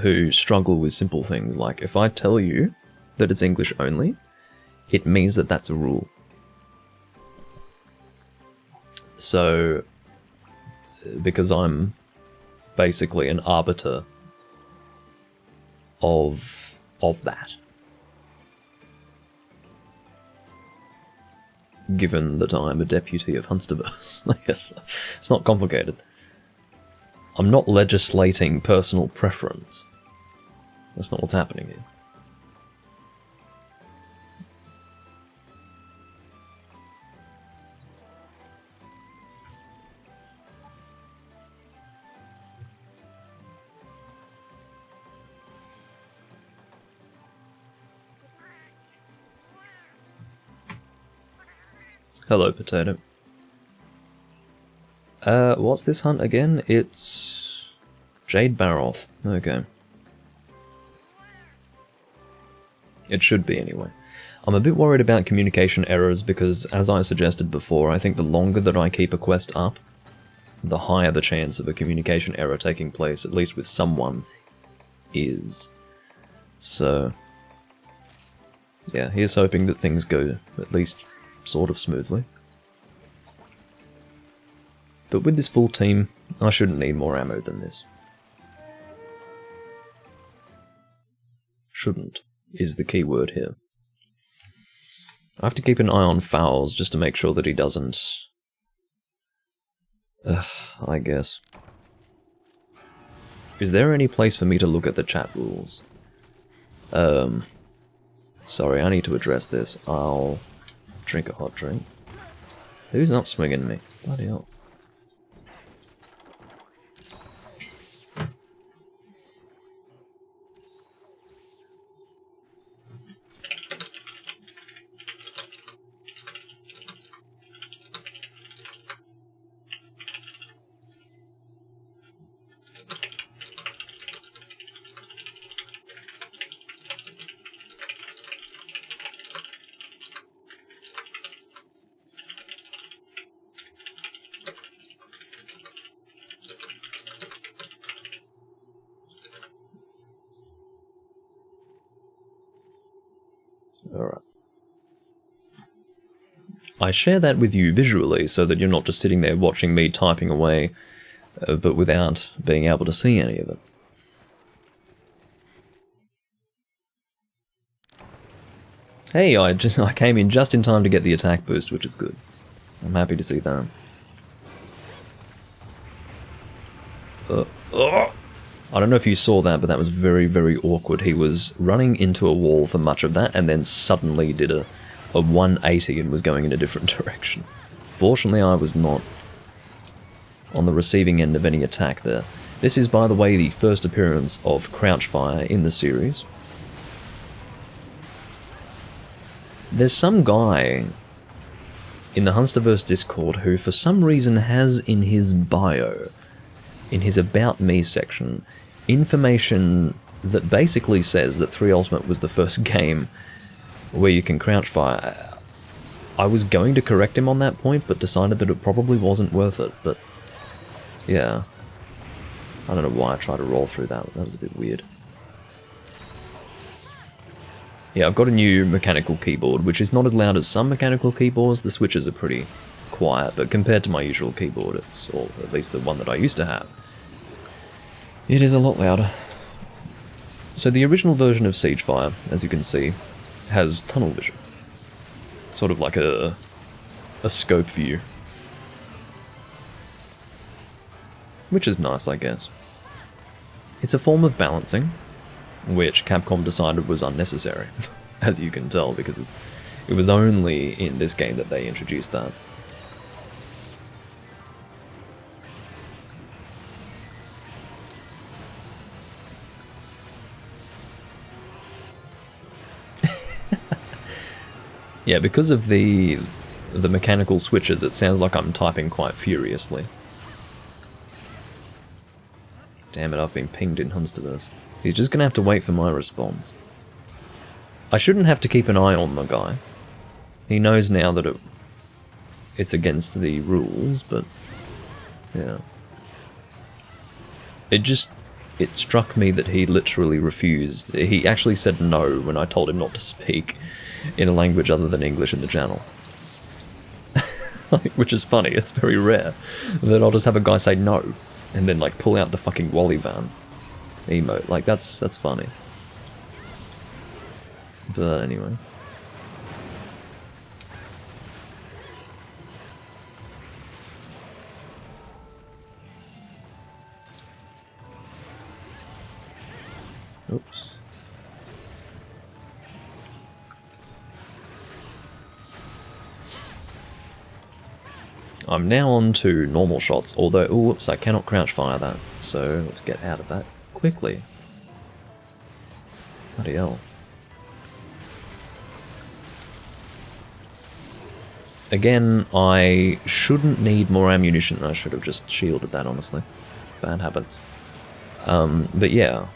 who struggle with simple things like, if I tell you that it's English only, it means that that's a rule. So, because I'm basically an arbiter of that. given that I'm a deputy of Hunsterverse. I guess it's not complicated. I'm not legislating personal preference. That's not what's happening here. Hello, Potato. What's this hunt again? It's Jade Baroth. Okay. It should be, anyway. I'm a bit worried about communication errors because, as I suggested before, I think the longer that I keep a quest up, the higher the chance of a communication error taking place, at least with someone, is. So, yeah, here's hoping that things go at least sort of smoothly. But with this full team, I shouldn't need more ammo than this. Shouldn't is the key word here. I have to keep an eye on Fowls just to make sure that he doesn't... I guess. Is there any place for me to look at the chat rules? Sorry, I need to address this. I'll drink a hot drink. Who's not swinging me? Bloody hell. Alright. I share that with you visually so that you're not just sitting there watching me typing away, but without being able to see any of it. Hey, I came in just in time to get the attack boost, which is good. I'm happy to see that. I don't know if you saw that, but that was very, very awkward. He was running into a wall for much of that, and then suddenly did a 180 and was going in a different direction. Fortunately, I was not on the receiving end of any attack there. This is, by the way, the first appearance of Crouchfire in the series. There's some guy in the Hunsterverse Discord who, for some reason, has in his bio, in his About Me section, information that basically says that 3 Ultimate was the first game where you can Crouchfire. I was going to correct him on that point, but decided that it probably wasn't worth it, but yeah. I don't know why I tried to roll through that, that was a bit weird. Yeah, I've got a new mechanical keyboard, which is not as loud as some mechanical keyboards. The switches are pretty quiet, but compared to my usual keyboard, it's, or at least the one that I used to have, it is a lot louder. So the original version of Siegefire, as you can see, has tunnel vision. Sort of like a scope view. Which is nice, I guess. It's a form of balancing, which Capcom decided was unnecessary, as you can tell, because it was only in this game that they introduced that. Yeah, because of the mechanical switches, it sounds like I'm typing quite furiously. Damn it, I've been pinged in Hunsterverse. He's just gonna have to wait for my response. I shouldn't have to keep an eye on the guy. He knows now that it's against the rules, but yeah. It struck me that he literally refused. He actually said no when I told him not to speak in a language other than English in the channel. Which is funny, it's very rare that I'll just have a guy say no, and then like pull out the fucking Wally van emote. Like that's funny. But anyway. Oops. I'm now on to normal shots, although, oops, I cannot crouch fire that, so let's get out of that quickly. Bloody hell. Again, I shouldn't need more ammunition. I should have just shielded that, honestly. Bad habits. But yeah,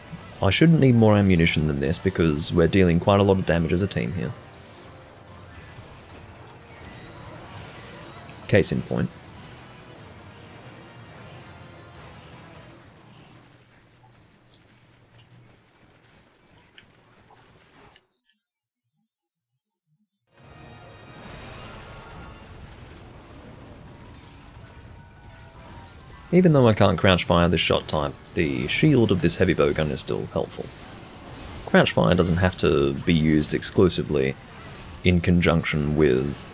I shouldn't need more ammunition than this because we're dealing quite a lot of damage as a team here. Case in point. Even though I can't crouch fire this shot type, the shield of this heavy bowgun is still helpful. Crouch fire doesn't have to be used exclusively in conjunction with...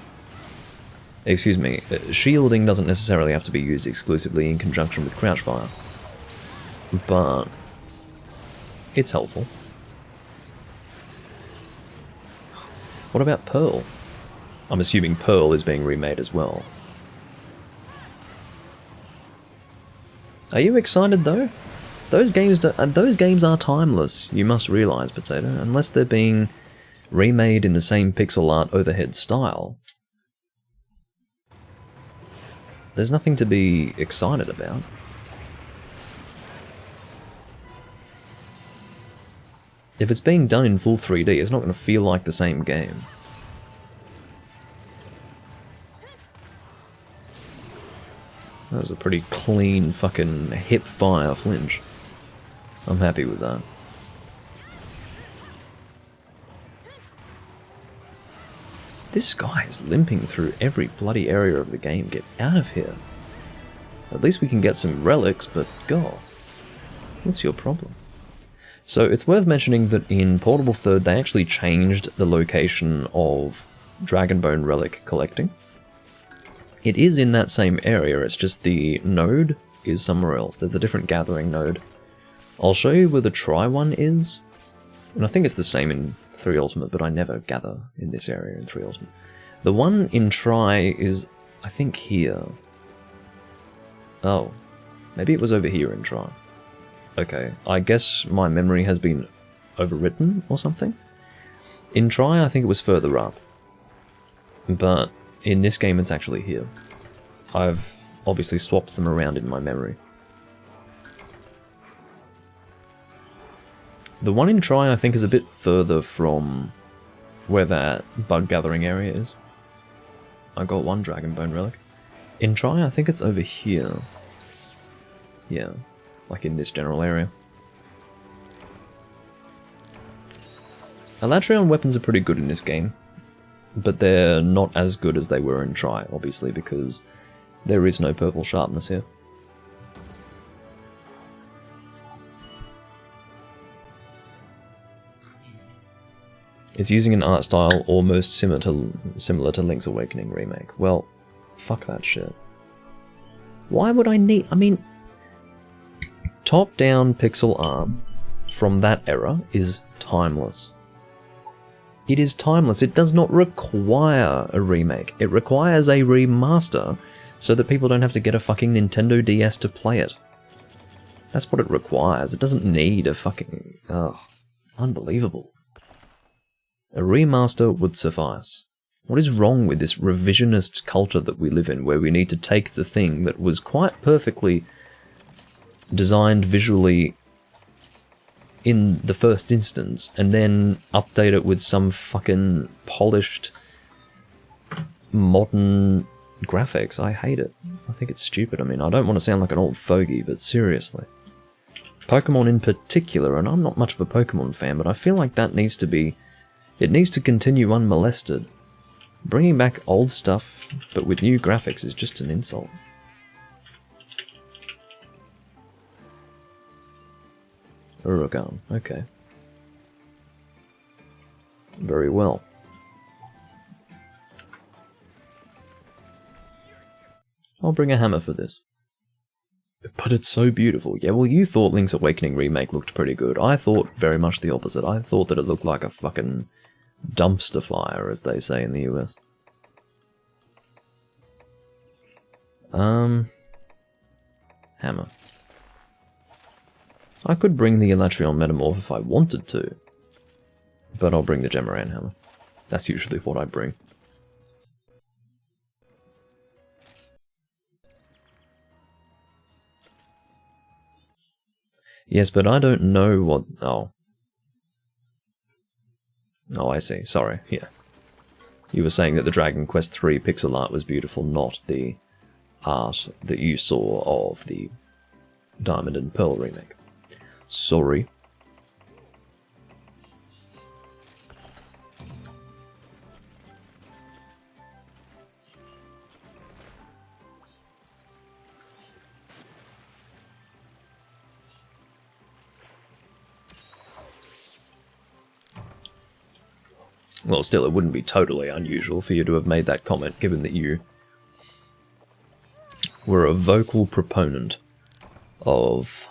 Excuse me, shielding doesn't necessarily have to be used exclusively in conjunction with crouch fire. But it's helpful. What about Pearl? I'm assuming Pearl is being remade as well. Are you excited though? Those games are timeless, you must realise, Potato, unless they're being remade in the same pixel art overhead style. There's nothing to be excited about. If it's being done in full 3D, it's not going to feel like the same game. That was a pretty clean fucking hip fire flinch. I'm happy with that. This guy is limping through every bloody area of the game. Get out of here. At least we can get some relics, but God, what's your problem? So it's worth mentioning that in Portable Third they actually changed the location of Dragonbone relic collecting. It is in that same area, it's just the node is somewhere else. There's a different gathering node. I'll show you where the Try one is. And I think it's the same in 3 Ultimate, but I never gather in this area in 3 Ultimate. The one in Try is, I think, here. Oh, maybe it was over here in Try. Okay, I guess my memory has been overwritten or something. In Try, I think it was further up. But in this game, it's actually here. I've obviously swapped them around in my memory. The one in Try, I think, is a bit further from where that bug gathering area is. I got one Dragonbone relic. In Try, I think it's over here. Yeah, like in this general area. Elatrion weapons are pretty good in this game, but they're not as good as they were in Try, obviously, because there is no purple sharpness here. It's using an art style almost similar to Link's Awakening remake. Well, fuck that shit. Why would I need... I mean... Top-down pixel art from that era is timeless. It is timeless. It does not require a remake. It requires a remaster so that people don't have to get a fucking Nintendo DS to play it. That's what it requires. It doesn't need a fucking... unbelievable. A remaster would suffice. What is wrong with this revisionist culture that we live in, where we need to take the thing that was quite perfectly designed visually in the first instance, and then update it with some fucking polished, modern graphics? I hate it. I think it's stupid. I mean, I don't want to sound like an old fogey, but seriously. Pokemon in particular, and I'm not much of a Pokemon fan, but I feel like that needs to be... It needs to continue unmolested. Bringing back old stuff, but with new graphics, is just an insult. Uragan, okay. Very well. I'll bring a hammer for this. But it's so beautiful. Yeah, well, you thought Link's Awakening Remake looked pretty good. I thought very much the opposite. I thought that it looked like a fucking dumpster fire, as they say in the US. Hammer. I could bring the Elatrion Metamorph if I wanted to, but I'll bring the Gemaran Hammer. That's usually what I bring. Yes, but I don't know what... Oh. Oh, I see. Sorry. Yeah. You were saying that the Dragon Quest III pixel art was beautiful, not the art that you saw of the Diamond and Pearl remake. Sorry. Well, still, it wouldn't be totally unusual for you to have made that comment, given that you were a vocal proponent of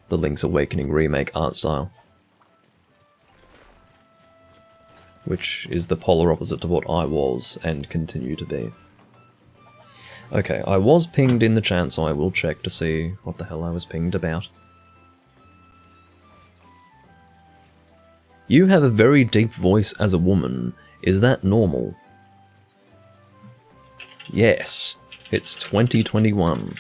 the Link's Awakening remake art style. Which is the polar opposite to what I was and continue to be. Okay, I was pinged in the chat, so I will check to see what the hell I was pinged about. You have a very deep voice as a woman. Is that normal? Yes, it's 2021.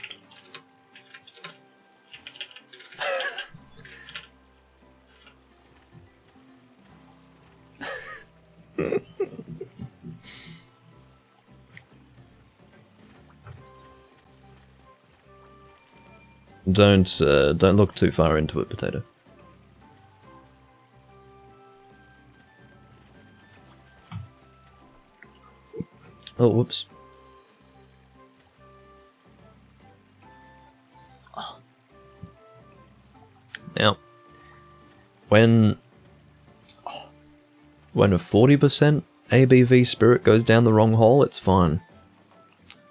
Don't look too far into it, Potato. Oh, whoops. Now, when a 40% ABV spirit goes down the wrong hole, it's fine.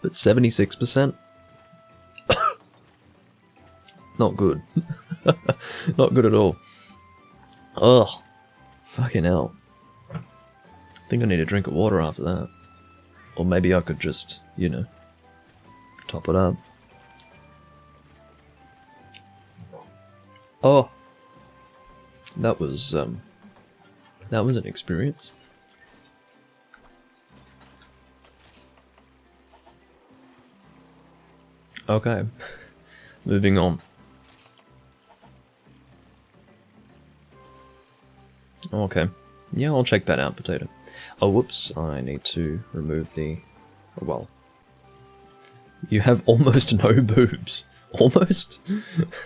But 76%? Not good. Not good at all. Ugh. Fucking hell. I think I need a drink of water after that. Or maybe I could just, you know, top it up. Oh. That was an experience. Okay. Moving on. Okay. Yeah, I'll check that out, Potato. Oh, whoops. I need to remove the... Well. You have almost no boobs. Almost?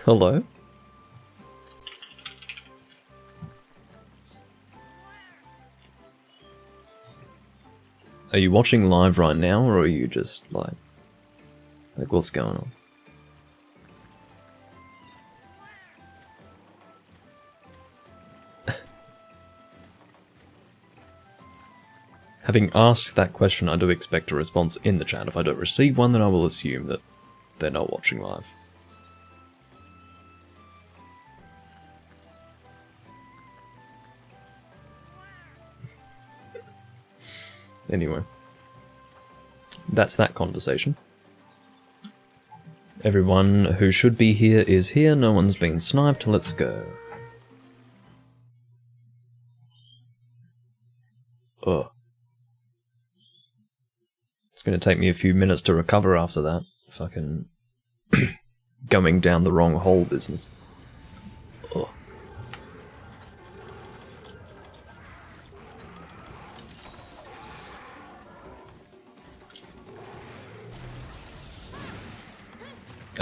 Hello? Are you watching live right now, or are you just, like what's going on? Having asked that question, I do expect a response in the chat. If I don't receive one, then I will assume that they're not watching live. Anyway. That's that conversation. Everyone who should be here is here, no one's been sniped, let's go. Ugh. It's gonna take me a few minutes to recover after that. Fucking going down the wrong hole business. Ugh.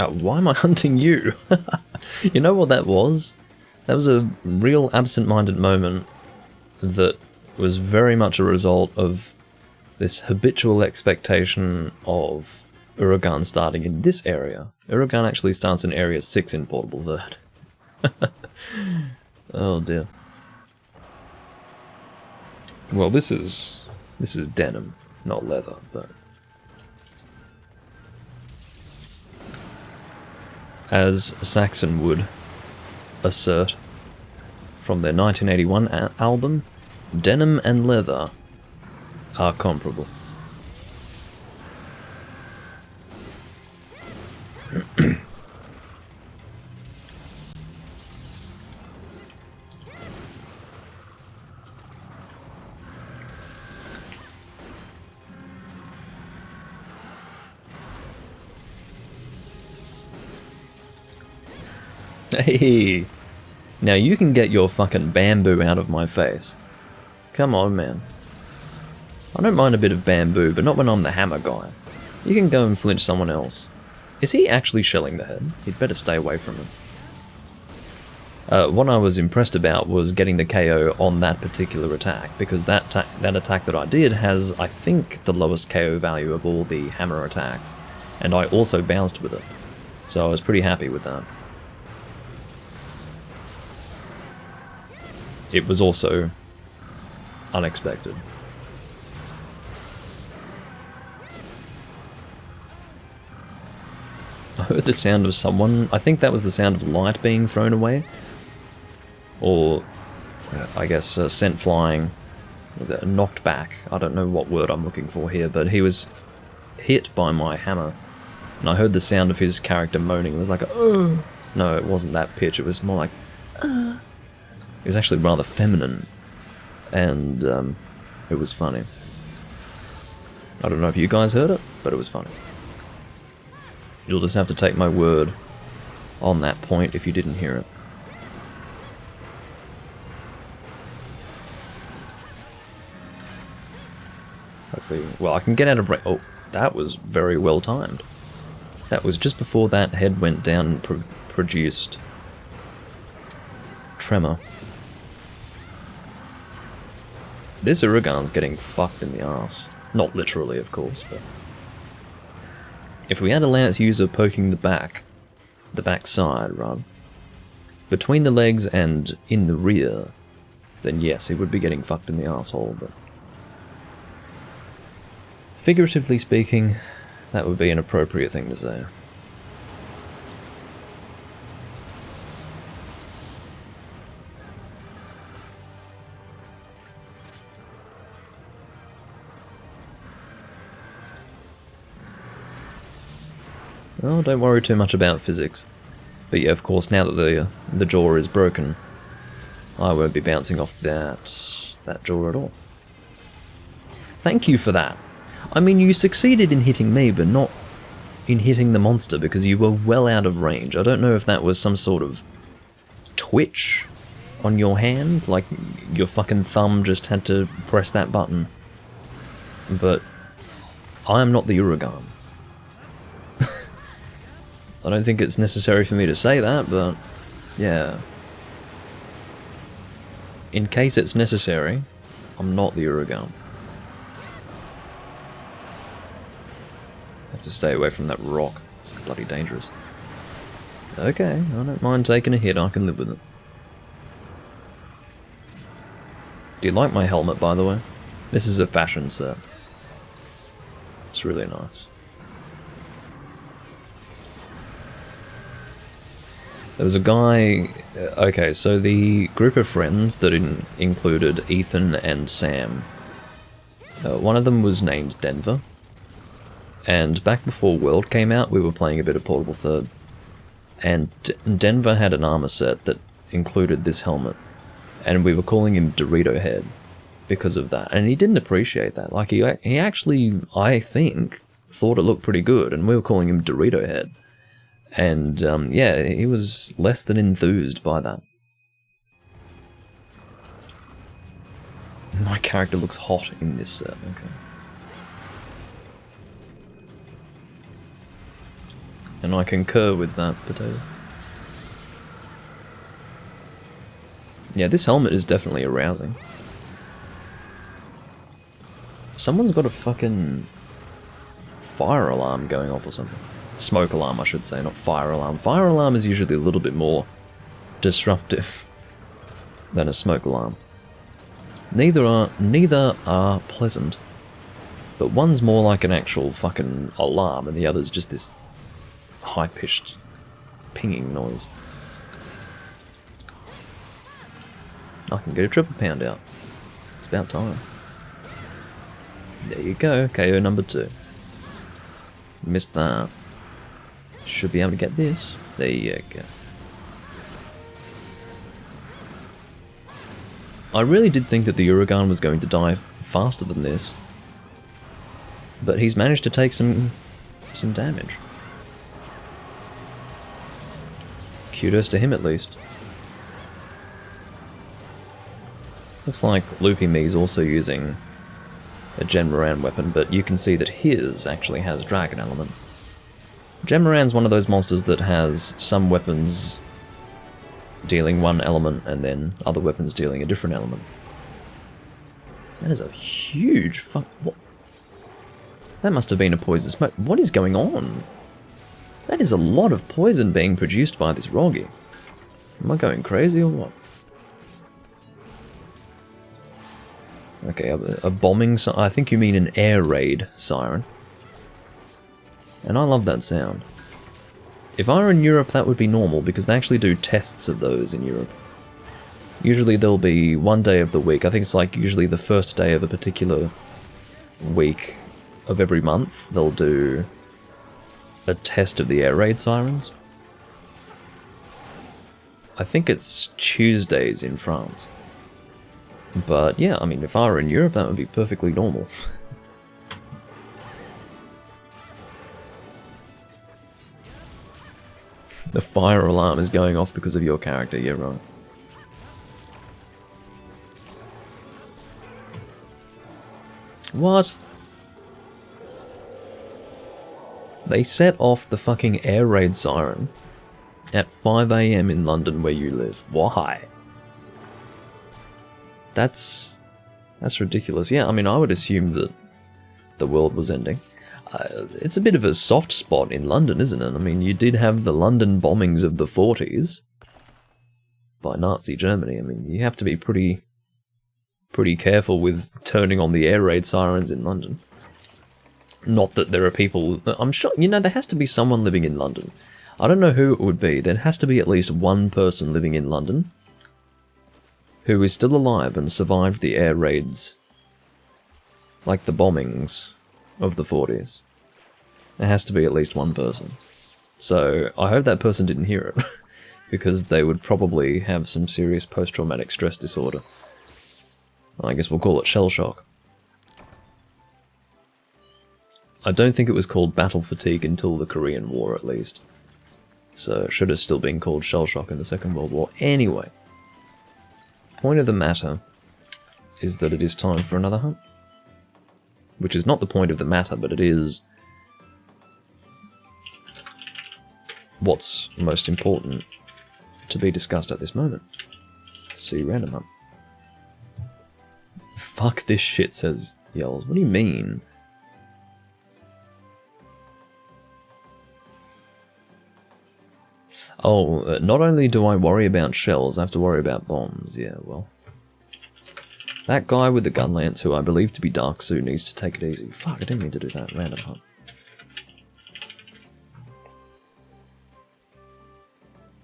Why am I hunting you? You know what that was? That was a real absent-minded moment that was very much a result of this habitual expectation of Uragan starting in this area. Uragan actually starts in Area 6 in Portable Verde. Oh dear. Well, this is denim, not leather, but... as Saxon would assert from their 1981 album, denim and leather are comparable. Hey, now you can get your fucking bamboo out of my face. Come on, man. I don't mind a bit of bamboo, but not when I'm the hammer guy. You can go and flinch someone else. Is he actually shelling the head? He'd better stay away from him. What I was impressed about was getting the KO on that particular attack, because that attack that I did has, I think, the lowest KO value of all the hammer attacks, and I also bounced with it, so I was pretty happy with that. It was also unexpected. I heard the sound of someone, I think that was the sound of light being thrown away, or I guess scent flying, knocked back. I don't know what word I'm looking for here, but he was hit by my hammer, and I heard the sound of his character moaning. It was like, oh. No, it wasn't that pitch, it was more like, It was actually rather feminine, and it was funny. I don't know if you guys heard it, but it was funny. You'll just have to take my word on that point if you didn't hear it. Hopefully, well, I can get out of range. Oh, that was very well timed. That was just before that head went down and produced tremor. This Uragan's getting fucked in the arse. Not literally, of course, but... If we had a lance user poking the back side, rather, between the legs and in the rear, then yes, he would be getting fucked in the arsehole, but... Figuratively speaking, that would be an appropriate thing to say. Well, don't worry too much about physics. But yeah, of course, now that the jaw is broken, I won't be bouncing off that jaw at all. Thank you for that. I mean, you succeeded in hitting me, but not in hitting the monster, because you were well out of range. I don't know if that was some sort of twitch on your hand, like your fucking thumb just had to press that button. But I am not the Uragan. I don't think it's necessary for me to say that, but yeah. In case it's necessary, I'm not the Uragan. I have to stay away from that rock. It's bloody dangerous. Okay, I don't mind taking a hit, I can live with it. Do you like my helmet, by the way? This is a fashion set. It's really nice. There was a guy... Okay, so the group of friends that included Ethan and Sam. One of them was named Denver. And back before World came out, we were playing a bit of Portable Third. And Denver had an armor set that included this helmet. And we were calling him Dorito Head because of that. And he didn't appreciate that. Like, he actually, I think, thought it looked pretty good. And we were calling him Dorito Head. And, yeah, he was less than enthused by that. My character looks hot in this set, okay. And I concur with that, potato. Yeah, this helmet is definitely arousing. Someone's got a fucking fire alarm going off or something. Smoke alarm, I should say, not fire alarm. Fire alarm is usually a little bit more disruptive than a smoke alarm. Neither are pleasant, but one's more like an actual fucking alarm, and the other's just this high-pitched pinging noise. I can get a triple pound out. It's about time. There you go, KO number 2. Missed that. Should be able to get this. There you go. I really did think that the Uragan was going to die faster than this. But he's managed to take some damage. Kudos to him at least. Looks like Loopy Me's also using a Genmoran weapon, but you can see that his actually has Dragon Element. Genmoran's one of those monsters that has some weapons dealing one element and then other weapons dealing a different element. That is a huge fuck. What? That must have been a poison smoke. What is going on? That is a lot of poison being produced by this Roggy. Am I going crazy or what? Okay, a bombing I think you mean an air raid siren. And I love that sound. If I were in Europe, that would be normal, because they actually do tests of those in Europe. Usually there'll be one day of the week, I think it's like usually the first day of a particular week of every month, they'll do a test of the air raid sirens. I think it's Tuesdays in France. But yeah, I mean, if I were in Europe, that would be perfectly normal. The fire alarm is going off because of your character, yeah, right. What? They set off the fucking air raid siren at 5 AM in London where you live. Why? That's ridiculous. Yeah, I mean, I would assume that the world was ending. It's a bit of a soft spot in London, isn't it? I mean, you did have the London bombings of the 40s by Nazi Germany. I mean, you have to be pretty careful with turning on the air raid sirens in London. Not that there are people... I'm sure, you know, there has to be someone living in London. I don't know who it would be. There has to be at least one person living in London who is still alive and survived the air raids, like the bombings of the 40s. There has to be at least one person. So, I hope that person didn't hear it, because they would probably have some serious post-traumatic stress disorder. I guess we'll call it shell shock. I don't think it was called battle fatigue until the Korean War, at least. So, it should have still been called shell shock in the Second World War. Anyway, point of the matter is that it is time for another hunt. Which is not the point of the matter, but it is what's most important to be discussed at this moment. See random hunt. Fuck this shit, says Yells. What do you mean? Oh, not only do I worry about shells, I have to worry about bombs. Yeah, well. That guy with the gun lance, who I believe to be Darksu, needs to take it easy. Fuck, I didn't mean to do that. Random hunt.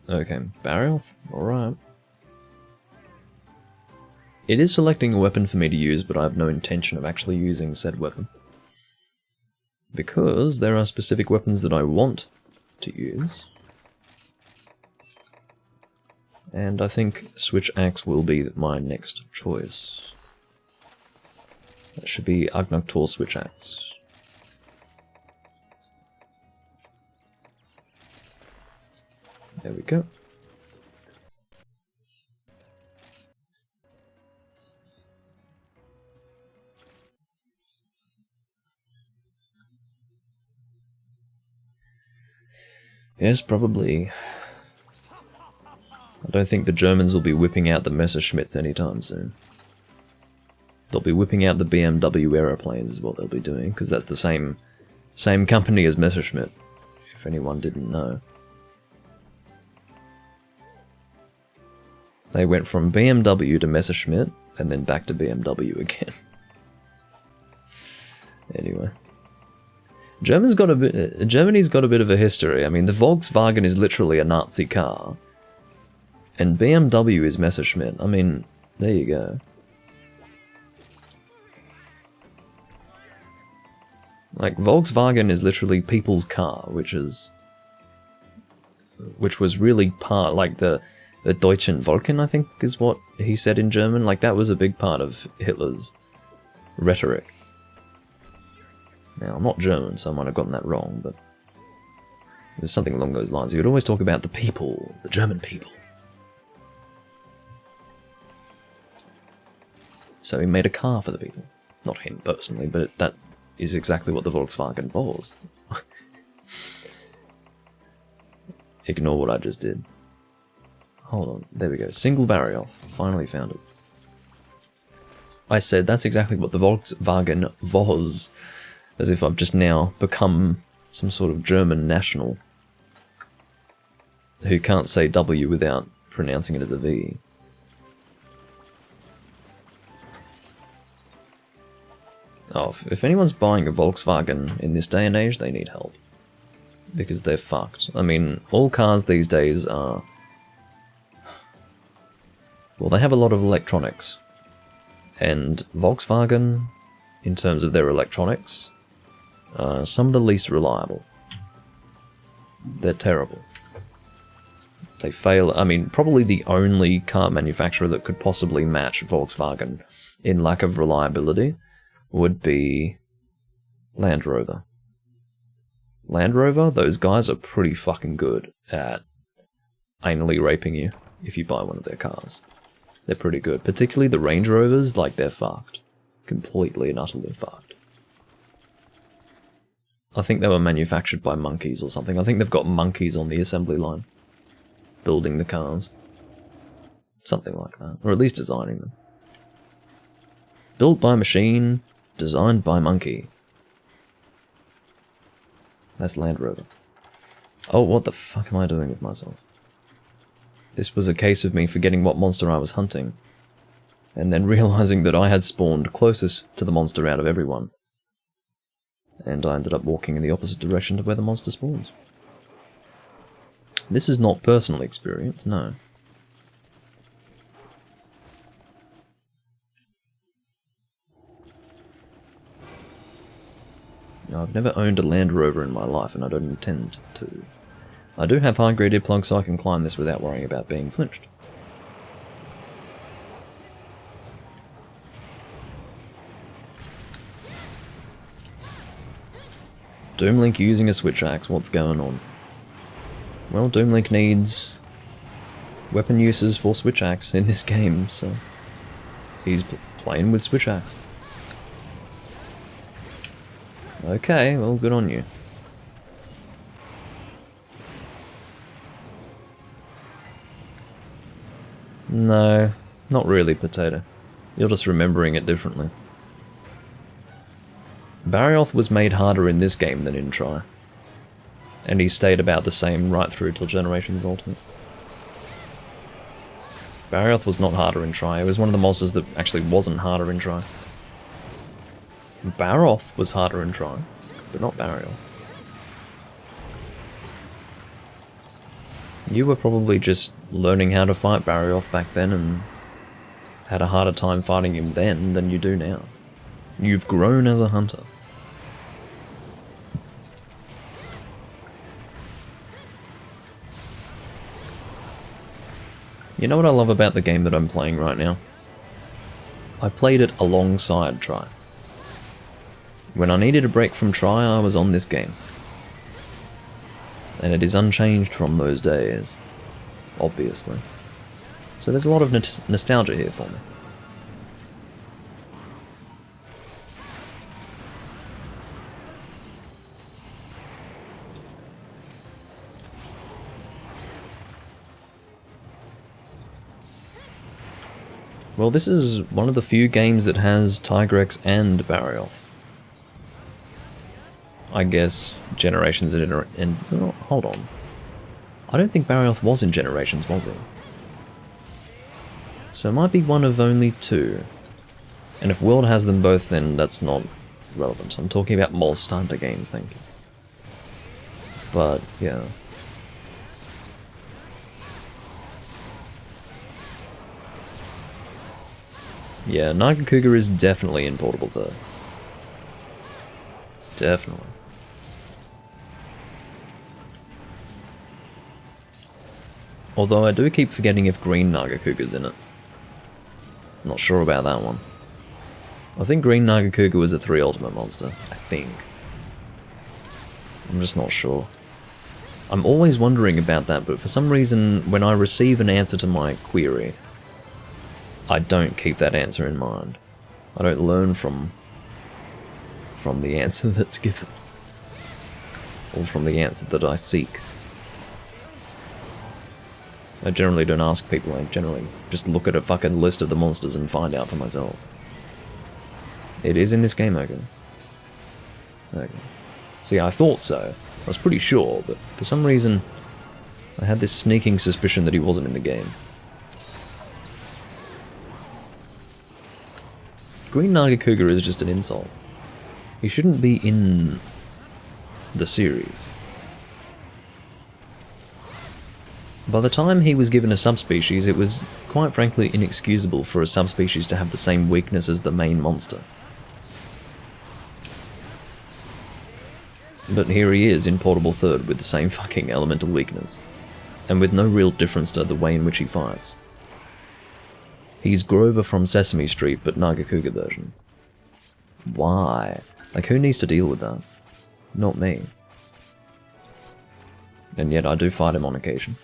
Okay, burial? Alright. It is selecting a weapon for me to use, but I have no intention of actually using said weapon. Because there are specific weapons that I want to use. And I think Switch Axe will be my next choice. That should be Agnaktor Switch Axe. There we go. Yes, probably. I don't think the Germans will be whipping out the Messerschmitts anytime soon. They'll be whipping out the BMW aeroplanes is what they'll be doing, because that's the same company as Messerschmitt, if anyone didn't know. They went from BMW to Messerschmitt, and then back to BMW again. Anyway. Germany's got a bit of a history. I mean, the Volkswagen is literally a Nazi car. And BMW is Messerschmitt. I mean, there you go. Like, Volkswagen is literally people's car, which was really part, like, the Deutschen Volken, I think, is what he said in German. Like, that was a big part of Hitler's rhetoric. Now, I'm not German, so I might have gotten that wrong, but it was something along those lines. He would always talk about the people, the German people. So he made a car for the people. Not him personally, but that is exactly what the Volkswagen was. Ignore what I just did. Hold on, there we go. Single Barrioth. Finally found it. I said that's exactly what the Volkswagen was. As if I've just now become some sort of German national who can't say W without pronouncing it as a V. Oh, if anyone's buying a Volkswagen in this day and age, they need help. Because they're fucked. I mean, all cars these days are... well, they have a lot of electronics. And Volkswagen, in terms of their electronics, are some of the least reliable. They're terrible. They fail... I mean, probably the only car manufacturer that could possibly match Volkswagen in lack of reliability would be Land Rover. Land Rover, those guys are pretty fucking good at anally raping you if you buy one of their cars. They're pretty good. Particularly the Range Rovers, like, they're fucked. Completely and utterly fucked. I think they were manufactured by monkeys or something. I think they've got monkeys on the assembly line building the cars. Something like that. Or at least designing them. Built by machine, designed by monkey. That's Land Rover. Oh, what the fuck am I doing with myself? This was a case of me forgetting what monster I was hunting, and then realizing that I had spawned closest to the monster out of everyone. And I ended up walking in the opposite direction to where the monster spawns. This is not personal experience, no. Now, I've never owned a Land Rover in my life, and I don't intend to. I do have high-grade earplugs, so I can climb this without worrying about being flinched. Doomlink using a switch axe, what's going on? Well, Doomlink needs weapon uses for switch axe in this game, so he's playing with switch axe. Okay, well, good on you. No, not really, Potato. You're just remembering it differently. Barrioth was made harder in this game than in Tri. And he stayed about the same right through till Generations Ultimate. Barrioth was not harder in Tri. It was one of the monsters that actually wasn't harder in Tri. Barroth was harder in Tri, but not Barrioth. You were probably just learning how to fight Barrioth back then and had a harder time fighting him then than you do now. You've grown as a hunter. You know what I love about the game that I'm playing right now? I played it alongside Tri. When I needed a break from Tri, I was on this game. And it is unchanged from those days, obviously. So there's a lot of nostalgia here for me. Well, this is one of the few games that has Tigrex and Barrioth. I guess Generations and oh, hold on. I don't think Barrioth was in Generations, was he? So it might be one of only two. And if World has them both, then that's not relevant. I'm talking about Monster Hunter games, thank you. But, yeah. Yeah, Nagakuga is definitely in Portable Third. Definitely. Although I do keep forgetting if Green Nagakuga's in it. Not sure about that one. I think Green Nagakuga was a 3 ultimate monster. I think. I'm just not sure. I'm always wondering about that, but for some reason, when I receive an answer to my query, I don't keep that answer in mind. I don't learn from the answer that's given. Or from the answer that I seek. I generally don't ask people, I generally just look at a fucking list of the monsters and find out for myself. It is in this game, okay. Okay. See, I thought so. I was pretty sure, but for some reason, I had this sneaking suspicion that he wasn't in the game. Green Nagakuga is just an insult. He shouldn't be in the series. By the time he was given a subspecies, it was quite frankly inexcusable for a subspecies to have the same weakness as the main monster. But here he is in Portable Third with the same fucking elemental weakness, and with no real difference to the way in which he fights. He's Grover from Sesame Street, but Nagakuga version. Why? Like, who needs to deal with that? Not me. And yet I do fight him on occasion.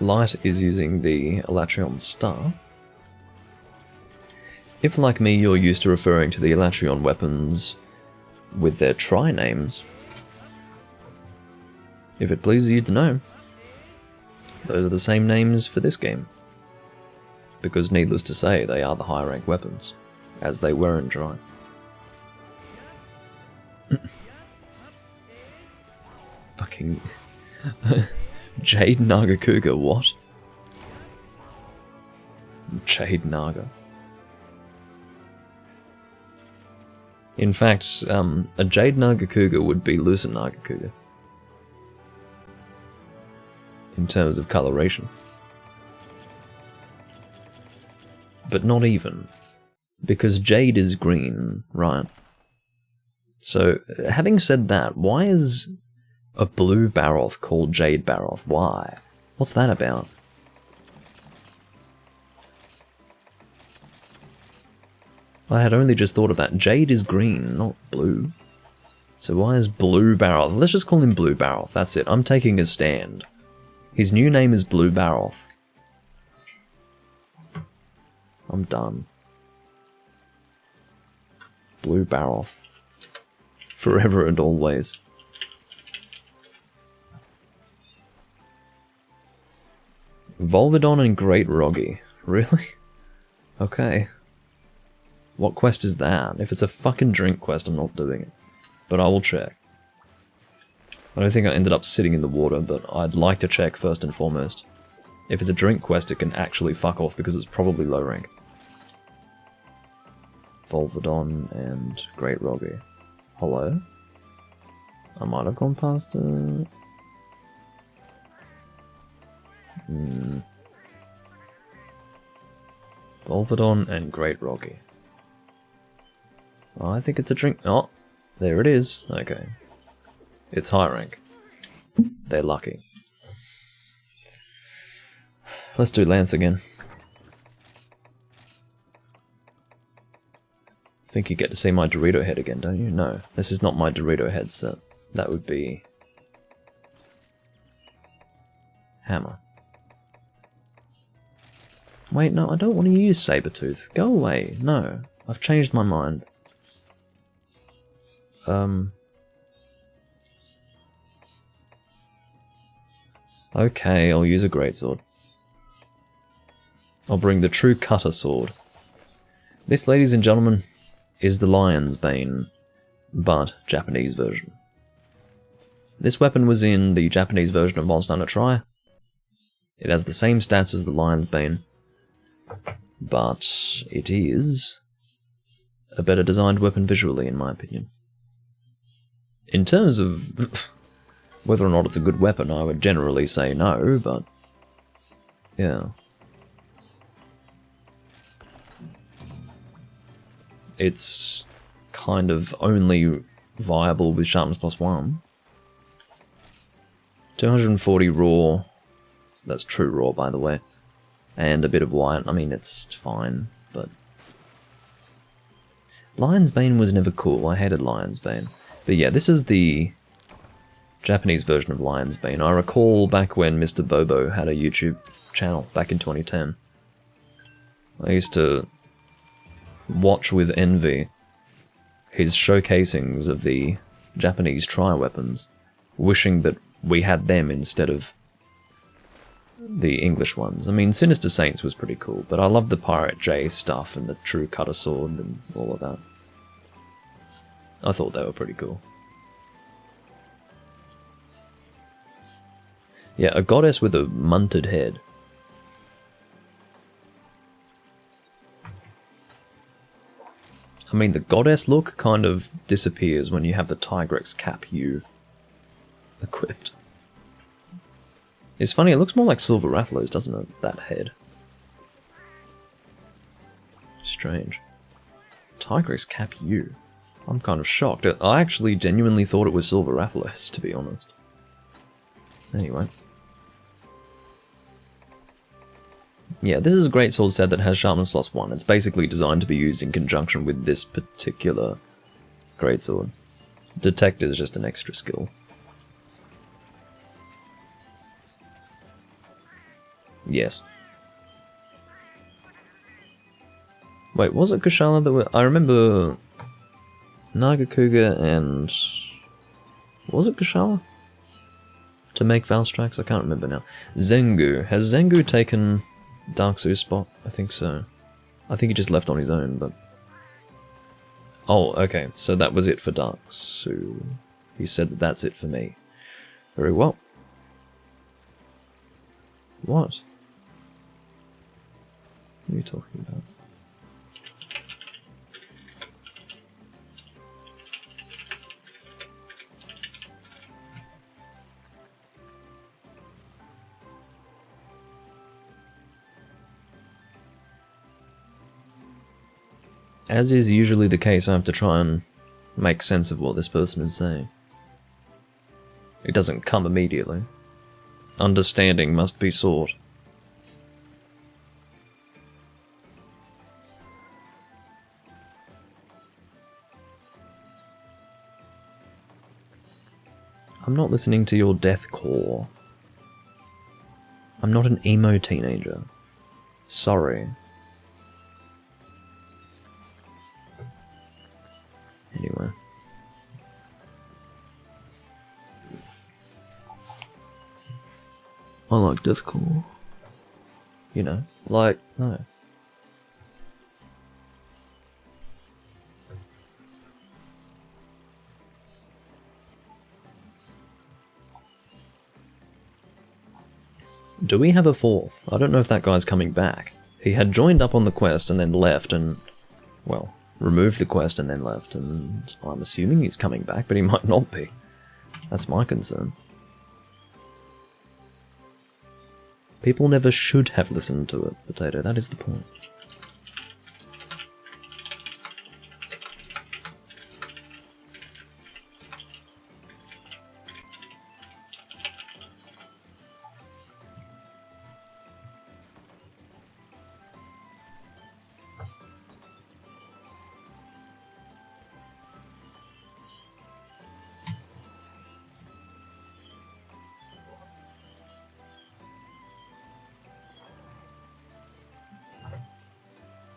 Light is using the Elatrion Star. If, like me, you're used to referring to the Elatrion weapons with their tri-names, if it pleases you to know, those are the same names for this game. Because needless to say, they are the higher rank weapons, as they were in Tri. Fucking... Jade Nagakuga, what? Jade Naga. In fact, a Jade Nagakuga would be Lucent Nagakuga. In terms of coloration. But not even. Because Jade is green, right? So, having said that, why is a blue Baroth called Jade Baroth? Why? What's that about? I had only just thought of that. Jade is green, not blue. So why is Blue Baroth? Let's just call him Blue Baroth. That's it. I'm taking a stand. His new name is Blue Baroth. I'm done. Blue Baroth. Forever and always. Volvidon and Great Roggy. Really? Okay. What quest is that? If it's a fucking drink quest, I'm not doing it. But I will check. I don't think I ended up sitting in the water, but I'd like to check first and foremost. If it's a drink quest, it can actually fuck off because it's probably low rank. Volvidon and Great Roggy. Hello? I might have gone past it. Volvidon and Great Roggy. Oh, I think it's a drink. Oh, there it is. Okay. It's high rank. They're lucky. Let's do Lance again. I think you get to see my Dorito head again, don't you? No, this is not my Dorito headset. That would be... Hammer. Wait, no, I don't want to use Sabretooth. Go away. No, I've changed my mind. Okay, I'll use a greatsword. I'll bring the true cutter sword. This, ladies and gentlemen, is the Lion's Bane. but Japanese version. This weapon was in the Japanese version of Monster Hunter Tri. It has the same stats as the Lion's Bane, but it is a better designed weapon visually, in my opinion. In terms of whether or not it's a good weapon, I would generally say no, but yeah. It's kind of only viable with sharpness +1. 240 raw, so that's true raw by the way, and a bit of white. I mean, it's fine, but Lion's Bane was never cool. I hated Lion's Bane. But yeah, this is the Japanese version of Lion's Bane. I recall back when Mr. Bobo had a YouTube channel back in 2010. I used to watch with envy his showcasings of the Japanese tri-weapons, wishing that we had them instead of the English ones. I mean, Sinister Saints was pretty cool, but I loved the Pirate J stuff and the True Cutter Sword and all of that. I thought they were pretty cool. Yeah, a goddess with a munted head. I mean, the goddess look kind of disappears when you have the Tigrex Cap U equipped. It's funny, it looks more like Silver Rathalos, doesn't it? That head. Strange. Tigrex Cap U. I'm kind of shocked. I actually genuinely thought it was Silver Rathalos, to be honest. Anyway. Yeah, this is a greatsword set that has sharpness +1. It's basically designed to be used in conjunction with this particular greatsword. Detect is just an extra skill. Yes. Wait, was it Kushala that were... I remember Nagakuga and... Was it Kushala? To make Valstrax? I can't remember now. Zengu. Has Zengu taken Darksu's spot? I think so. I think he just left on his own, but... Oh, okay. So that was it for Darksu. He said that that's it for me. Very well. What? What are you talking about? As is usually the case, I have to try and make sense of what this person is saying. It doesn't come immediately. Understanding must be sought. I'm not listening to your deathcore. I'm not an emo teenager. Sorry. Anyway. I like deathcore. You know, like, no. Do we have a fourth? I don't know if that guy's coming back. He had joined up on the quest and then left and, well, removed the quest and then left, and I'm assuming he's coming back, but he might not be. That's my concern. People never should have listened to it, Potato, that is the point.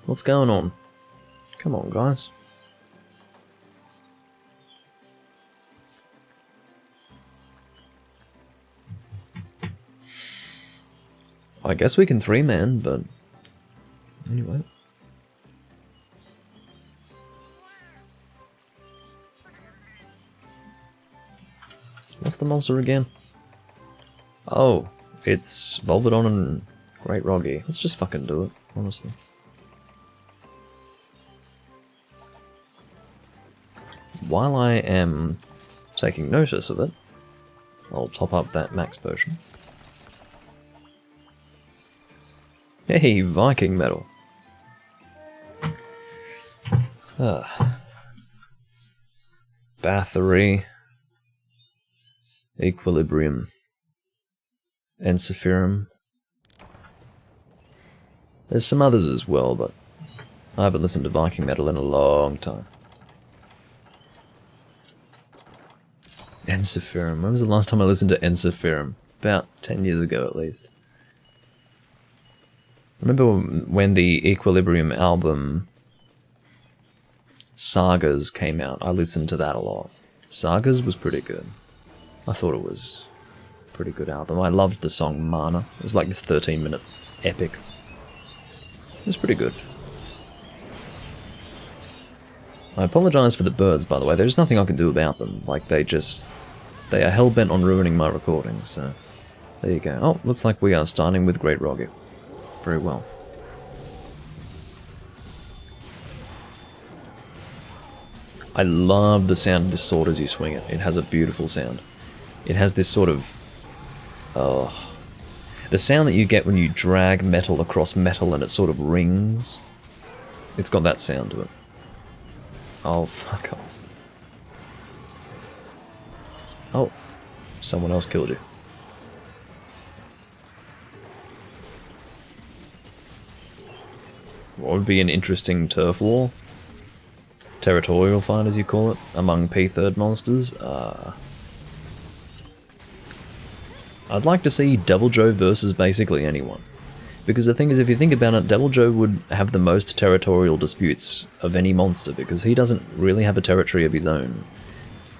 What's going on? Come on, guys. I guess we can three-man, but... Anyway. What's the monster again? Oh, it's Volvidon and Great Roggy. Let's just fucking do it, honestly. While I am taking notice of it, I'll top up that max potion. Hey, Viking metal. Bathory. Equilibrium. Ensiferum. There's some others as well, but I haven't listened to Viking metal in a long time. Ensiferum. When was the last time I listened to Ensiferum? About 10 years ago, at least. I remember when the Equilibrium album Sagas came out. I listened to that a lot. Sagas was pretty good. I thought it was a pretty good album. I loved the song Mana. It was like this 13-minute epic. It was pretty good. I apologise for the birds, by the way. There's nothing I can do about them. Like, they are hell-bent on ruining my recordings, so there you go. Oh, looks like we are starting with Great Roggy. Very well. I love the sound of this sword as you swing it. It has a beautiful sound. It has this sort of... the sound that you get when you drag metal across metal and it sort of rings. It's got that sound to it. Oh, fuck off. Oh, someone else killed you. What would be an interesting turf war? Territorial fight, as you call it, among P3rd monsters? I'd like to see Devil Joe versus basically anyone. Because the thing is, if you think about it, Devil Joe would have the most territorial disputes of any monster, because he doesn't really have a territory of his own.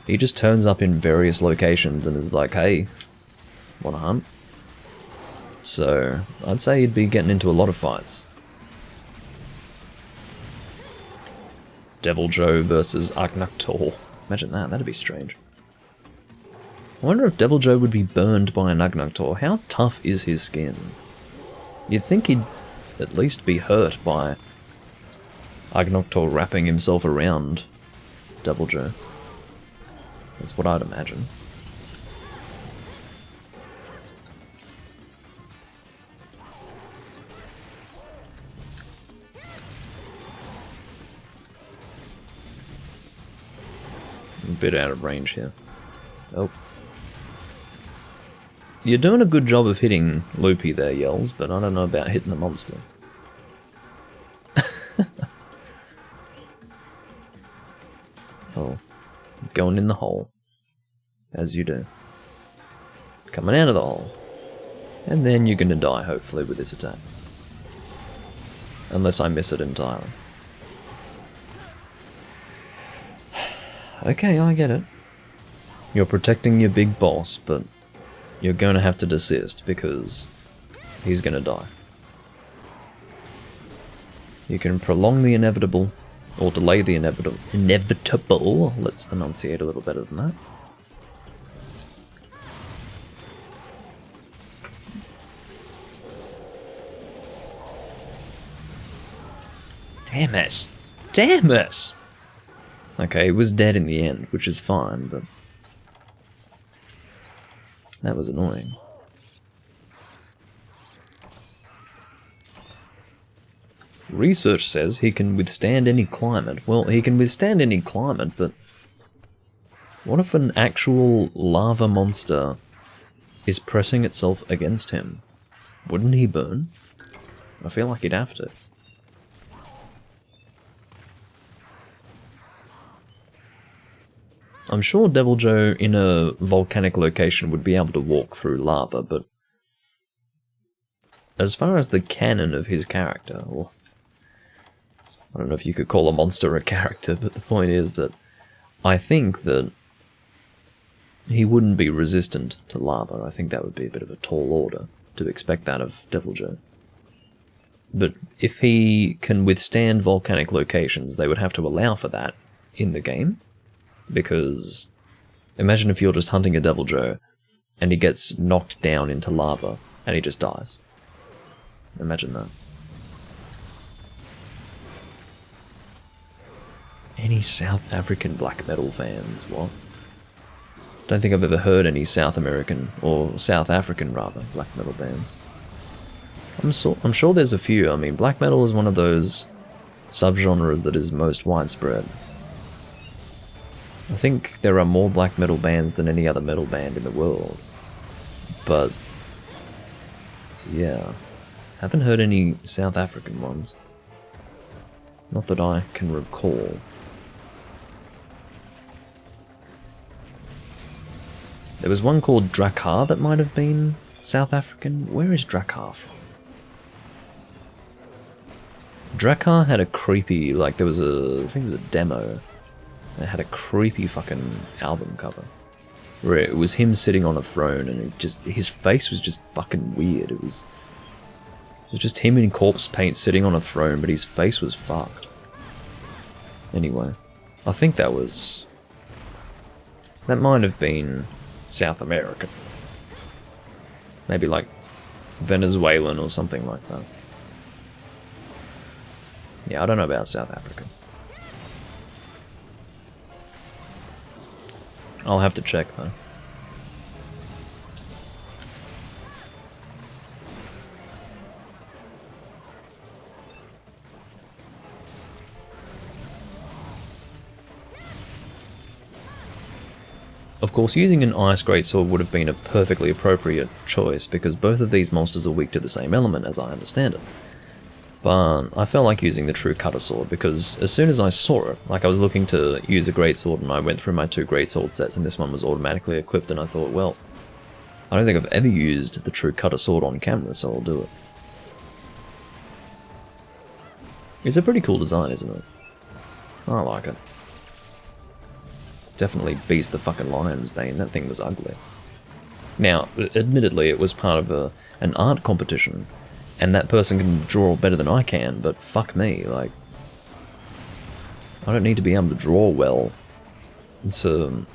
He just turns up in various locations and is like, hey, wanna hunt? So, I'd say he'd be getting into a lot of fights. Devil Joe versus Agnaktor. Imagine that, that'd be strange. I wonder if Devil Joe would be burned by an Agnaktor. How tough is his skin? You'd think he'd at least be hurt by Agnaktor wrapping himself around Devil Joe. That's what I'd imagine. A bit out of range here. Oh. You're doing a good job of hitting Loopy there, Yells, but I don't know about hitting the monster. Oh. Going in the hole. As you do. Coming out of the hole. And then you're gonna die, hopefully, with this attack. Unless I miss it entirely. Okay, I get it. You're protecting your big boss, but you're going to have to desist because he's going to die. You can prolong the inevitable, or delay the inevitable. Let's enunciate a little better than that. Damn it! Damn it! Okay, it was dead in the end, which is fine, but that was annoying. Research says he can withstand any climate. Well, he can withstand any climate, but what if an actual lava monster is pressing itself against him? Wouldn't he burn? I feel like he'd have to. I'm sure Devil Joe in a volcanic location would be able to walk through lava, but as far as the canon of his character, or I don't know if you could call a monster a character, but the point is that I think that he wouldn't be resistant to lava. I think that would be a bit of a tall order to expect that of Devil Joe. But if he can withstand volcanic locations, they would have to allow for that in the game. Because Imagine if you're just hunting a Deviljho, and he gets knocked down into lava, and he just dies. Imagine that. Any South African black metal fans? What? Don't think I've ever heard any South American, or South African rather, black metal bands. I'm sure there's a few. I mean, black metal is one of those subgenres that is most widespread. I think there are more black metal bands than any other metal band in the world. But yeah, haven't heard any South African ones. Not that I can recall. There was one called Drakkar that might have been South African. Where is Drakkar from? Drakkar had a creepy, like there was a, I think it was a demo. It had a creepy fucking album cover. Where it was him sitting on a throne and it just, his face was just fucking weird. It was just him in corpse paint sitting on a throne, but his face was fucked. Anyway, I think that might have been South American. Maybe like Venezuelan or something like that. Yeah, I don't know about South Africa. I'll have to check though. Of course, using an ice greatsword would have been a perfectly appropriate choice because both of these monsters are weak to the same element as I understand it. But I felt like using the true cutter sword because as soon as I saw it, like I was looking to use a greatsword and I went through my 2 greatsword sets and this one was automatically equipped and I thought, well, I don't think I've ever used the true cutter sword on camera, so I'll do it. It's a pretty cool design, isn't it? I like it. Definitely beats the fucking lion's bane, that thing was ugly. Now, admittedly it was part of an art competition, and that person can draw better than I can, but fuck me, like, I don't need to be able to draw well to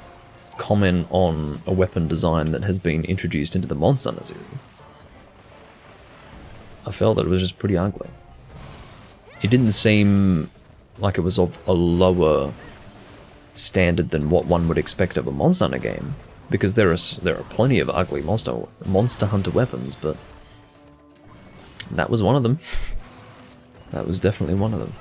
comment on a weapon design that has been introduced into the Monster Hunter series. I felt that it was just pretty ugly. It didn't seem like it was of a lower standard than what one would expect of a Monster Hunter game, because there are plenty of ugly Monster Hunter weapons, but that was one of them. That was definitely one of them.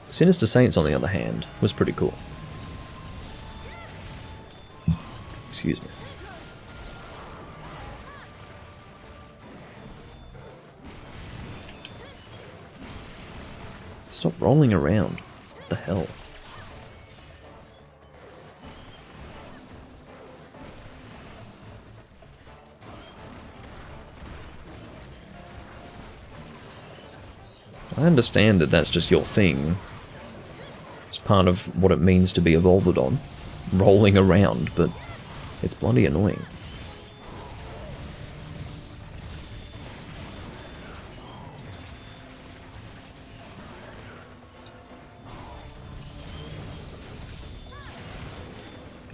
Sinister Saints, on the other hand, was pretty cool. Excuse me. Stop rolling around. What the hell? I understand that that's just your thing. It's part of what it means to be a Volvodon. Rolling around, but it's bloody annoying.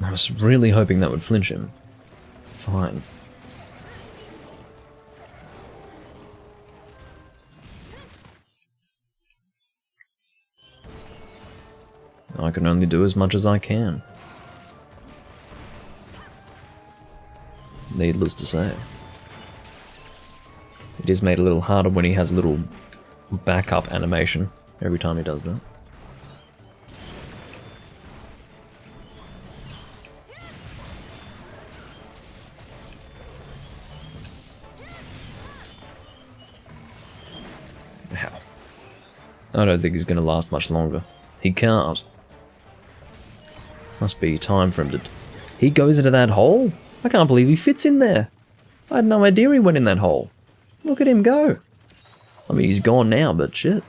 I was really hoping that would flinch him. Fine. I can only do as much as I can. Needless to say. It is made a little harder when he has a little backup animation every time he does that. Ow. I don't think he's going to last much longer. He can't. Must be time for him to... He goes into that hole? I can't believe he fits in there. I had no idea he went in that hole. Look at him go. I mean, he's gone now, but shit.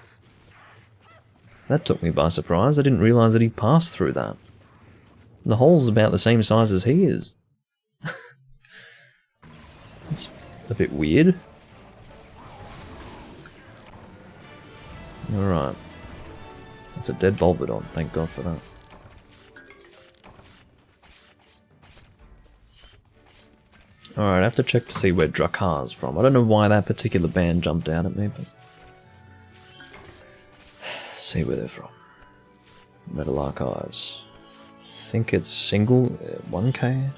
That took me by surprise. I didn't realise that he passed through that. The hole's about the same size as he is. It's a bit weird. Alright. That's a dead Volvidon, thank God for that. Alright, I have to check to see where Drakkar's from. I don't know why that particular band jumped out at me, but... Let's see where they're from. Metal Archives. I think it's single, 1K?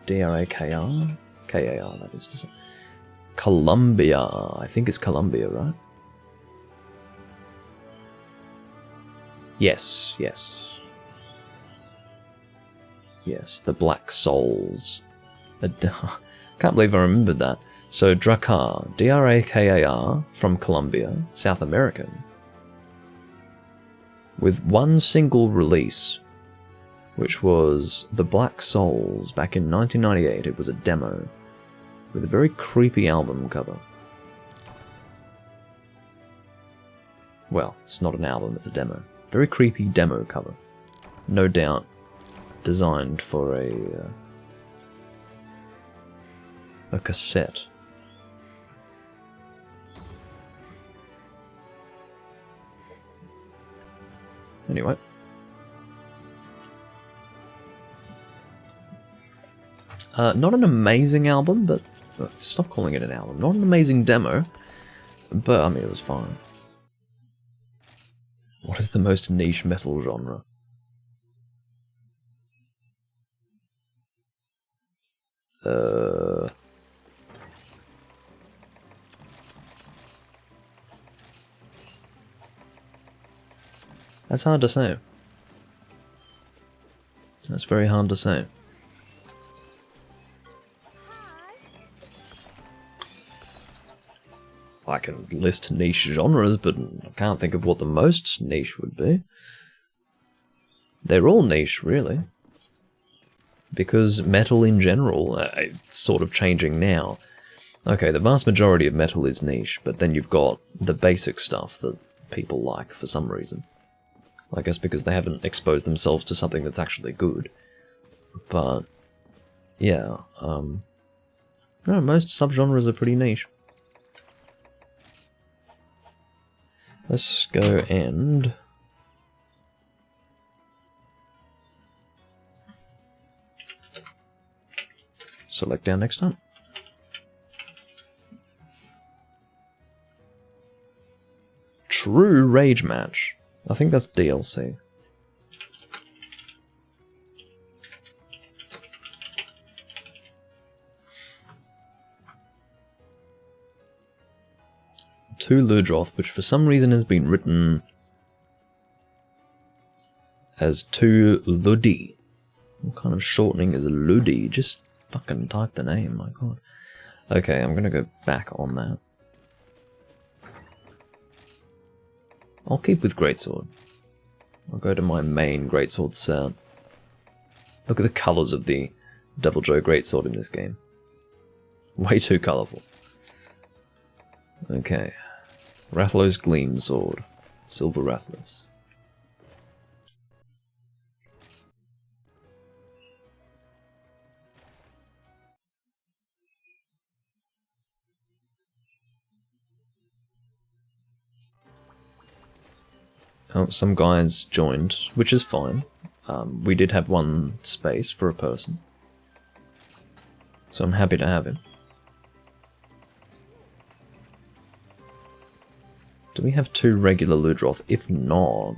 Drakr? Kar, that is to say. Colombia. I think it's Colombia, right? Yes, yes. Yes, the Black Souls. Can't believe I remembered that. So Drakkar, Drakar, from Colombia, South American. With one single release, which was The Black Souls back in 1998. It was a demo, with a very creepy album cover. Well, it's not an album, it's a demo. Very creepy demo cover. No doubt designed for a cassette. Anyway. Not an amazing album, but... stop calling it an album. Not an amazing demo, but, I mean, it was fine. What is the most niche metal genre? That's hard to say. That's very hard to say. I can list niche genres, but I can't think of what the most niche would be. They're all niche, really. Because metal in general, it's sort of changing now. Okay, the vast majority of metal is niche, but then you've got the basic stuff that people like for some reason. I guess because they haven't exposed themselves to something that's actually good. But, yeah, no, most subgenres are pretty niche. Let's go and... select our next time. True Rage Match. I think that's DLC. To Ludroth, which for some reason has been written as to Ludi. What kind of shortening is Ludi? Just fucking type the name, my god. Okay, I'm gonna go back on that. I'll keep with Greatsword. I'll go to my main Greatsword set. Look at the colours of the Deviljho Greatsword in this game. Way too colourful. Okay. Rathalos Gleam Sword. Silver Rathalos. Oh, some guys joined, which is fine. We did have one space for a person. So I'm happy to have him. Do we have two regular Ludroth? If not,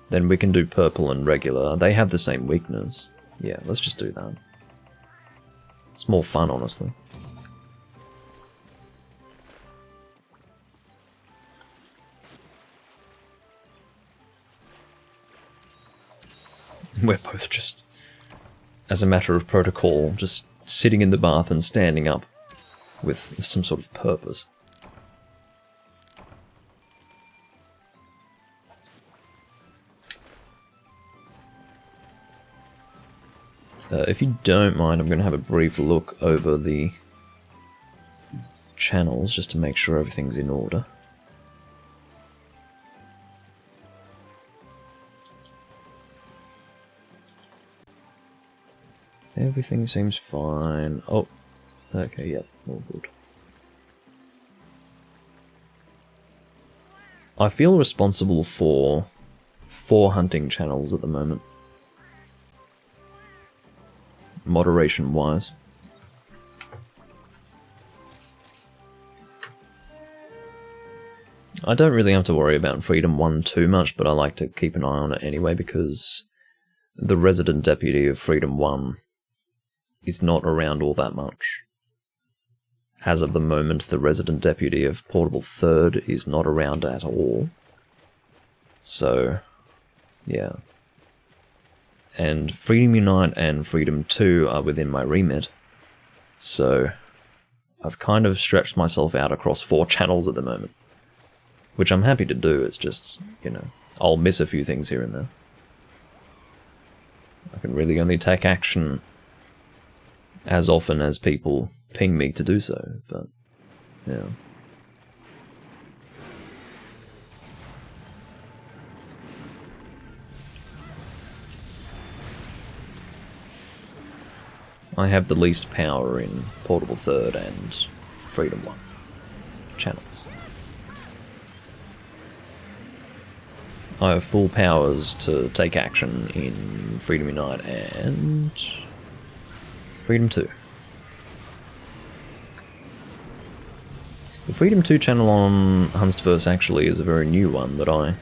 then we can do purple and regular. They have the same weakness. Yeah, let's just do that. It's more fun, honestly. We're both just, as a matter of protocol, just sitting in the bath and standing up with some sort of purpose. If you don't mind, I'm going to have a brief look over the channels just to make sure everything's in order. Everything seems fine. Oh, okay, yep, all good. I feel responsible for 4 hunting channels at the moment. Moderation-wise. I don't really have to worry about Freedom 1 too much, but I like to keep an eye on it anyway because the resident deputy of Freedom 1 is not around all that much. As of the moment, the resident deputy of Portable 3rd is not around at all. So, yeah. And Freedom Unite and Freedom 2 are within my remit. So, I've kind of stretched myself out across 4 channels at the moment. Which I'm happy to do, it's just, you know, I'll miss a few things here and there. I can really only take action as often as people ping me to do so, but, yeah. I have the least power in Portable 3rd and Freedom 1 channels. I have full powers to take action in Freedom Unite and Freedom 2. The Freedom 2 channel on Huntsverse actually is a very new one that I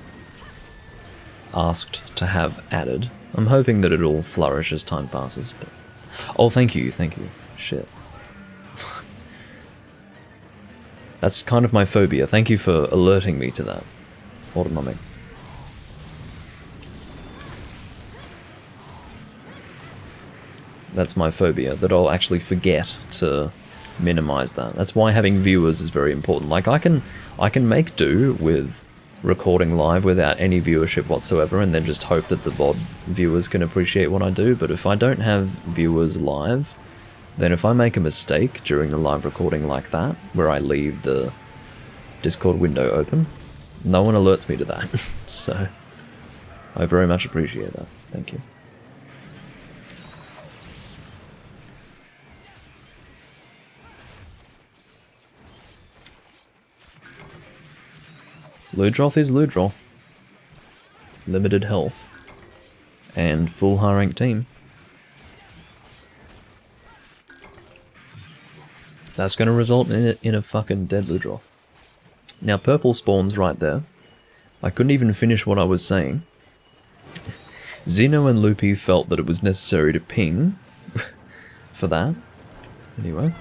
asked to have added. I'm hoping that it'll flourish as time passes, but... Oh, thank you. Shit. That's kind of my phobia. Thank you for alerting me to that. Autonomic. That's my phobia, that I'll actually forget to minimize that. That's why having viewers is very important. Like, I can make do with recording live without any viewership whatsoever and then just hope that the VOD viewers can appreciate what I do, but if I don't have viewers live, then if I make a mistake during the live recording like that, where I leave the Discord window open, no one alerts me to that. So, I very much appreciate that. Thank you. Ludroth is Ludroth. Limited health. And full high rank team. That's going to result in a fucking dead Ludroth. Now purple spawns right there. I couldn't even finish what I was saying. Xeno and Loopy felt that it was necessary to ping for that. Anyway.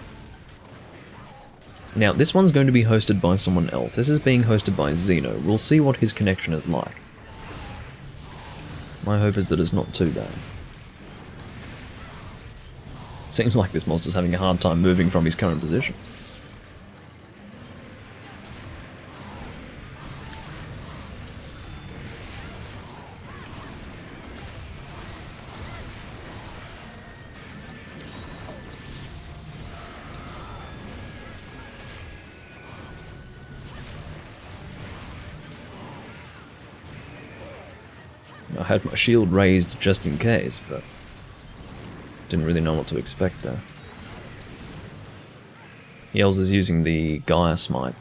Now, this one's going to be hosted by someone else. This is being hosted by Xeno. We'll see what his connection is like. My hope is that it's not too bad. Seems like this monster's having a hard time moving from his current position. I had my shield raised just in case, but didn't really know what to expect there. Yells is using the Gaia Smite,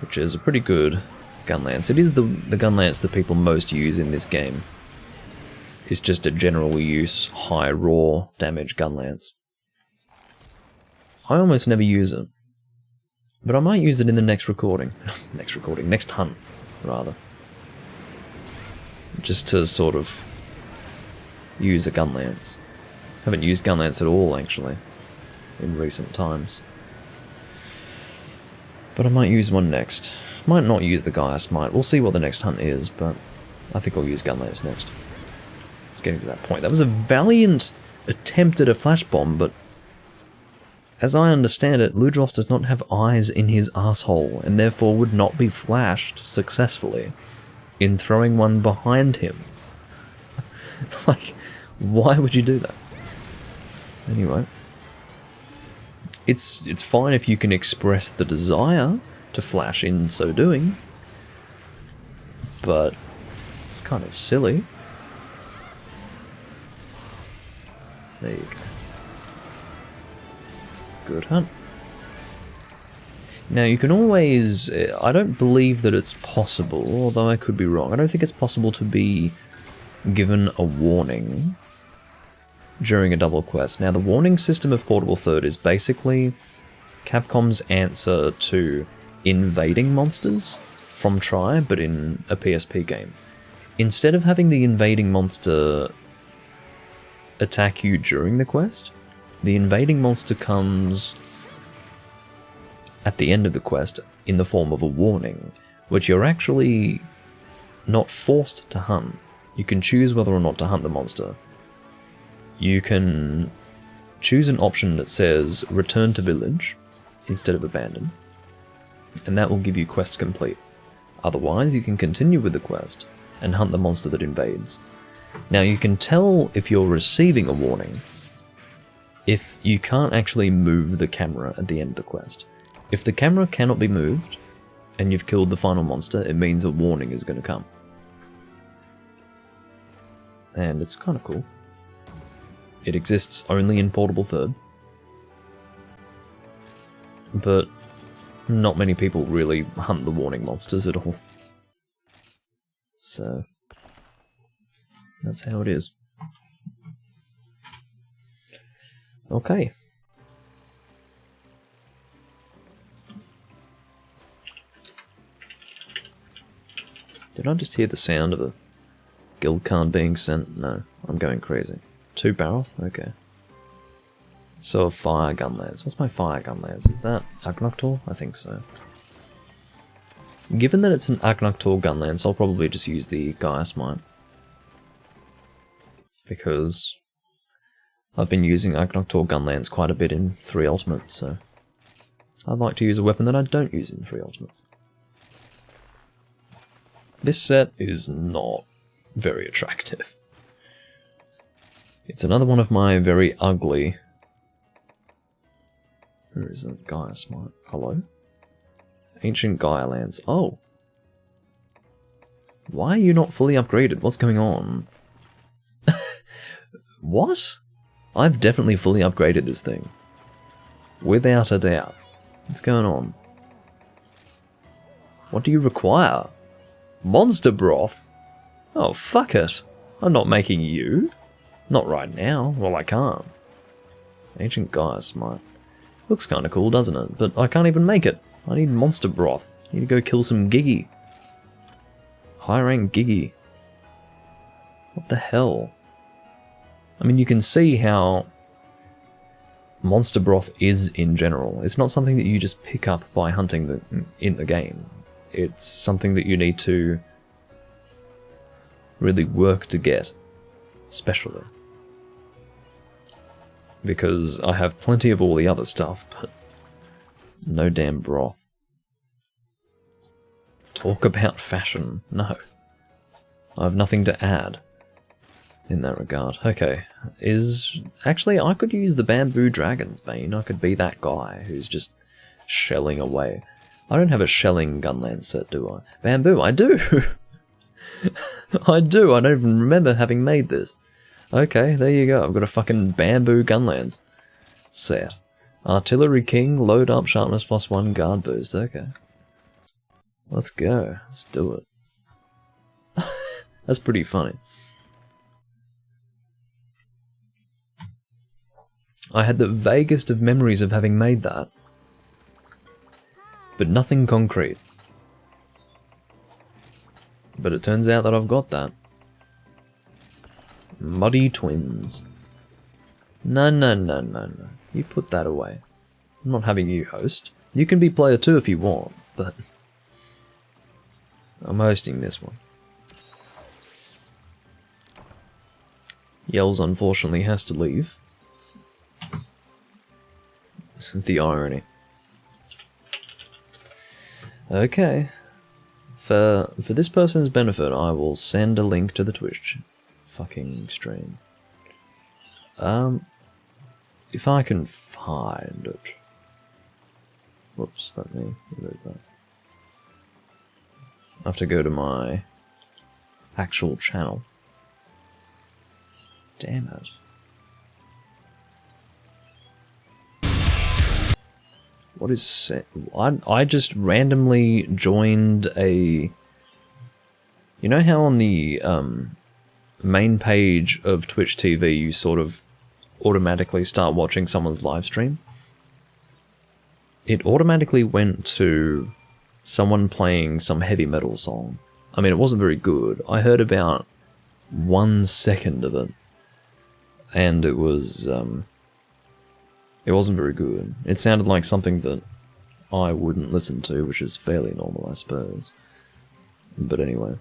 which is a pretty good gun lance. It is the gun lance that people most use in this game. It's just a general use, high raw damage gun lance. I almost never use it, but I might use it in the next recording. Next hunt, rather. Just to sort of use a gun lance. Haven't used gun lance at all, actually, in recent times. But I might use one next. Might not use the Gaia Smite. We'll see what the next hunt is, but I think I'll use gun lance next. It's getting to that point. That was a valiant attempt at a flash bomb, but as I understand it, Ludroth does not have eyes in his asshole, and therefore would not be flashed successfully in throwing one behind him. Like, why would you do that? Anyway. It's fine if you can express the desire to flash in so doing, but it's kind of silly. There you go. Good hunt. Now you can always... I don't believe that it's possible, although I could be wrong. I don't think it's possible to be given a warning during a double quest. Now the warning system of Portable Third is basically Capcom's answer to invading monsters from Try, but in a PSP game. Instead of having the invading monster attack you during the quest, the invading monster comes at the end of the quest in the form of a warning, which you're actually not forced to hunt. You can choose whether or not to hunt the monster. You can choose an option that says return to village instead of abandon, and that will give you quest complete. Otherwise, you can continue with the quest and hunt the monster that invades. Now you can tell if you're receiving a warning if you can't actually move the camera at the end of the quest. If the camera cannot be moved, and you've killed the final monster, it means a warning is going to come. And it's kind of cool. It exists only in Portable Third. But not many people really hunt the warning monsters at all. So that's how it is. Okay. Did I just hear the sound of a guild card being sent? No, I'm going crazy. 2 barrel? Okay. So a fire gun lance. What's my fire gun lance? Is that Agnoctor? I think so. Given that it's an Agnoctor gun lance, I'll probably just use the Gaia Smite. Because I've been using Agnoctor gun lance quite a bit in 3 Ultimate, so I'd like to use a weapon that I don't use in 3 Ultimate. This set is not very attractive. It's another one of my very ugly... Where is it? Gaia Smite. Hello? Ancient Gaia Lands. Oh! Why are you not fully upgraded? What's going on? What? I've definitely fully upgraded this thing. Without a doubt. What's going on? What do you require? Monster broth? Oh, fuck it. I'm not making you. Not right now. Well, I can't. Ancient Gaia Smite. Looks kinda cool, doesn't it? But I can't even make it. I need monster broth. I need to go kill some Gigi. High rank Gigi. What the hell? I mean, you can see how monster broth is in general. It's not something that you just pick up by hunting in the game. It's something that you need to really work to get, especially. Because I have plenty of all the other stuff, but no damn broth. Talk about fashion. No. I have nothing to add in that regard. Okay. Actually, I could use the Bamboo Dragon's Bane. I could be that guy who's just shelling away. I don't have a shelling gunland set, do I? Bamboo, I do! I do, I don't even remember having made this. Okay, there you go, I've got a fucking Bamboo Gunlands set. Artillery King, load up, sharpness +1, guard boost, okay. Let's go, let's do it. That's pretty funny. I had the vaguest of memories of having made that. But nothing concrete. But it turns out that I've got that. Muddy Twins. No, no, no, no, no. You put that away. I'm not having you host. You can be player 2 if you want, but... I'm hosting this one. Yells unfortunately has to leave. The irony. Okay. For this person's benefit, I will send a link to the Twitch fucking stream. If I can find it. Whoops, let me remove that. I have to go to my actual channel. Damn it. What is... I just randomly joined a... You know how on the main page of Twitch TV you sort of automatically start watching someone's live stream? It automatically went to someone playing some heavy metal song. I mean, it wasn't very good. I heard about 1 second of it, and it was... it wasn't very good. It sounded like something that I wouldn't listen to, which is fairly normal, I suppose. But anyway.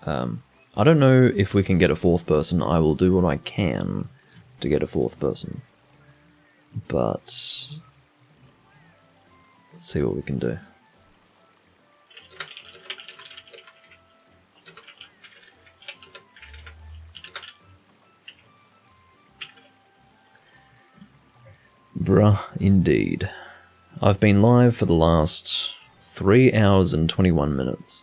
I don't know if we can get a fourth person. I will do what I can to get a fourth person. But... let's see what we can do. Bruh, indeed. I've been live for the last 3 hours and 21 minutes.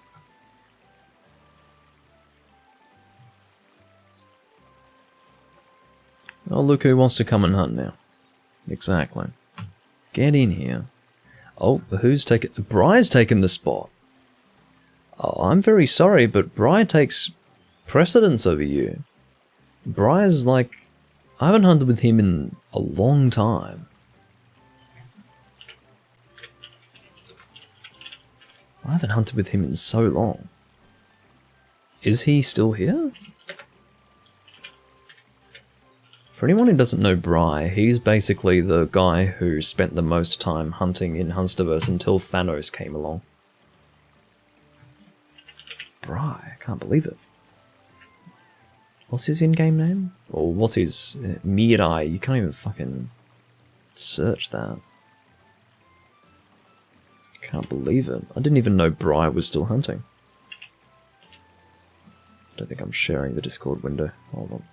Oh, look who wants to come and hunt now. Exactly. Get in here. Oh, who's taken... Bry's taken the spot. Oh, I'm very sorry, but Bry takes precedence over you. Bry's like... I haven't hunted with him in a long time. I haven't hunted with him in so long. Is he still here? For anyone who doesn't know Bry, he's basically the guy who spent the most time hunting in Hunsterverse until Thanos came along. Bry, I can't believe it. What's his in-game name? Or what's his... Mirai, you can't even fucking search that. Can't believe it. I didn't even know Bry was still hunting. Don't think I'm sharing the Discord window. Hold on.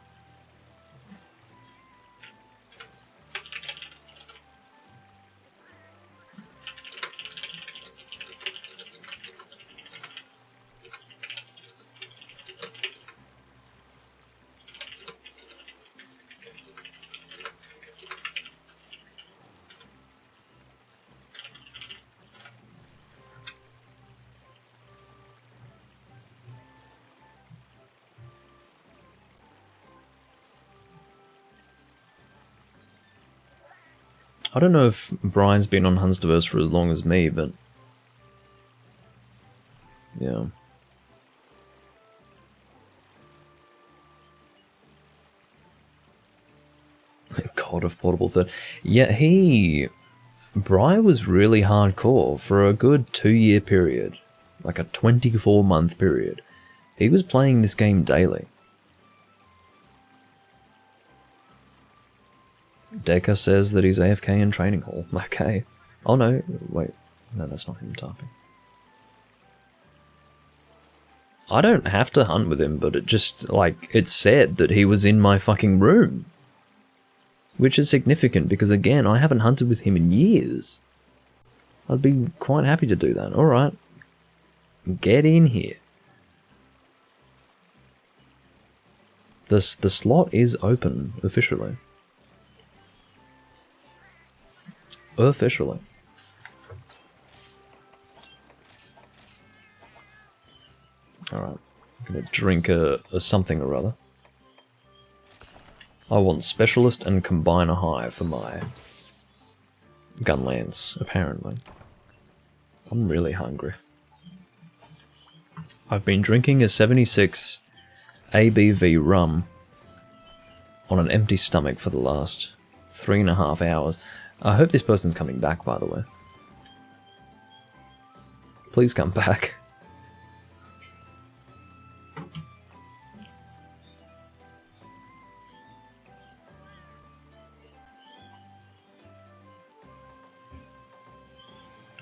I don't know if Brian's been on Hunsterverse for as long as me, but... yeah. God of Portable Third. Yeah, Bri was really hardcore for a good 2-year period. Like a 24-month period. He was playing this game daily. Deca says that he's AFK in training hall. Okay. Oh no, wait. No, that's not him typing. I don't have to hunt with him, but it just, like, it said that he was in my fucking room. Which is significant, because again, I haven't hunted with him in years. I'd be quite happy to do that. Alright. Get in here. The slot is open, officially. Officially. Alright, I'm gonna drink a something or other. I want Specialist and Combiner High for my Gunlance, apparently. I'm really hungry. I've been drinking a 76 ABV rum on an empty stomach for the last 3.5 hours. I hope this person's coming back, by the way. Please come back.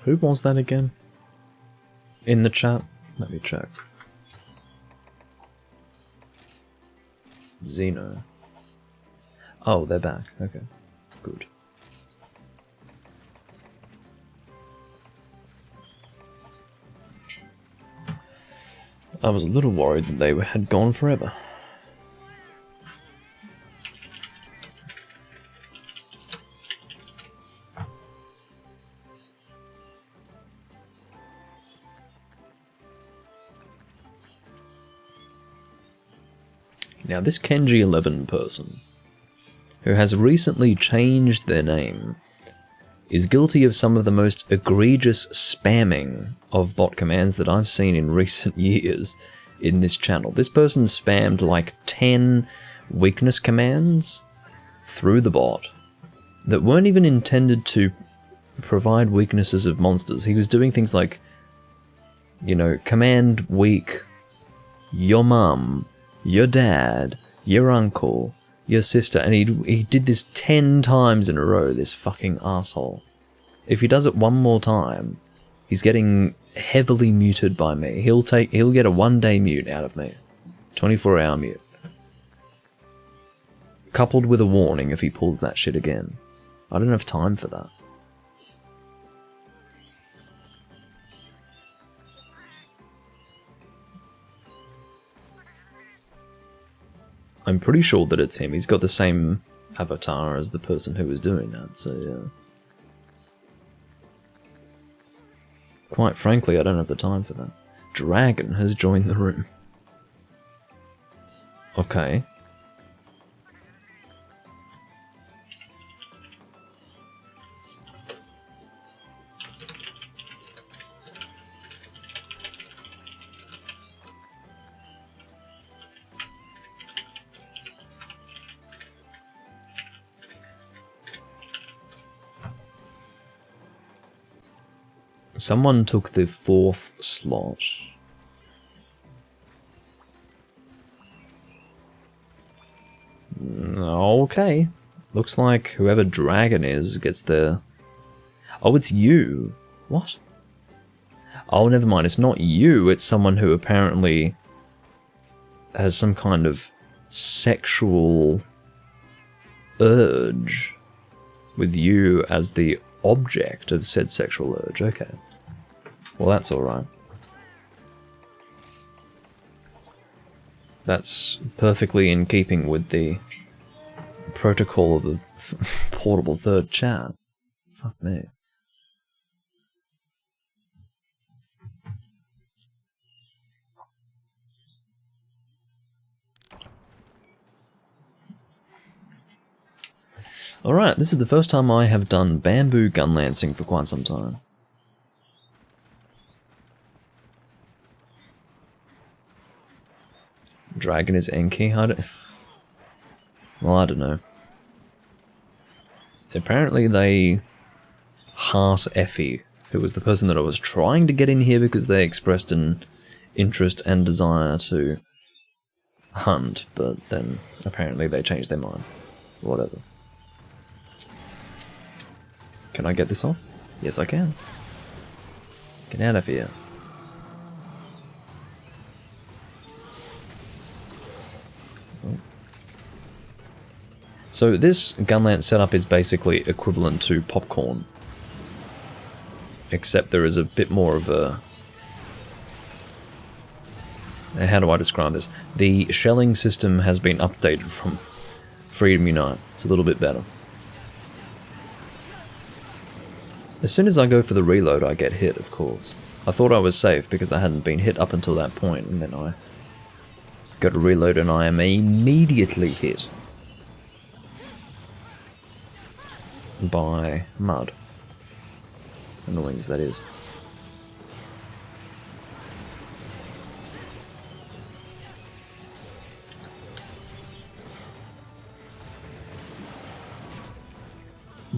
Who was that again? In the chat? Let me check. Xeno. Oh, they're back. Okay. Good. I was a little worried that they had gone forever. Now this Kenji11 person, who has recently changed their name, is guilty of some of the most egregious spamming of bot commands that I've seen in recent years in this channel. This person spammed like 10 weakness commands through the bot that weren't even intended to provide weaknesses of monsters. He was doing things like, you know, command weak your mum, your dad, your uncle, your sister, and he did this 10 times in a row, this fucking asshole. If he does it one more time, he's getting heavily muted by me. He'll get a 1-day mute out of me. 24-hour mute. Coupled with a warning if he pulls that shit again. I don't have time for that. I'm pretty sure that it's him. He's got the same avatar as the person who was doing that, so yeah. Quite frankly, I don't have the time for that. Dragon has joined the room. Okay. Someone took the 4th slot. Okay. Looks like whoever Dragon is gets the... Oh, it's you. What? Oh, never mind. It's not you. It's someone who apparently has some kind of sexual urge with you as the object of said sexual urge. Okay. Well, that's alright. That's perfectly in keeping with the protocol of the portable third chat. Fuck me. Alright, this is the first time I have done bamboo gun lancing for quite some time. Dragon is Enki? Well, I don't know. Apparently they heart Effie, who was the person that I was trying to get in here because they expressed an interest and desire to hunt, but then apparently they changed their mind. Whatever. Can I get this off? Yes, I can. Get out of here. So this gunlance setup is basically equivalent to popcorn, except there is a bit more of a... How do I describe this? The shelling system has been updated from Freedom Unite. It's a little bit better. As soon as I go for the reload, I get hit, of course. I thought I was safe because I hadn't been hit up until that point, and then I go to reload and I am immediately hit by mud. Annoying as that is.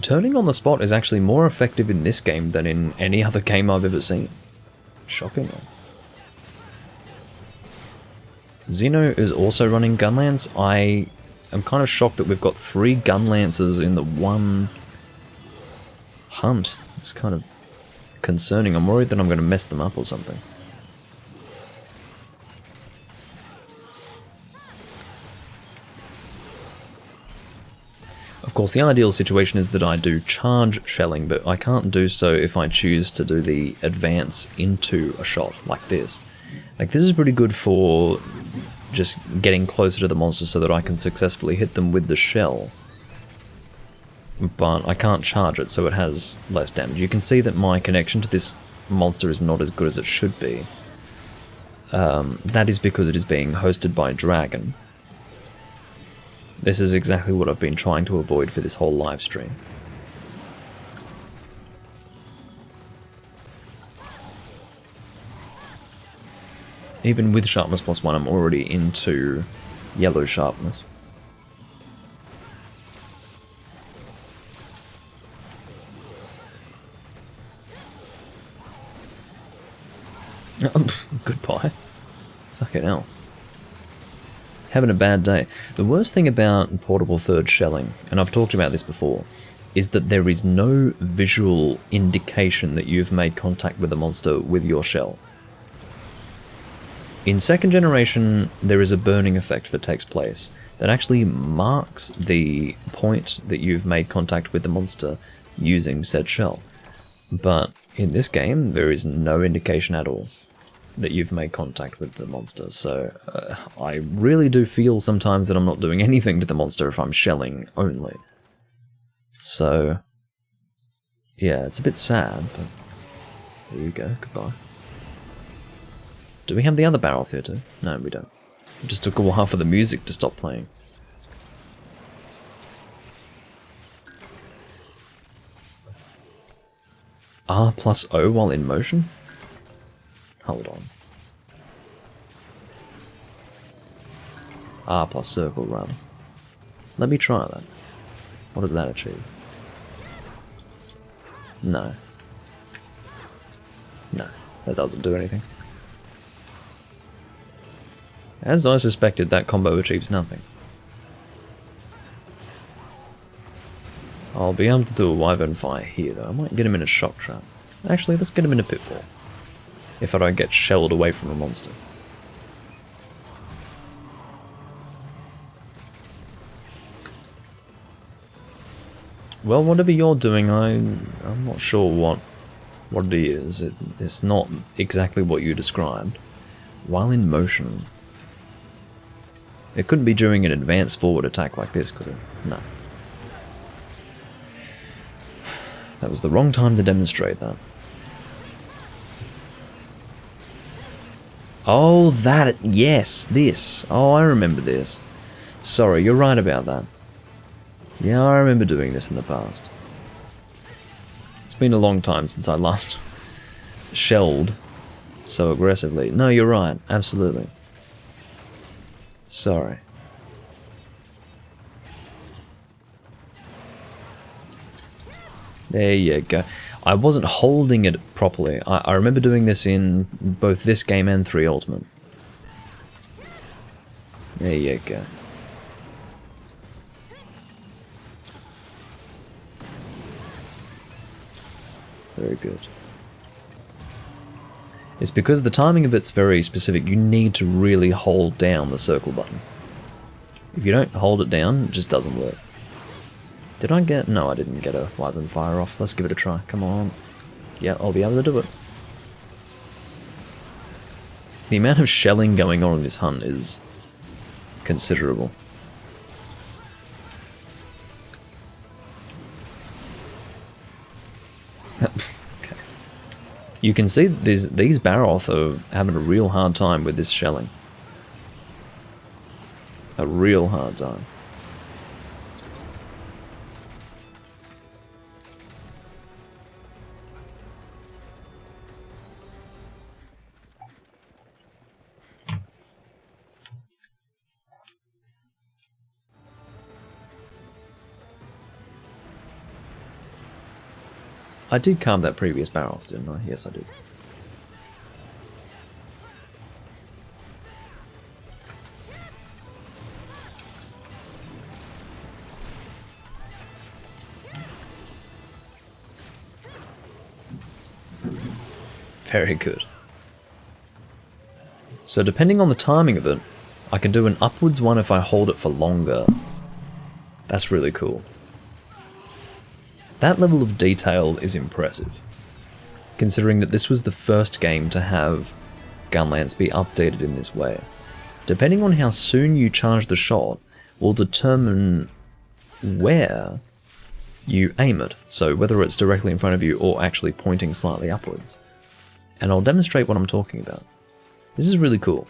Turning on the spot is actually more effective in this game than in any other game I've ever seen. Shockingly. Xeno is also running Gunlance. I am kind of shocked that we've got 3 Gunlances in the one hunt. It's kind of concerning. I'm worried that I'm going to mess them up or something. Of course, the ideal situation is that I do charge shelling, but I can't do so if I choose to do the advance into a shot like this. Like, this is pretty good for just getting closer to the monster so that I can successfully hit them with the shell. But I can't charge it, so it has less damage. You can see that my connection to this monster is not as good as it should be. That is because it is being hosted by Dragon. This is exactly what I've been trying to avoid for this whole live stream. Even with sharpness +1, I'm already into yellow sharpness. Goodbye. Fucking hell. Having a bad day. The worst thing about portable third shelling, and I've talked about this before, is that there is no visual indication that you've made contact with a monster with your shell. In second generation, there is a burning effect that takes place that actually marks the point that you've made contact with the monster using said shell. But in this game, there is no indication at all that you've made contact with the monster, so I really do feel sometimes that I'm not doing anything to the monster if I'm shelling only. So, yeah, it's a bit sad, but there you go, goodbye. Do we have the other barrel here too? No, we don't. It just took a while for the music to stop playing. R+O while in motion? Hold on. R plus circle run. Let me try that. What does that achieve? No. No, that doesn't do anything. As I suspected, that combo achieves nothing. I'll be able to do a wyvern fire here though. I might get him in a shock trap. Actually, let's get him in a pitfall. If I don't get shelled away from a monster. Well, whatever you're doing, I'm not sure what it is. It's not exactly what you described. While in motion. It couldn't be during an advanced forward attack like this, could it? No. That was the wrong time to demonstrate that. Oh, that, yes, this. Oh, I remember this. Sorry, you're right about that. Yeah, I remember doing this in the past. It's been a long time since I last shelled so aggressively. No, you're right, absolutely. Sorry. There you go. I wasn't holding it properly. I remember doing this in both this game and 3 Ultimate. There you go. Very good. It's because the timing of it's very specific. You need to really hold down the circle button. If you don't hold it down, it just doesn't work. Did I get... No, I didn't get a wyvern fire off. Let's give it a try. Come on. Yeah, I'll be able to do it. The amount of shelling going on in this hunt is considerable. Okay. You can see these Baroth are having a real hard time with this shelling. A real hard time. I did carve that previous barrel, didn't I? Yes, I did. Very good. So depending on the timing of it, I can do an upwards one if I hold it for longer. That's really cool. That level of detail is impressive, considering that this was the first game to have gunlance be updated in this way. Depending on how soon you charge the shot will determine where you aim it, so whether it's directly in front of you or actually pointing slightly upwards. And I'll demonstrate what I'm talking about. This is really cool.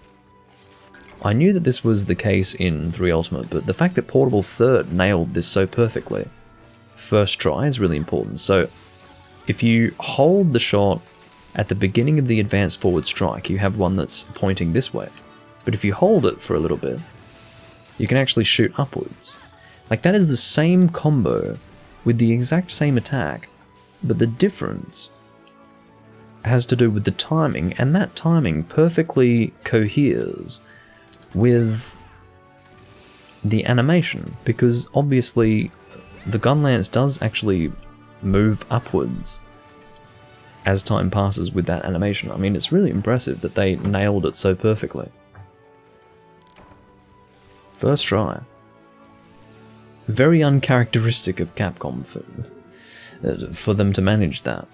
I knew that this was the case in 3 Ultimate, but the fact that Portable Third nailed this so perfectly, first try, is really important. So if you hold the shot at the beginning of the advanced forward strike, you have one that's pointing this way. But if you hold it for a little bit, you can actually shoot upwards. Like, that is the same combo with the exact same attack, but the difference has to do with the timing, and that timing perfectly coheres with the animation, because obviously the gun lance does actually move upwards as time passes with that animation. I mean, it's really impressive that they nailed it so perfectly. First try. Very uncharacteristic of Capcom for them to manage that.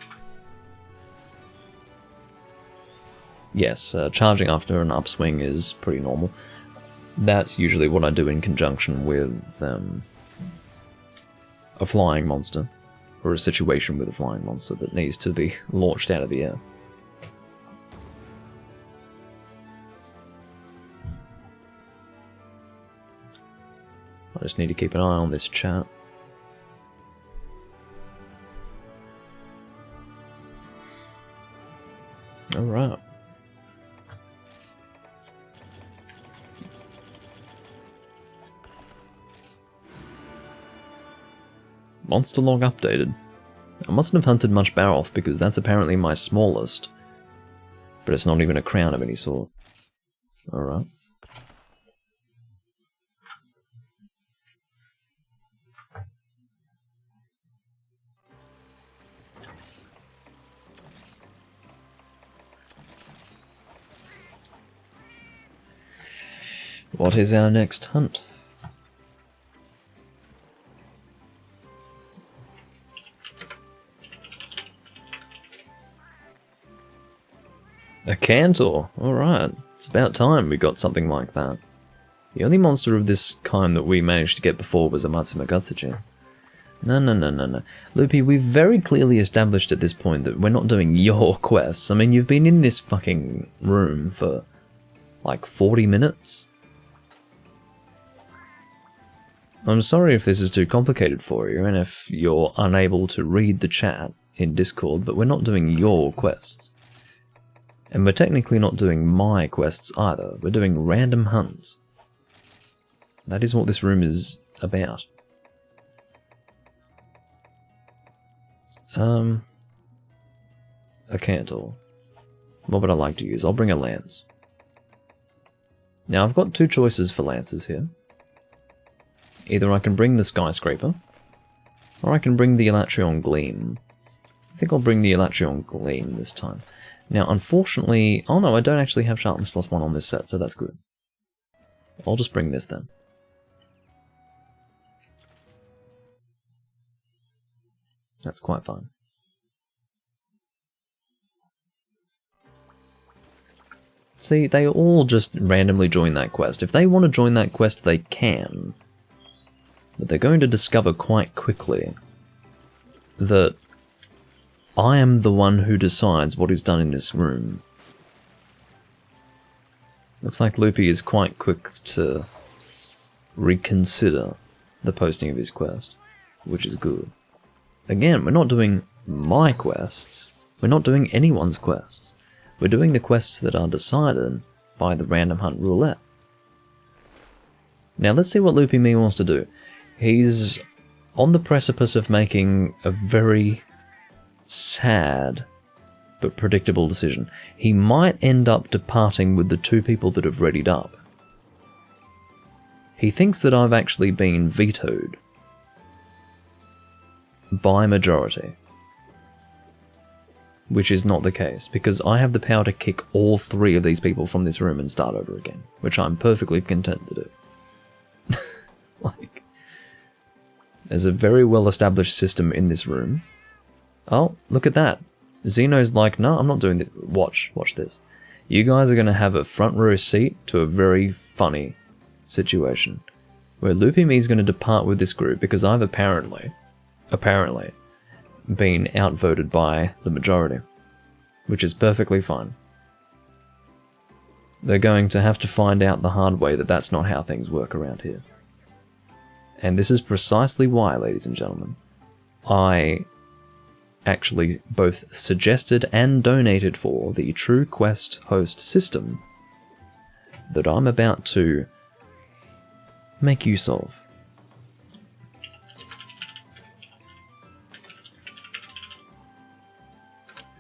Yes, charging after an upswing is pretty normal. That's usually what I do in conjunction with a flying monster, or a situation with a flying monster that needs to be launched out of the air. I just need to keep an eye on this chat. Alright. Monster log updated. I mustn't have hunted much Baroth because that's apparently my smallest. But it's not even a crown of any sort. Alright. What is our next hunt? A Cantor! Alright, it's about time we got something like that. The only monster of this kind that we managed to get before was a Matsuma Gatsuchi. No. Loopy, we've very clearly established at this point that we're not doing your quests. I mean, you've been in this fucking room for like 40 minutes? I'm sorry if this is too complicated for you, and if you're unable to read the chat in Discord, but we're not doing your quests. And we're technically not doing my quests either, we're doing random hunts. That is what this room is about. A Cantor. What would I like to use? I'll bring a lance. Now I've got 2 choices for lances here. Either I can bring the Skyscraper, or I can bring the Elatrion Gleam. I think I'll bring the Elatrion Gleam this time. Now, unfortunately... Oh no, I don't actually have Sharpness +1 on this set, so that's good. I'll just bring this then. That's quite fun. See, they all just randomly join that quest. If they want to join that quest, they can. But they're going to discover quite quickly that I am the one who decides what is done in this room. Looks like Loopy is quite quick to reconsider the posting of his quest, which is good. Again, we're not doing my quests. We're not doing anyone's quests. We're doing the quests that are decided by the random hunt roulette. Now let's see what Loopy Me wants to do. He's on the precipice of making a very sad but predictable decision. He might end up departing with the 2 people that have readied up. He thinks that I've actually been vetoed by majority, which is not the case, because I have the power to kick all 3 of these people from this room and start over again, which I'm perfectly content to do. Like, there's a very well-established system in this room. Oh, look at that. Xeno's like, no, I'm not doing this. Watch this. You guys are going to have a front row seat to a very funny situation, where Loopy Me is going to depart with this group because I've apparently been outvoted by the majority, which is perfectly fine. they're going to have to find out the hard way that that's not how things work around here. And this is precisely why, ladies and gentlemen, I actually both suggested and donated for the True Quest host system that I'm about to make use of.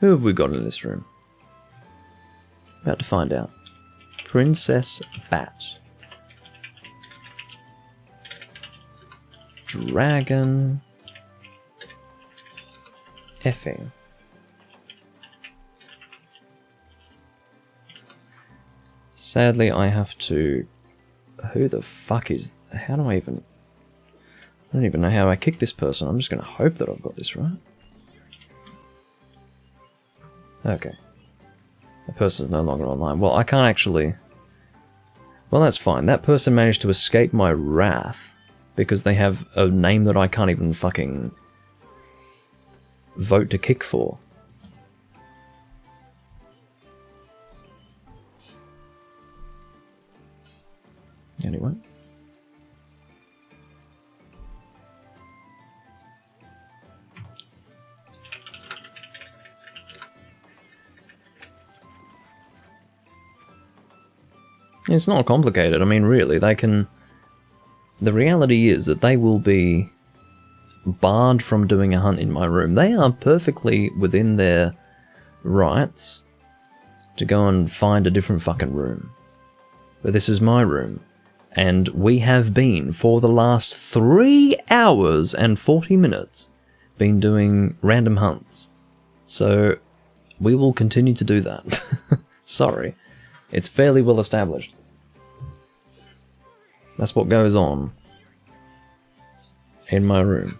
Who have we got in this room? About to find out. Princess Bat. Dragon. Effing. Sadly, I have to... Who the fuck is... How do I even... I don't even know how I kick this person. I'm just going to hope that I've got this right. Okay. The person's no longer online. Well, I can't actually... Well, that's fine. That person managed to escape my wrath because they have a name that I can't even fucking vote to kick for. Anyway. It's not complicated. I mean, really, they can... The reality is that they will be barred from doing a hunt in my room. They are perfectly within their rights to go and find a different fucking room. But this is my room. And we have been, for the last 3 hours and 40 minutes, been doing random hunts. So, we will continue to do that. Sorry. It's fairly well established. That's what goes on in my room.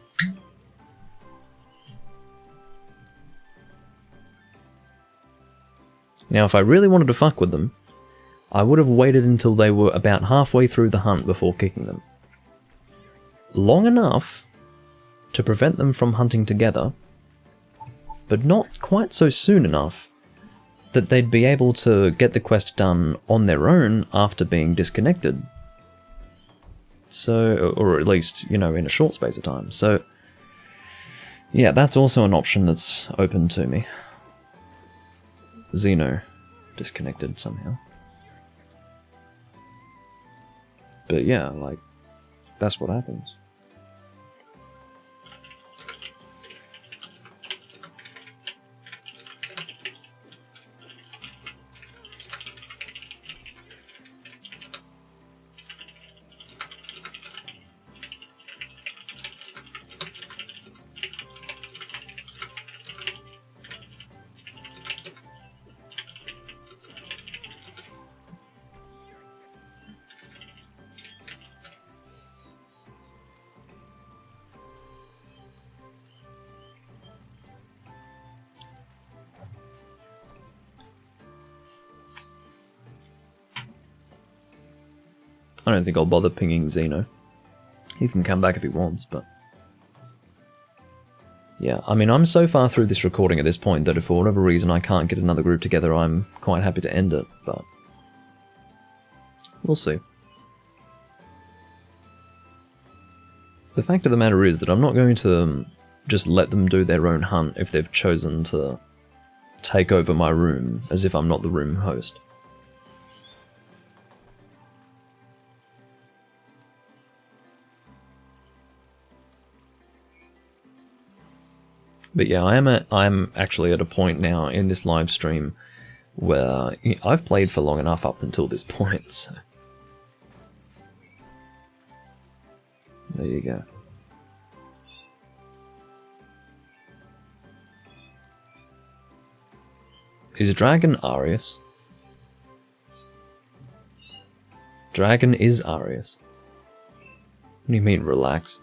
Now, if I really wanted to fuck with them, I would have waited until they were about halfway through the hunt before kicking them. Long enough to prevent them from hunting together, but not quite so soon enough that they'd be able to get the quest done on their own after being disconnected. So, or at least, you know, in a short space of time. So, yeah, that's also an option that's open to me. Xeno disconnected somehow. But yeah, like, that's what happens. I don't think I'll bother pinging Xeno. He can come back if he wants, but... Yeah, I mean, I'm so far through this recording at this point that if for whatever reason I can't get another group together, I'm quite happy to end it, but... We'll see. The fact of the matter is that I'm not going to just let them do their own hunt if they've chosen to take over my room as if I'm not the room host. But yeah, I'm actually at a point now in this live stream where I've played for long enough up until this point, so... There you go. Is Dragon Arius? Dragon is Arius. What do you mean, relax?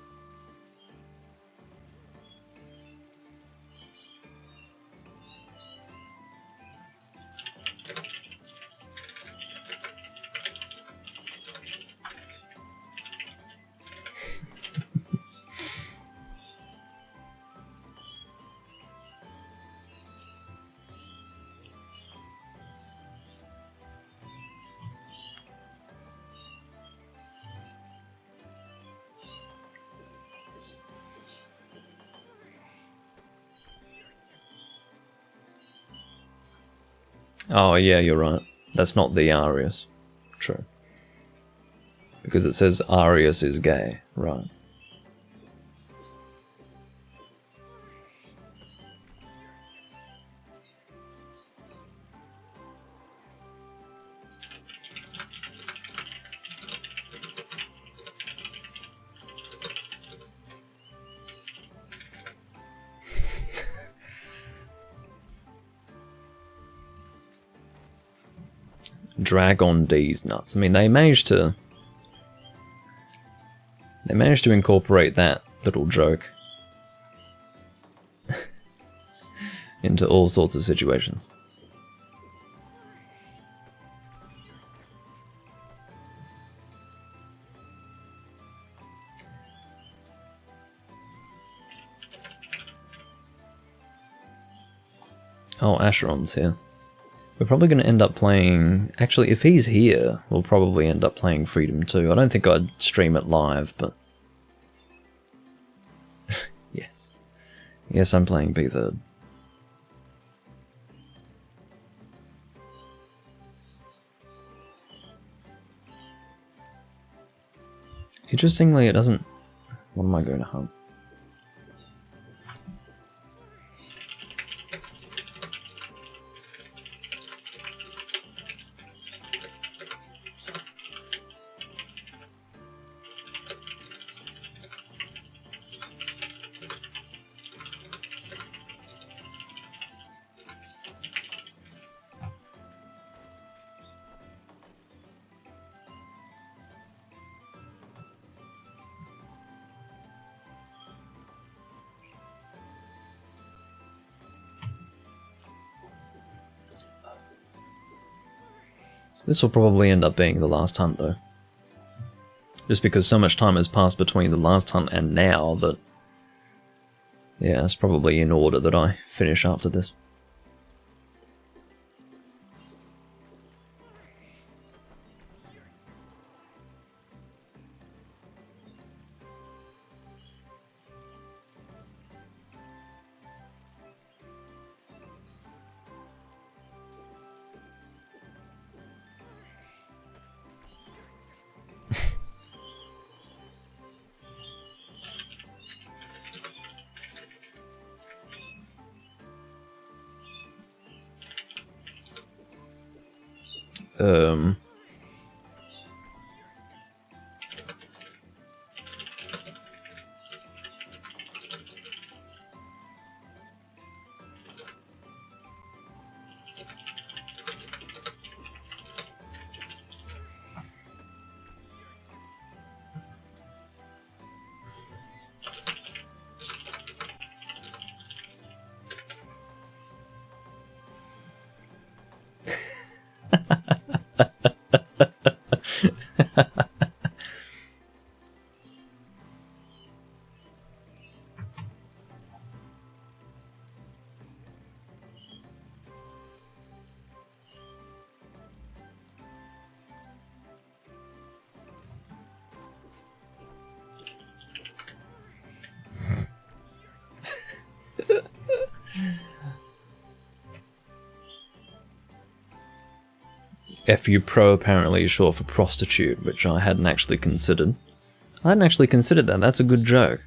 Oh, yeah, you're right. That's not the Arius. True. Because it says Arius is gay. Right. Drag on D's nuts. I mean, they managed to incorporate that little joke into all sorts of situations. Oh, Acheron's here. We're probably going to end up playing... Actually, if he's here, we'll probably end up playing Freedom 2. I don't think I'd stream it live, but... yeah. Yes, I'm playing B3rd. Interestingly, it doesn't... What am I going to hunt? This will probably end up being the last hunt, though. Just because so much time has passed between the last hunt and now that... Yeah, it's probably in order that I finish after this. FU Pro apparently is short for prostitute, which I hadn't actually considered. I hadn't actually considered that. That's a good joke.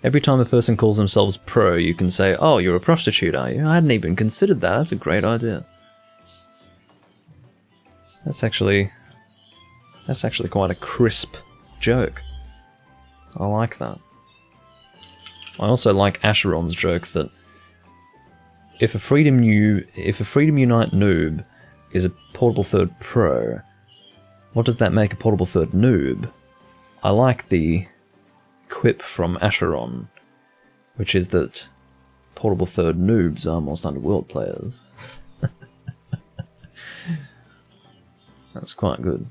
Every time a person calls themselves pro, you can say, "Oh, you're a prostitute, are you?" I hadn't even considered that. That's a great idea. That's actually quite a crisp joke. I like that. I also like Acheron's joke that if a Freedom Unite noob is a Portable Third Pro, what does that make a Portable Third noob? I like the quip from Acheron, which is that Portable Third noobs are most Underworld players. That's quite good.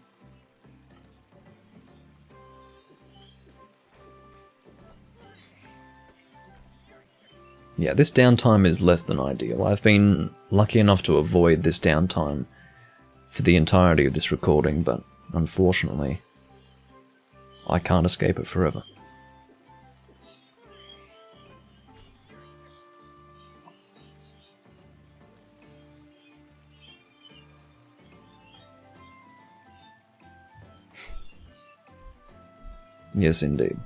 Yeah, this downtime is less than ideal. I've been lucky enough to avoid this downtime for the entirety of this recording, but unfortunately, I can't escape it forever. Yes, indeed.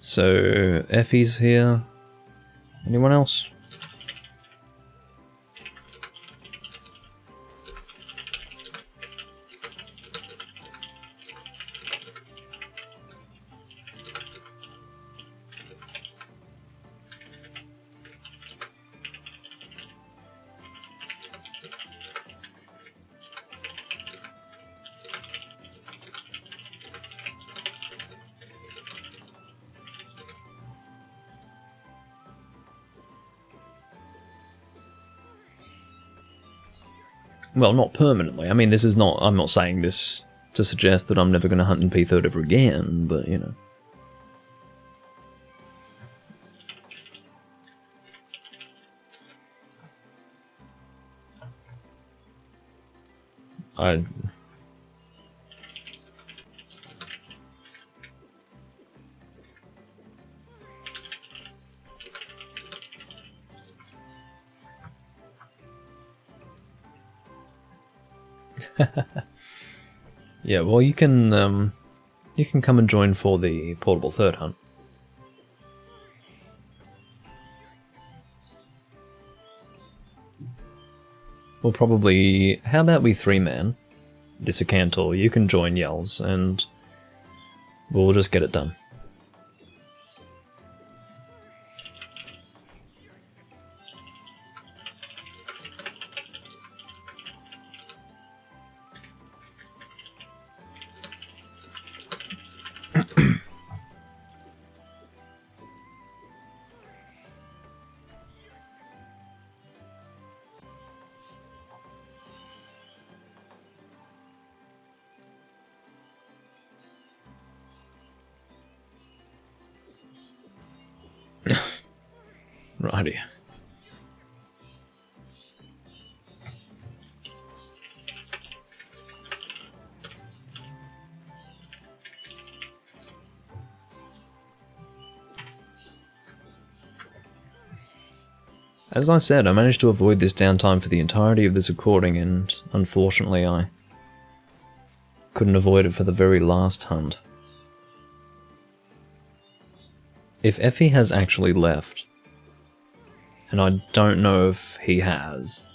So, Effie's here. Anyone else? Well, not permanently. I mean, this is not... I'm not saying this to suggest that I'm never going to hunt in P3 ever again, but, you know. Yeah, well, you can come and join for the portable third hunt. We'll probably... How about we three-man this Acantor? You can join Yells, and we'll just get it done. Righty. As I said, I managed to avoid this downtime for the entirety of this recording, and unfortunately I couldn't avoid it for the very last hunt. If Effie has actually left, and I don't know if he has,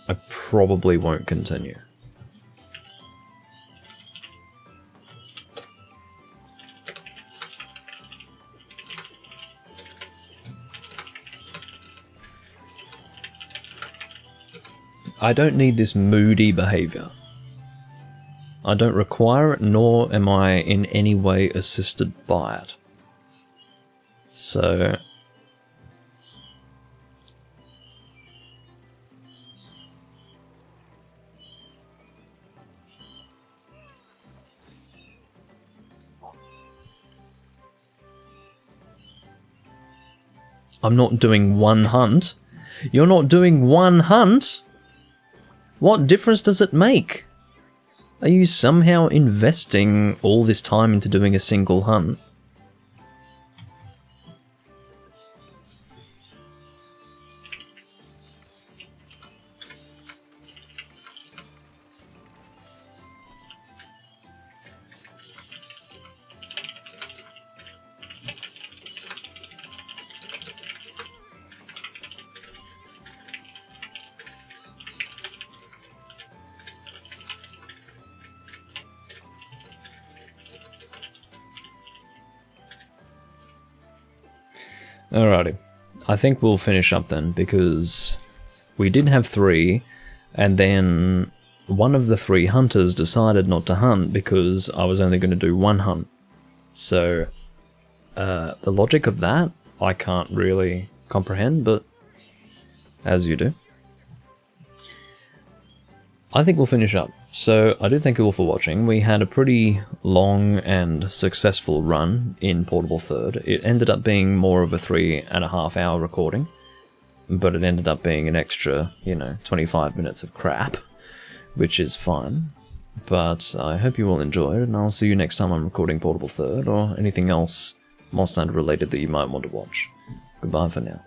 I probably won't continue. I don't need this moody behavior. I don't require it, nor am I in any way assisted by it. So... I'm not doing one hunt. You're not doing one hunt? What difference does it make? Are you somehow investing all this time into doing a single hunt? Alrighty. I think we'll finish up then, because we did have 3, and then one of the 3 hunters decided not to hunt because I was only going to do 1 hunt. So, the logic of that, I can't really comprehend, but as you do. I think we'll finish up. So I do thank you all for watching. We had a pretty long and successful run in Portable Third. It ended up being more of a 3.5 hour recording, but it ended up being an extra, 25 minutes of crap, which is fine. But I hope you all enjoyed, and I'll see you next time I'm recording Portable Third, or anything else Monster Hunter related that you might want to watch. Goodbye for now.